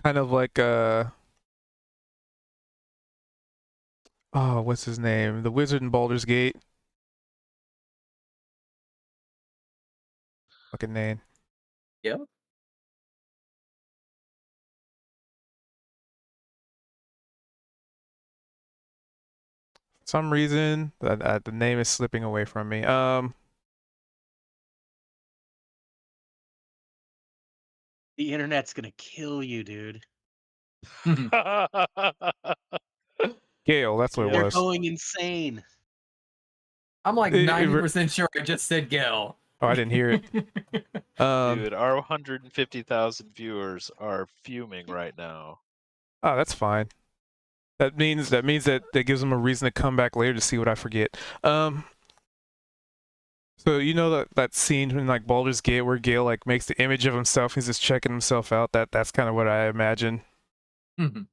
Kind of like oh, what's his name? The wizard in Baldur's Gate. Fucking name. Yep. For some reason, the name is slipping away from me. The internet's gonna kill you, dude. Gale, that's what it They're was. going insane. I'm like It- it 90% sure I just said Gel. Oh, I didn't hear it. Dude, our 150,000 viewers are fuming right now. Oh, that's fine. That means that gives him a reason to come back later to see what I forget. So you know that scene in like Baldur's Gate where Gale like makes the image of himself, he's just checking himself out. That's kind of what I imagine. Mhm.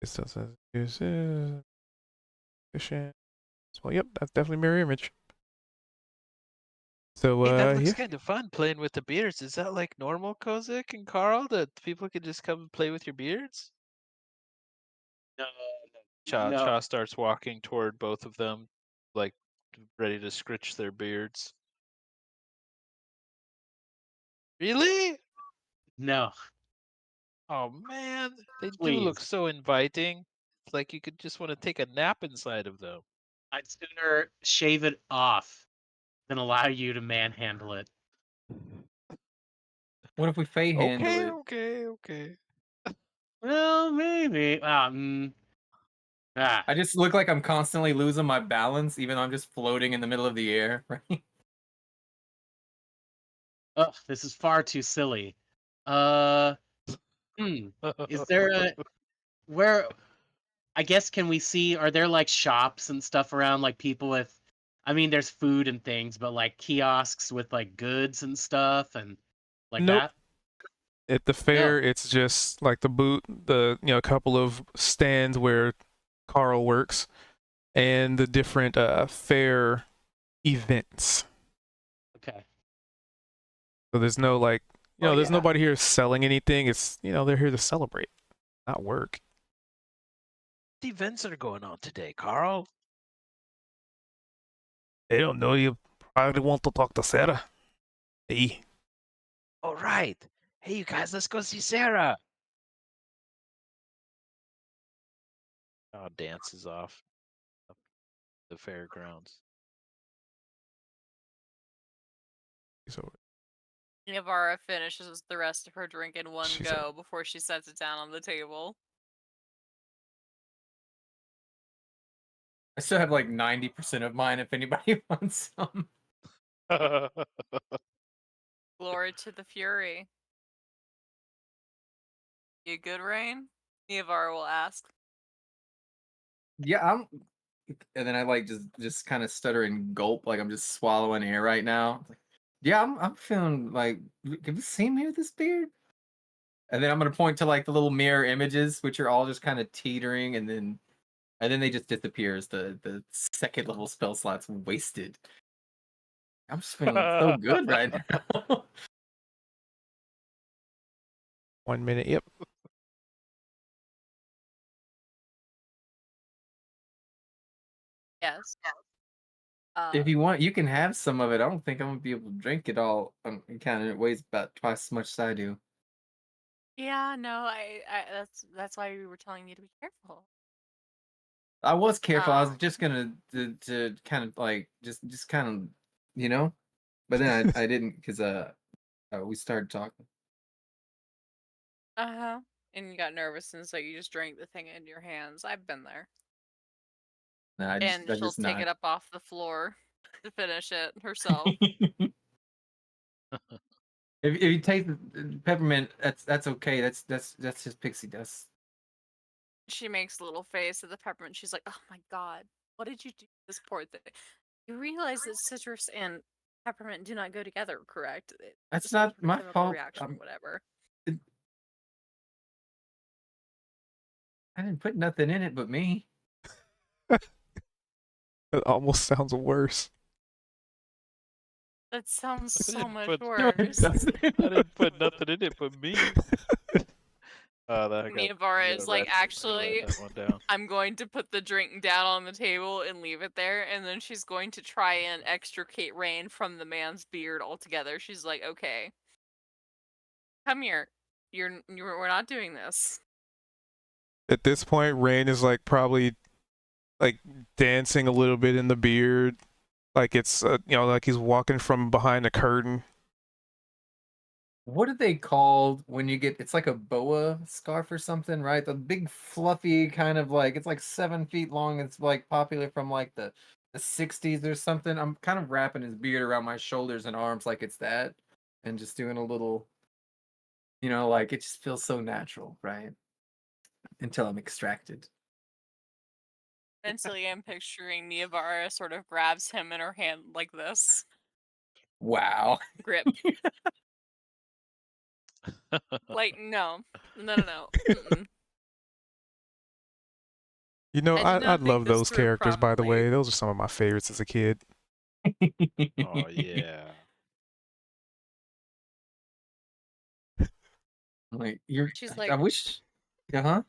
It still says efficient. Well, yep, that's definitely mirror image. So Hey, that yeah, looks kind of fun playing with the beards. Is that like normal, Kozik and Carl, that people can just come and play with your beards? No, Cha no, Cha starts walking toward both of them, like ready to scritch their beards. Really? no. Oh man, they do look Please, so inviting. It's like you could just want to take a nap inside of them. I'd sooner shave it off than allow you to manhandle it. What if we Fey handle Okay, it? okay. Well, maybe. Ah, I just look like I'm constantly losing my balance, even though I'm just floating in the middle of the air, right? ugh, this is far too silly. Uh, is there a where? I guess can we see? Are there like shops and stuff around? Like people with, I mean, there's food and things, but like kiosks with like goods and stuff and like nope. that. At the fair, No. it's just like the a couple of stands where Carl works, and the different fair events. Okay. So there's no like, Oh there's yeah. nobody here selling anything. It's they're here to celebrate, not work. What events are going on today, Carl? They don't know you. Probably want to talk to Sarah. Hey, All right. Hey, you guys, let's go see Sarah. Oh, dances off up the fairgrounds. so Navara finishes the rest of her drink in one she's go before she sets it down on the table. I still have like 90% of mine if anybody wants some. Glory to the Fury. You good, Rain? Navara will ask. Yeah, I'm and then I like just kind of stutter and gulp like I'm just swallowing air right now. It's like, yeah, I'm feeling like have you seen me with this beard? And then I'm gonna point to like the little mirror images, which are all just kind of teetering, and then they just disappear as the second level spell slots wasted. I'm just feeling so good right now. 1 minute. Yep. Yes. If you want, you can have some of it. I don't think I'm gonna be able to drink it all. Kind of it weighs about twice as much as I do. Yeah, no, I that's why we were telling you to be careful. I was careful. I was Um, just gonna to kind of like just kind of but then I didn't because we started talking. uh-huh. And you got nervous and so you just drank the thing in your hands. I've been there. No, I And she'll just take not. it up off the floor to finish it herself. If you taste the peppermint, that's okay. That's just pixie dust. She makes a little face at the peppermint. She's like, "Oh my god, what did you do to this poor thing? You realize that citrus and peppermint do not go together, correct? That's Some not sort of my chemical fault. reaction or whatever." It- I didn't put nothing in it but me. It almost sounds worse. That sounds I so didn't much put- No, it worse. doesn't. I didn't put nothing in it but me. Niyavara is like, actually, that one down. I'm going to put the drink down on the table and leave it there, and then she's going to try and extricate Rain from the man's beard altogether. She's like, "Okay, come here. We're not doing this." At this point, Rain is like probably like dancing a little bit in the beard, like it's like he's walking from behind a curtain. What are they called when you get? It's like a boa scarf or something, right? The big fluffy kind of like it's like 7 feet long. It's like popular from like the 60s or something. I'm kind of wrapping his beard around my shoulders and arms like it's that, and just doing a little You know, like it just feels so natural, right? Until I'm extracted. Mentally, I'm picturing Niavara sort of grabs him in her hand like this. Wow. Grip. Like, no. No. Mm-mm. You know, I did I not think love this those through characters, by the properly. way. Those are some of my favorites as a kid. Oh yeah. Like you're She's I like, wish. Uh-huh.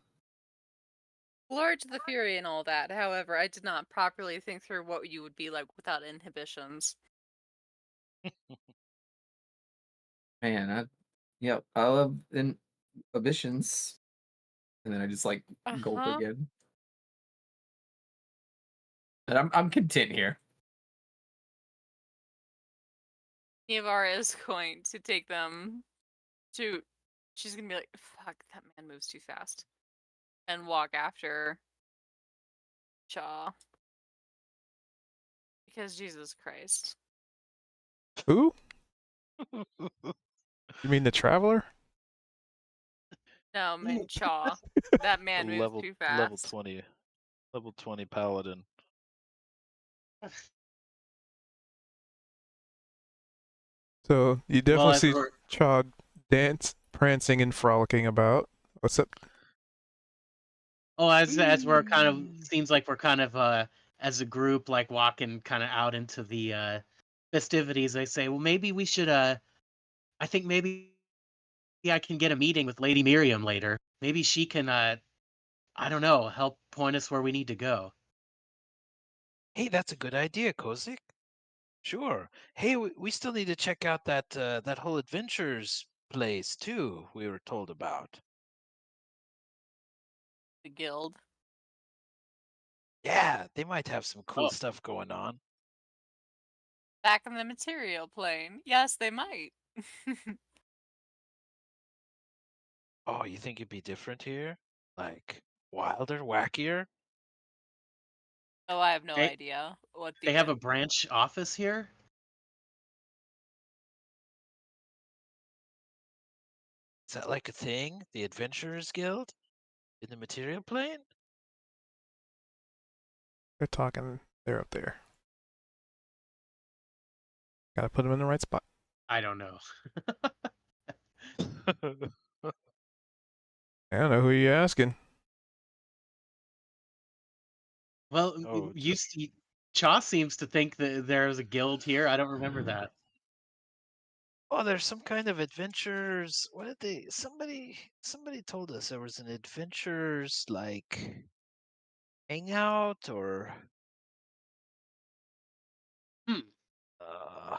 Glory to the Fury and all that. However, I did not properly think through what you would be like without inhibitions. Man, yep, I love inhibitions. And then I just like gulp Uh-huh. again. And I'm content here. Niavara is going to take them to. She's gonna be like, fuck, that man moves too fast. And walk after Shaw. Because Jesus Christ. Who? You mean the Traveler? No, man, Shaw. That man moves level too level fast. 20 paladin. So you Well, definitely as see we're Chad dance, prancing, and frolicking about. What's up? as we're kind of seems like we're kind of as a group like walking kind of out into the festivities. I say, well, maybe we should. I think maybe I can get a meeting with Lady Miriam later. Maybe she can. I don't know, help point us where we need to go. Hey, that's a good idea, Kozik. Sure. Hey, we still need to check out that whole adventures place too. We were told about. The guild. Yeah, they might have some cool Oh, stuff going on. Back in the material plane. Yes, they might. Oh, you think it'd be different here? Like wilder, wackier? Oh, I have no they idea what they the have a branch office here. Is that like a thing? The Adventurers Guild in the material plane? They're talking. They're up there. Gotta put them in the right spot. I don't know. I don't know who you're asking. Well, Oh, you see, Cha seems to think that there's a guild here. I don't remember that. oh, there's some kind of adventures. What did they? Somebody told us there was an adventures like hangout or Hmm. uh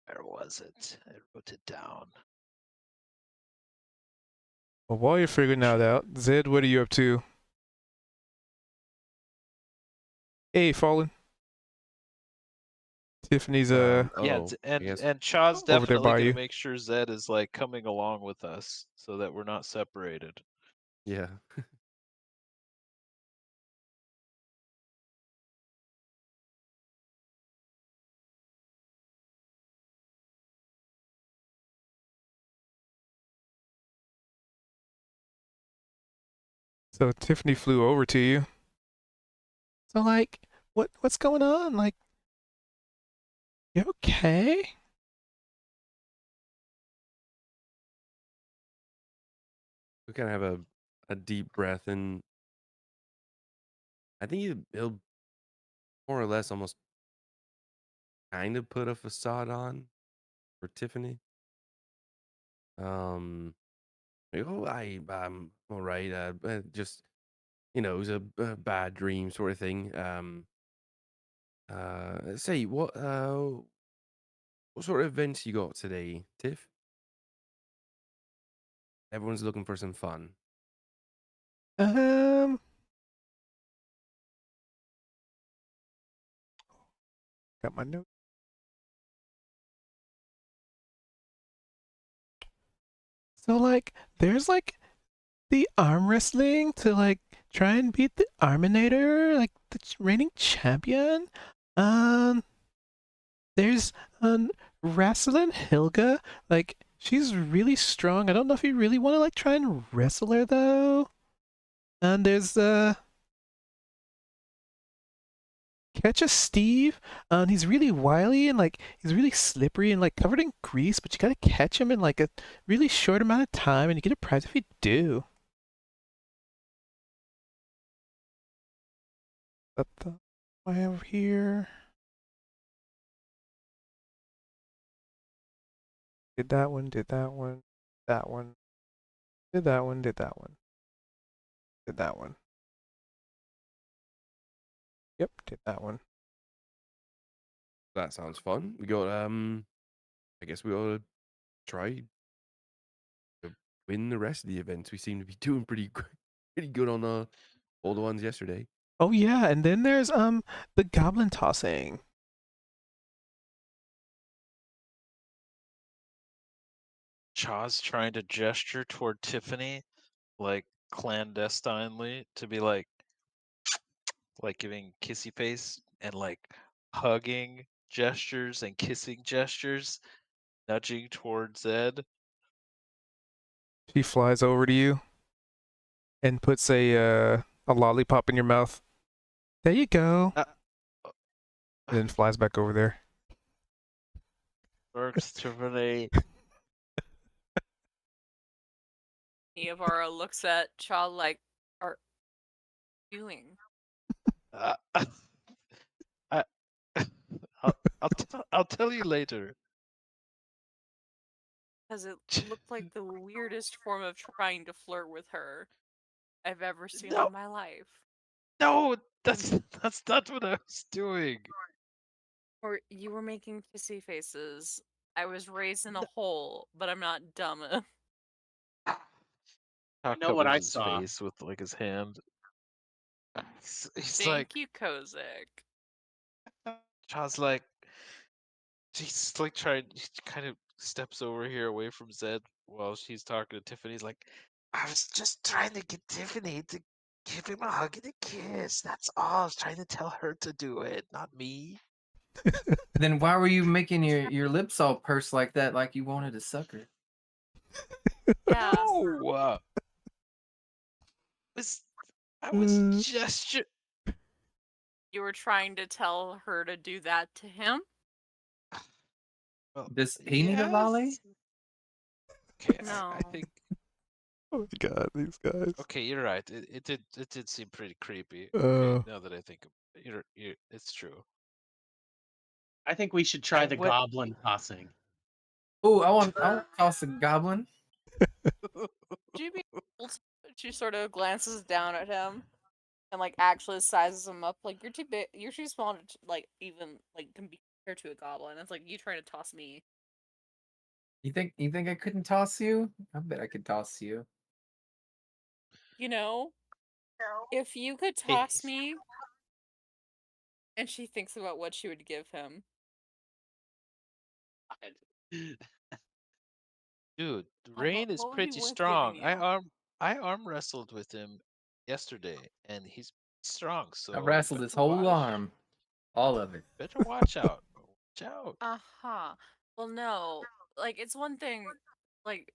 where was it? I wrote it down. Well, while you're figuring that out, Zed, what are you up to? Hey, Fallen. Tiffany's Yeah, Oh, I guess. and Chaw's over there definitely by gonna you. make sure Zed is like coming along with us so that we're not separated. Yeah. So Tiffany flew over to you. So like, what's going on? Like, you okay? We kind of have a deep breath, and I think he'll more or less almost kind of put a facade on for Tiffany. Like, oh, I'm all right. Just it was a bad dream sort of thing. Say what sort of events you got today, Tiff? Everyone's looking for some fun. Um, got my note. So like, there's like the arm wrestling to like try and beat the Arminator, like the reigning champion. Um, there's wrestling Hilga? Like, she's really strong. I don't know if you really want to like try and wrestle her though. And there's catch a Steve, and he's really wily and like he's really slippery and like covered in grease, but you gotta catch him in like a really short amount of time, and you get a prize if you do. But I have here. Did that one, did that one, that one, did that one, did that one, did that one. Yep, did that one. That sounds fun. We got I guess we ought to try to win the rest of the events. We seem to be doing pretty good on all the ones yesterday. Oh yeah, and then there's the goblin tossing. Chaw's trying to gesture toward Tiffany, like clandestinely, to be like giving kissy face and like hugging gestures and kissing gestures, nudging towards Zed. She flies over to you and puts a lollipop in your mouth. There you go. And then flies back over there. Works, Tiffany. Iavara looks at Chaw like, "Are you doing?" I, I'll tell you later. Because it looked like the weirdest form of trying to flirt with her I've ever seen No. in my life. No, that's not what I was doing. Or you were making kissy faces. I was raised in a hole, but I'm not dumb. How know what I covers his saw. face with like his hand. He's Thank like, you, Kozik. Chaw's like, he's like trying. He kind of steps over here away from Zed while she's talking to Tiffany. He's like, I was just trying to get Tiffany to give him a hug and a kiss. That's all. I was trying to tell her to do it, not me. Then why were you making your lips all pursed like that, like you wanted to suck her? Yeah. No, I was gesture. You were trying to tell her to do that to him? Well, Does he need a lolly? Okay, No. I think. Oh my god, these guys. Okay, you're right. It did seem pretty creepy. Uh. Okay, now that I think of it, it's true. I think we should try I the went- goblin tossing. Oh, I'll toss a goblin. She sort of glances down at him and like actually sizes him up. Like, you're too big, you're too small to like even like can be compared to a goblin. It's like you trying to toss me. You think I couldn't toss you? I bet I could toss you. You know, if you could Hey. toss me, and she thinks about what she would give him. Dude, Like, Rain is what would be pretty worth strong. giving you? I arm wrestled with him yesterday, and he's strong. So I wrestled better his whole watch- arm, all of it. Better watch out. Watch out. Uh-huh. Well, no. Like, it's one thing, like,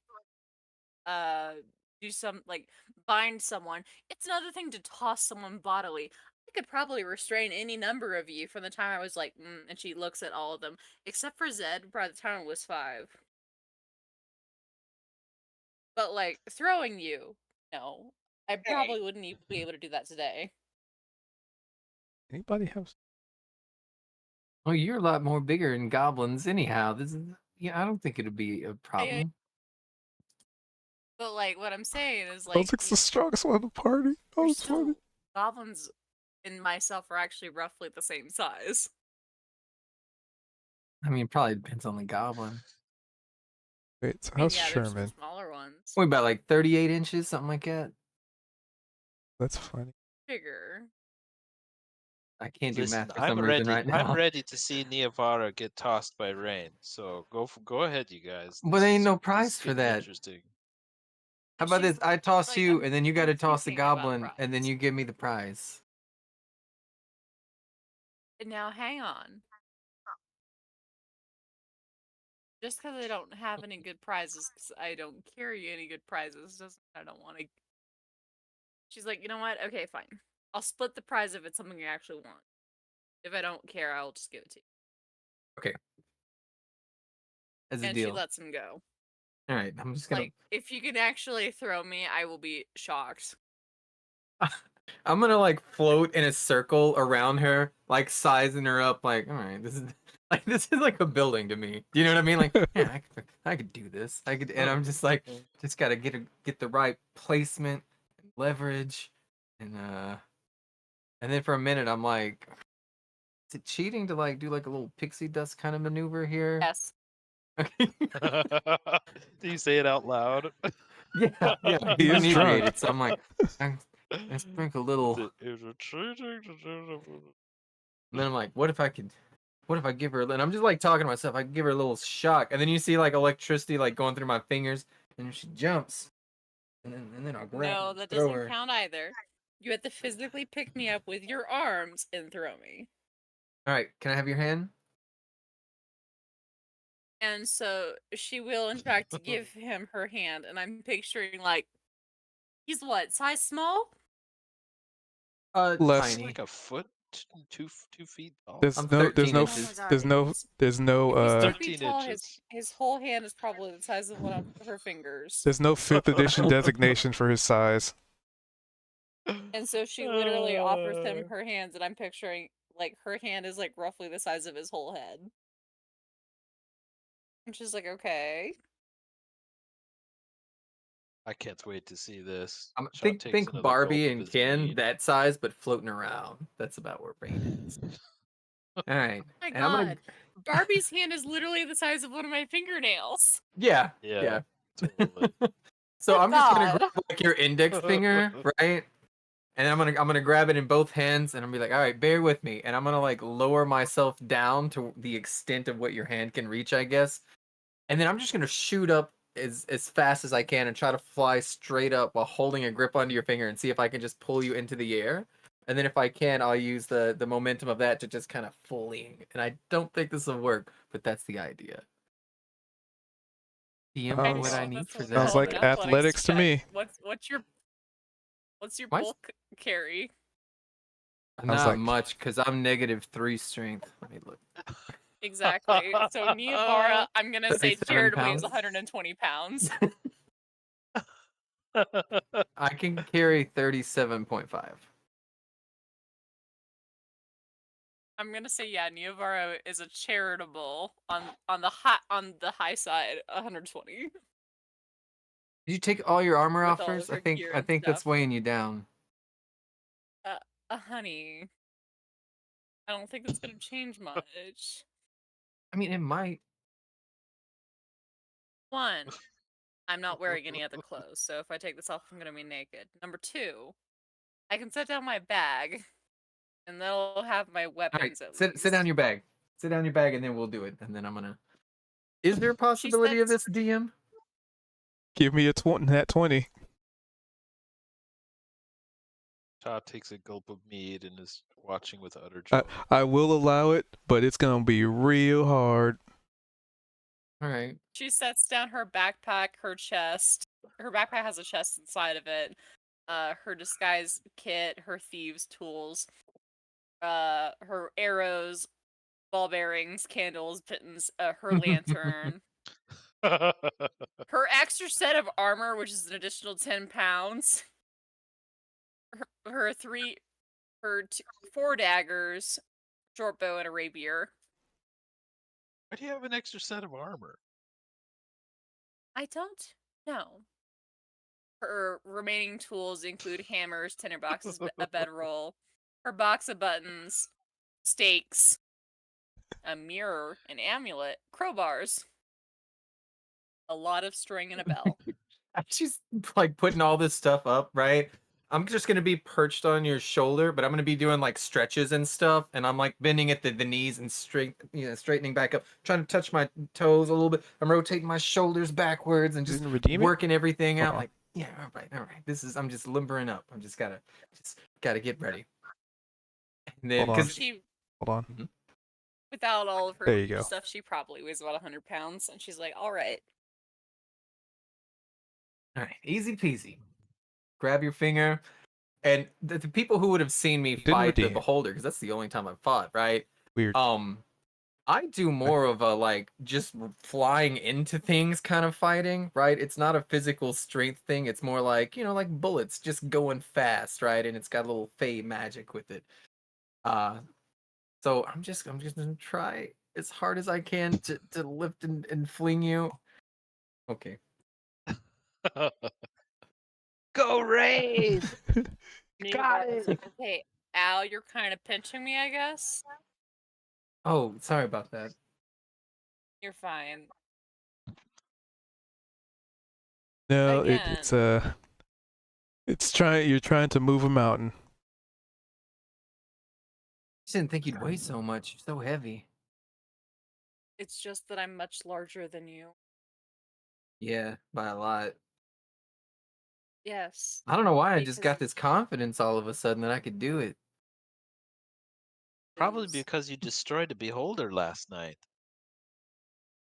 do some, like, bind someone. It's another thing to toss someone bodily. I could probably restrain any number of you from the time I was like, and she looks at all of them, except for Zed, by the time I was 5. But, like, throwing you, no. I probably wouldn't even be able to do that today. Anybody have? Well, you're a lot more bigger than goblins, anyhow. This is I don't think it'd be a problem. But, like, what I'm saying is, like, Kozik's the strongest one in the party. Oh, you're it's funny. still, goblins and myself are actually roughly the same size. I mean, it probably depends on the goblin. Wait, so I mean, how's yeah, there's some Sherman? smaller ones. What about like 38 inches, something like that? That's funny. Bigger. I can't do Listen, math for I'm some reason ready. right now. I'm ready to see Niavara get tossed by Rain. So go ahead, you guys. But there ain't no This is prize for getting that. Interesting. How about She's this? I toss like, you, I'm and then you got to toss the thinking about goblin, and then prize. you give me the prize. And now, hang on. Just because I don't have any good prizes, because I don't carry any good prizes, doesn't I don't want to. She's like, you know what? Okay, fine. I'll split the prize if it's something you actually want. If I don't care, I'll just give it to you. Okay. As a And she deal. lets him go. All right, I'm just gonna. Like, if you can actually throw me, I will be shocked. I'm gonna like float in a circle around her, like sizing her up. Like, all right, this is like a building to me. Do you know what I mean? Like, yeah, I could do this. I could, and I'm just like, just gotta get the right placement, leverage, and then for a minute I'm like, is it cheating to like do like a little pixie dust kind of maneuver here? Yes. Okay. Do you say it out loud? Yeah, yeah. He He's is inebriated, drunk. so I'm like, I sprinkle a little. Is it cheating to do And then I'm like, what if I give her? And I'm just like talking to myself. I could give her a little shock, and then you see like electricity like going through my fingers, and she jumps, and then I'll grab her No, and that throw doesn't her. count either. You have to physically pick me up with your arms and throw me. All right, can I have your hand? And so she will, in fact, give him her hand, and I'm picturing like, he's what, size small? Less. Tiny. like a foot, 2 feet tall? There's I'm no, 13 Oh my inches. god. there's no, there's no, If he's 2 13 feet tall, inches. his whole hand is probably the size of one of her fingers. there's no 5th edition designation for his size. And so she literally offers him her hands, and I'm picturing like her hand is like roughly the size of his whole head. And she's like, okay. I can't wait to see this. Shaw Think takes another gulp Barbie of and his Ken mead. that size, but floating around. That's about where Bane is. All right, Oh my and I'm gonna. god. Barbie's hand is literally the size of one of my fingernails. Yeah, Yeah, totally. So Good I'm just gonna God. grab like your index finger, right? And I'm gonna grab it in both hands, and I'm gonna be like, all right, bear with me, and I'm gonna like lower myself down to the extent of what your hand can reach, I guess. And then I'm just gonna shoot up as fast as I can and try to fly straight up while holding a grip onto your finger and see if I can just pull you into the air. And then if I can, I'll use the momentum of that to just kind of fully. And I don't think this will work, but that's the idea. DM, I what Sounds- I know, need that's for what we Sounds that. call it like an athletics to check. me. What's your My- bulk carry? Not like- much, because I'm -3 strength. Let me look. Exactly. So Niavara, I'm gonna say 37 charitably is pounds? 120 pounds. I can carry 37.5. I'm gonna say yeah, Niavara is a charitable on the high side, 120. Did you take all your armor With off all first? of I her think gear I and think that's stuff. weighing you down. Honey, I don't think it's gonna change much. I mean, it might. One, I'm not wearing any other clothes, so if I take this off, I'm gonna be naked. Number two, I can set down my bag, and they'll have my All right, weapons at sit down least. your bag. Sit down your bag, and then we'll do it. And then I'm gonna. Is there a possibility of sets- this, DM? Give me a nat 20. Shaw takes a gulp of mead and is watching with utter joy. I will allow it, but it's gonna be real hard. All right. She sets down her backpack, her chest. Her backpack has a chest inside of it. Her disguise kit, her thieves' tools, her arrows, ball bearings, candles, pittance, her lantern, her extra set of armor, which is an additional 10 pounds. Her 4 daggers, short bow, and a rapier. Why do you have an extra set of armor? I don't know. Her remaining tools include hammers, tinderboxes, a bedroll, her box of buttons, stakes, a mirror, an amulet, crowbars, a lot of string, and a bell. She's like putting all this stuff up, right? I'm just gonna be perched on your shoulder, but I'm gonna be doing like stretches and stuff, and I'm like bending at the knees and straightening back up, trying to touch my toes a little bit. I'm rotating my shoulders backwards and just Didn't redeem it? working everything out. Uh-uh. Like, yeah, all right. I'm just limbering up. I'm just gotta get ready. And then Hold on. because She Hold on. Without all of her There you go. stuff, she probably weighs about 100 pounds, and she's like, "All right." All right, easy peasy. Grab your finger, and the people who would have seen me Didn't fight the redeem. beholder, because that's the only time I've fought, right? Weird. I do more of a like just flying into things kind of fighting, right? It's not a physical strength thing. It's more like, like bullets just going fast, right? And it's got a little fey magic with it. So I'm just gonna try as hard as I can to lift and fling you. Okay. Go Rain! Got Neither. it. Okay, Al, you're kind of pinching me, I guess. Oh, sorry about that. You're fine. No, Again. it's trying. You're trying to move a mountain. Just didn't think you'd weigh so much. You're so heavy. It's just that I'm much larger than you. Yeah, by a lot. Yes. I don't know why I just Because got this confidence all of a sudden that I could do it. Probably because you destroyed a beholder last night.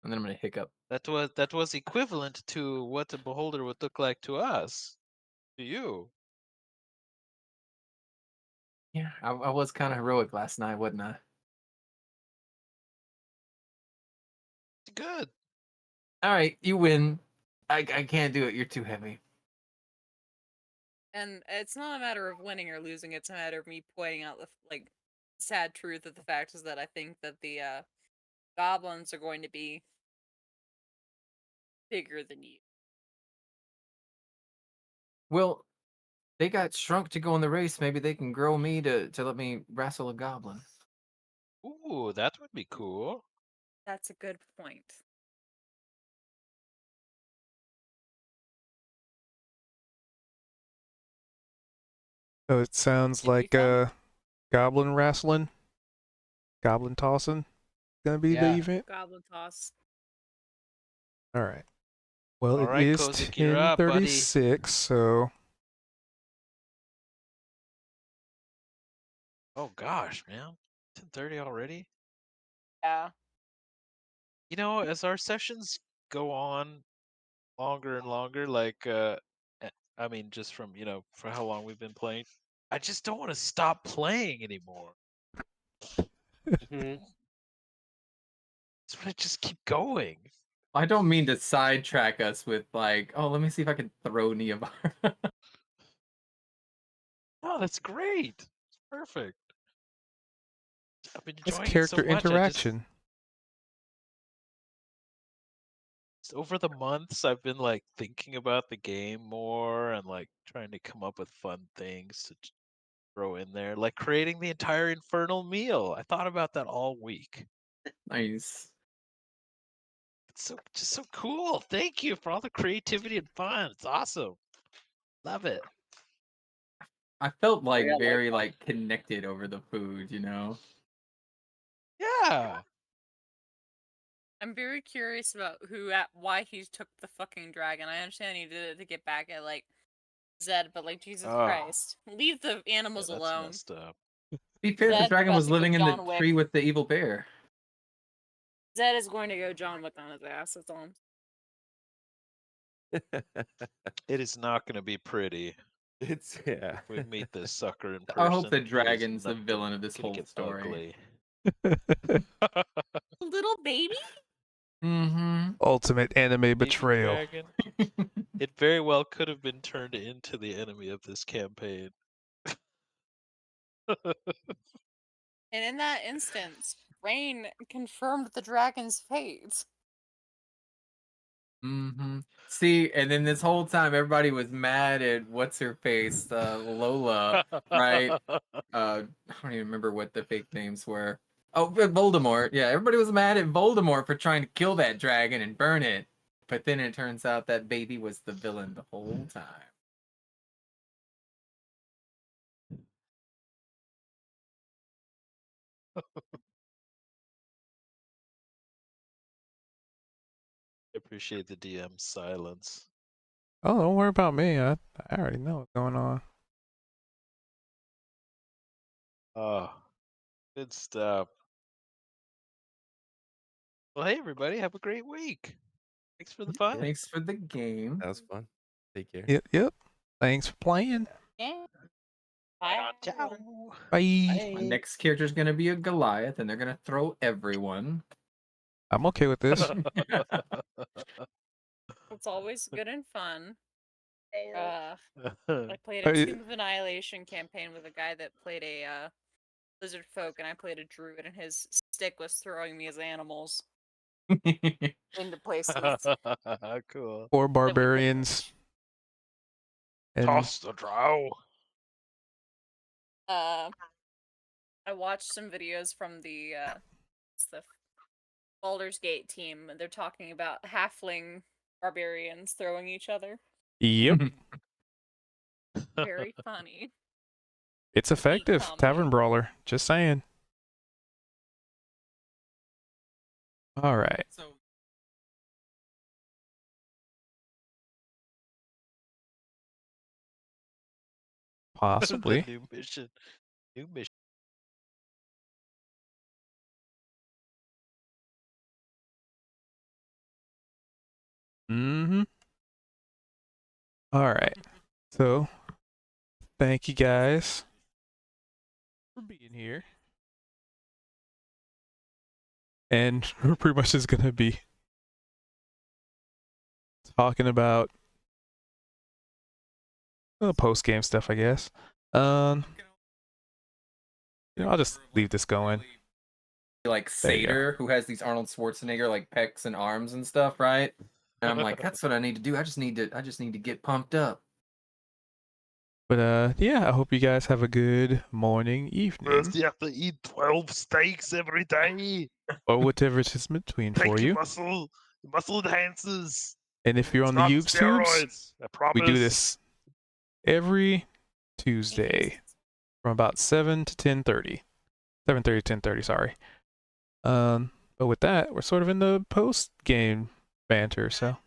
And then I'm gonna hiccup. That was equivalent to what a beholder would look like to us. To you. Yeah, I was kind of heroic last night, wasn't I? Good. All right, you win. I can't do it. You're too heavy. And it's not a matter of winning or losing, it's a matter of me pointing out the sad truth of the fact is that I think that the goblins are going to be bigger than you. Well, they got shrunk to go in the race. Maybe they can grow me to let me wrestle a goblin. Ooh, that would be cool. That's a good point. So it sounds It'd be like fun. goblin wrestling, goblin tossing. Gonna be the Yeah. event. Goblin toss. All right. Well, All it right, is Kozik, you're up, buddy. 10:36, so Oh gosh, man. 10:30 already? Yeah. You know, as our sessions go on longer and longer, I mean, just from, for how long we've been playing, I just don't want to stop playing anymore. Mhm. Just want to just keep going. I don't mean to sidetrack us with like, oh, let me see if I can throw Neobar. Oh, that's great. It's perfect. I've been it's enjoying it so character much. interaction. Just over the months, I've been like thinking about the game more and like trying to come up with fun things to throw in there, like creating the entire infernal meal. I thought about that all week. Nice. It's just so cool. Thank you for all the creativity and fun. It's awesome. Love it. I felt like Yeah, very like connected over the food, Yeah. I'm very curious about why he took the fucking dragon. I understand he did it to get back at Zed, but Jesus Oh, Christ, leave the yeah, animals that's alone. messed up. To be fair, the Zed's dragon about was to go living in the John Wick. tree with the evil bear. Zed is going to go John Wick on his ass. That's all. It is not going to be pretty It's yeah. if we meet this sucker in I hope person. the He is dragon's the not villain of this gonna whole get story. ugly. Little baby? Mm-hmm. Ultimate anime Baby betrayal. dragon. It very well could have been turned into the enemy of this campaign. And in that instance, Rain confirmed the dragon's fate. Mm-hmm. See, and then this whole time everybody was mad at what's her face, Lola, right? I don't even remember what the fake names were. Oh, but Voldemort. Yeah, everybody was mad at Voldemort for trying to kill that dragon and burn it. But then it turns out that baby was the villain the whole time. I appreciate the DM's silence. Oh, don't worry about me. I already know what's going on. Oh, good stuff. Well, hey everybody, have a great week. Thanks for the fun. Thanks for the game. That was fun. Take care. Yep. Thanks for playing. Yeah. Bye. Ciao. Bye. My next character is gonna be a Goliath, and they're gonna throw everyone. I'm okay with this. It's always good and fun. I played Uh, a Tomb of Annihilation campaign with a guy that played a lizard folk, and I played a druid, and his stick was throwing me as animals into places. Cool. Or that we couldn't barbarians. reach. And Toss the drow. I watched some videos from the it's the Baldur's Gate team. They're talking about halfling barbarians throwing each other. yep, Very funny. it's effective. combo. Tavern Brawler. Just saying. All right. Possibly. The new mission. New mission. Mm-hmm. All right. So, thank you guys for being here. And we're pretty much just gonna be talking about post-game stuff, I guess. I'll just leave this going. Like There you go. Satyr, who has these Arnold Schwarzenegger like pecs and arms and stuff, right? And I'm like, that's what I need to do. I just need to get pumped up. But yeah, I hope you guys have a good morning, evening, You have to eat 12 steaks every day. or whatever it is in between for you. Muscle enhancers. And if you're on the Not Ubes tubes, steroids. I promise. we do this every Tuesday from about 7 to 10:30. 7:30 to 10:30, sorry. But with that, we're sort of in the post-game banter, so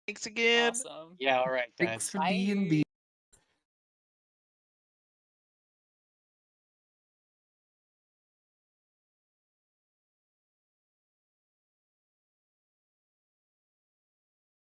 Thanks again. Awesome. Yeah, all right, guys. Thanks for being the